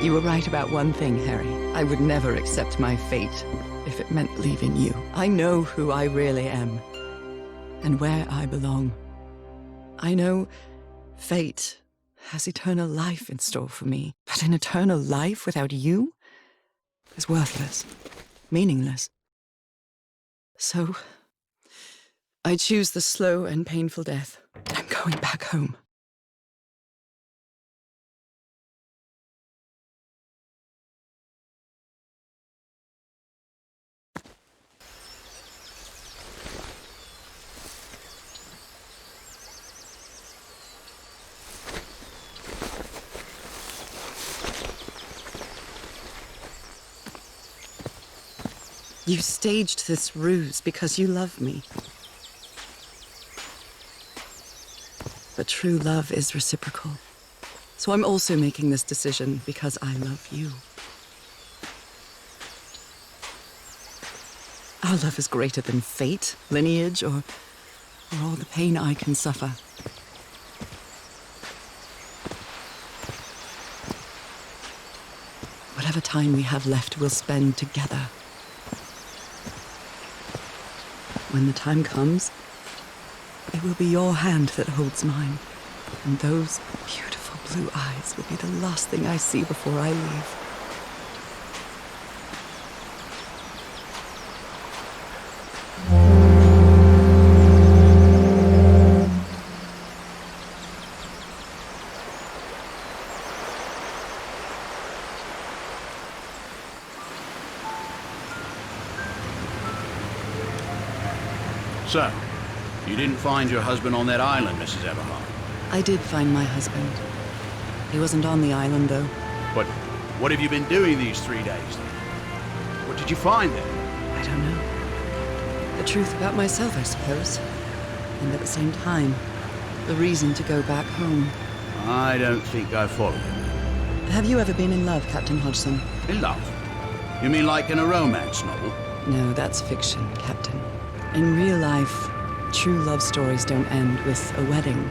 You were right about one thing, Harry. I would never accept my fate if it meant leaving you. I know who I really am and where I belong. I know fate has eternal life in store for me, but an eternal life without you is worthless, meaningless. So, I choose the slow and painful death. I'm going back home. You staged this ruse because you love me. But true love is reciprocal. So I'm also making this decision because I love you. Our love is greater than fate, lineage, or all the pain I can suffer. Whatever time we have left, we'll spend together. When the time comes, it will be your hand that holds mine, and those beautiful blue eyes will be the last thing I see before I leave. So, you didn't find your husband on that island, Mrs. Everhart? I did find my husband. He wasn't on the island, though. But what have you been doing these 3 days, then? What did you find there? I don't know. The truth about myself, I suppose. And at the same time, the reason to go back home. I don't think I follow you. Have you ever been in love, Captain Hodgson? In love? You mean like in a romance novel? No, that's fiction, Captain. In real life, true love stories don't end with a wedding.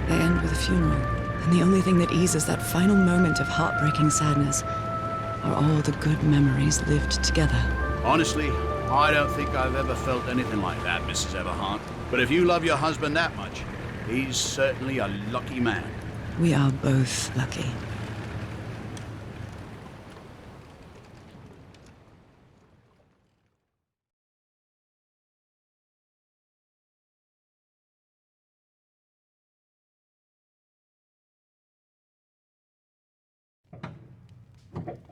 They end with a funeral. And the only thing that eases that final moment of heartbreaking sadness are all the good memories lived together. Honestly, I don't think I've ever felt anything like that, Mrs. Everhart. But if you love your husband that much, he's certainly a lucky man. We are both lucky.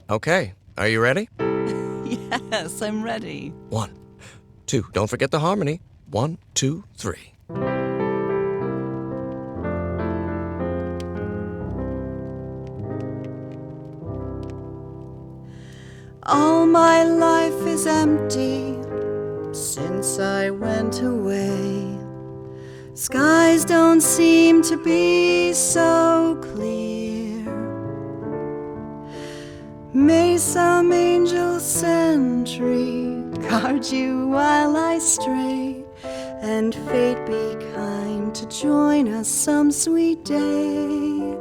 Okay, are you ready? Yes, I'm ready. 1, 2, don't forget the harmony. 1, 2, 3. All my life is empty since I went away. Skies don't seem to be so clear. May some angel sentry guard you while I stray, and fate be kind to join us some sweet day.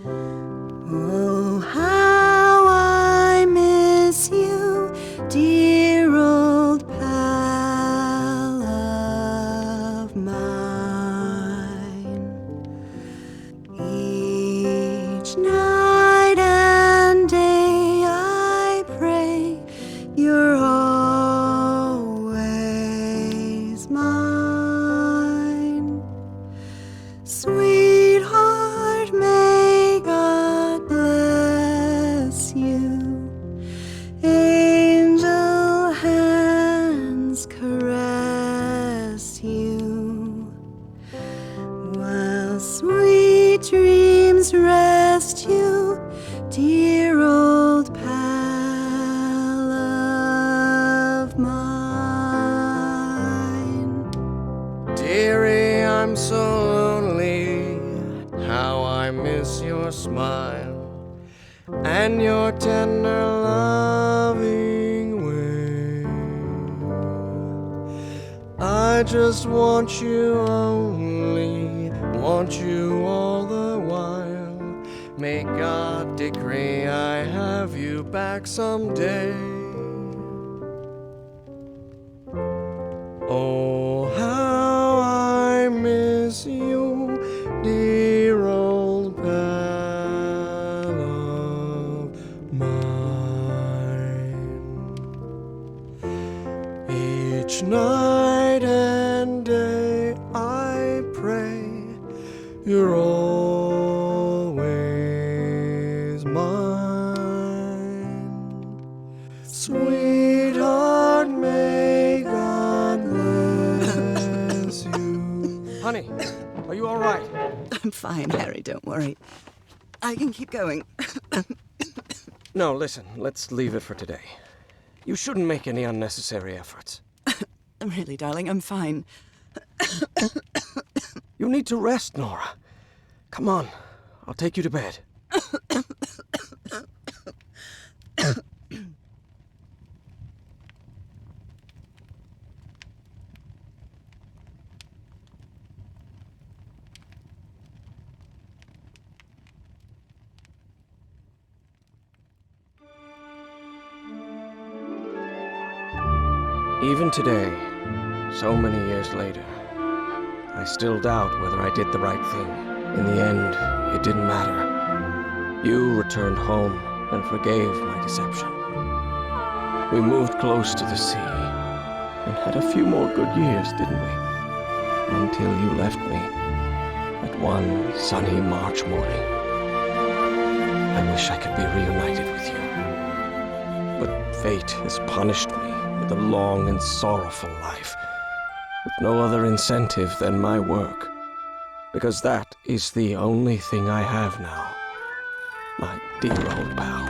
Oh, how I miss you, dear old pal of mine. Each night and day I pray you're always mine. Sweetheart, may God bless you. Angel hands caress you, while sweet dreams rest you, dear old pal of mine. Dearie, I'm so lonely. How I miss your smile and your tender loving way. I just want you only, want you all the while. May God decree I have you back someday. Oh, how I miss you, dear old pal of mine. Each night and day I pray you're always mine. Sweetheart, may God bless you. Honey, are you all right? I'm fine, Harry, don't worry. I can keep going. No, listen, let's leave it for today. You shouldn't make any unnecessary efforts. Really, darling, I'm fine. You need to rest, Nora. Come on, I'll take you to bed. Even today, so many years later, I still doubt whether I did the right thing. In the end, it didn't matter. You returned home and forgave my deception. We moved close to the sea and had a few more good years, didn't we? Until you left me at one sunny March morning. I wish I could be reunited with you. But fate has punished me with a long and sorrowful life, with no other incentive than my work, because that is the only thing I have now, my dear old pal.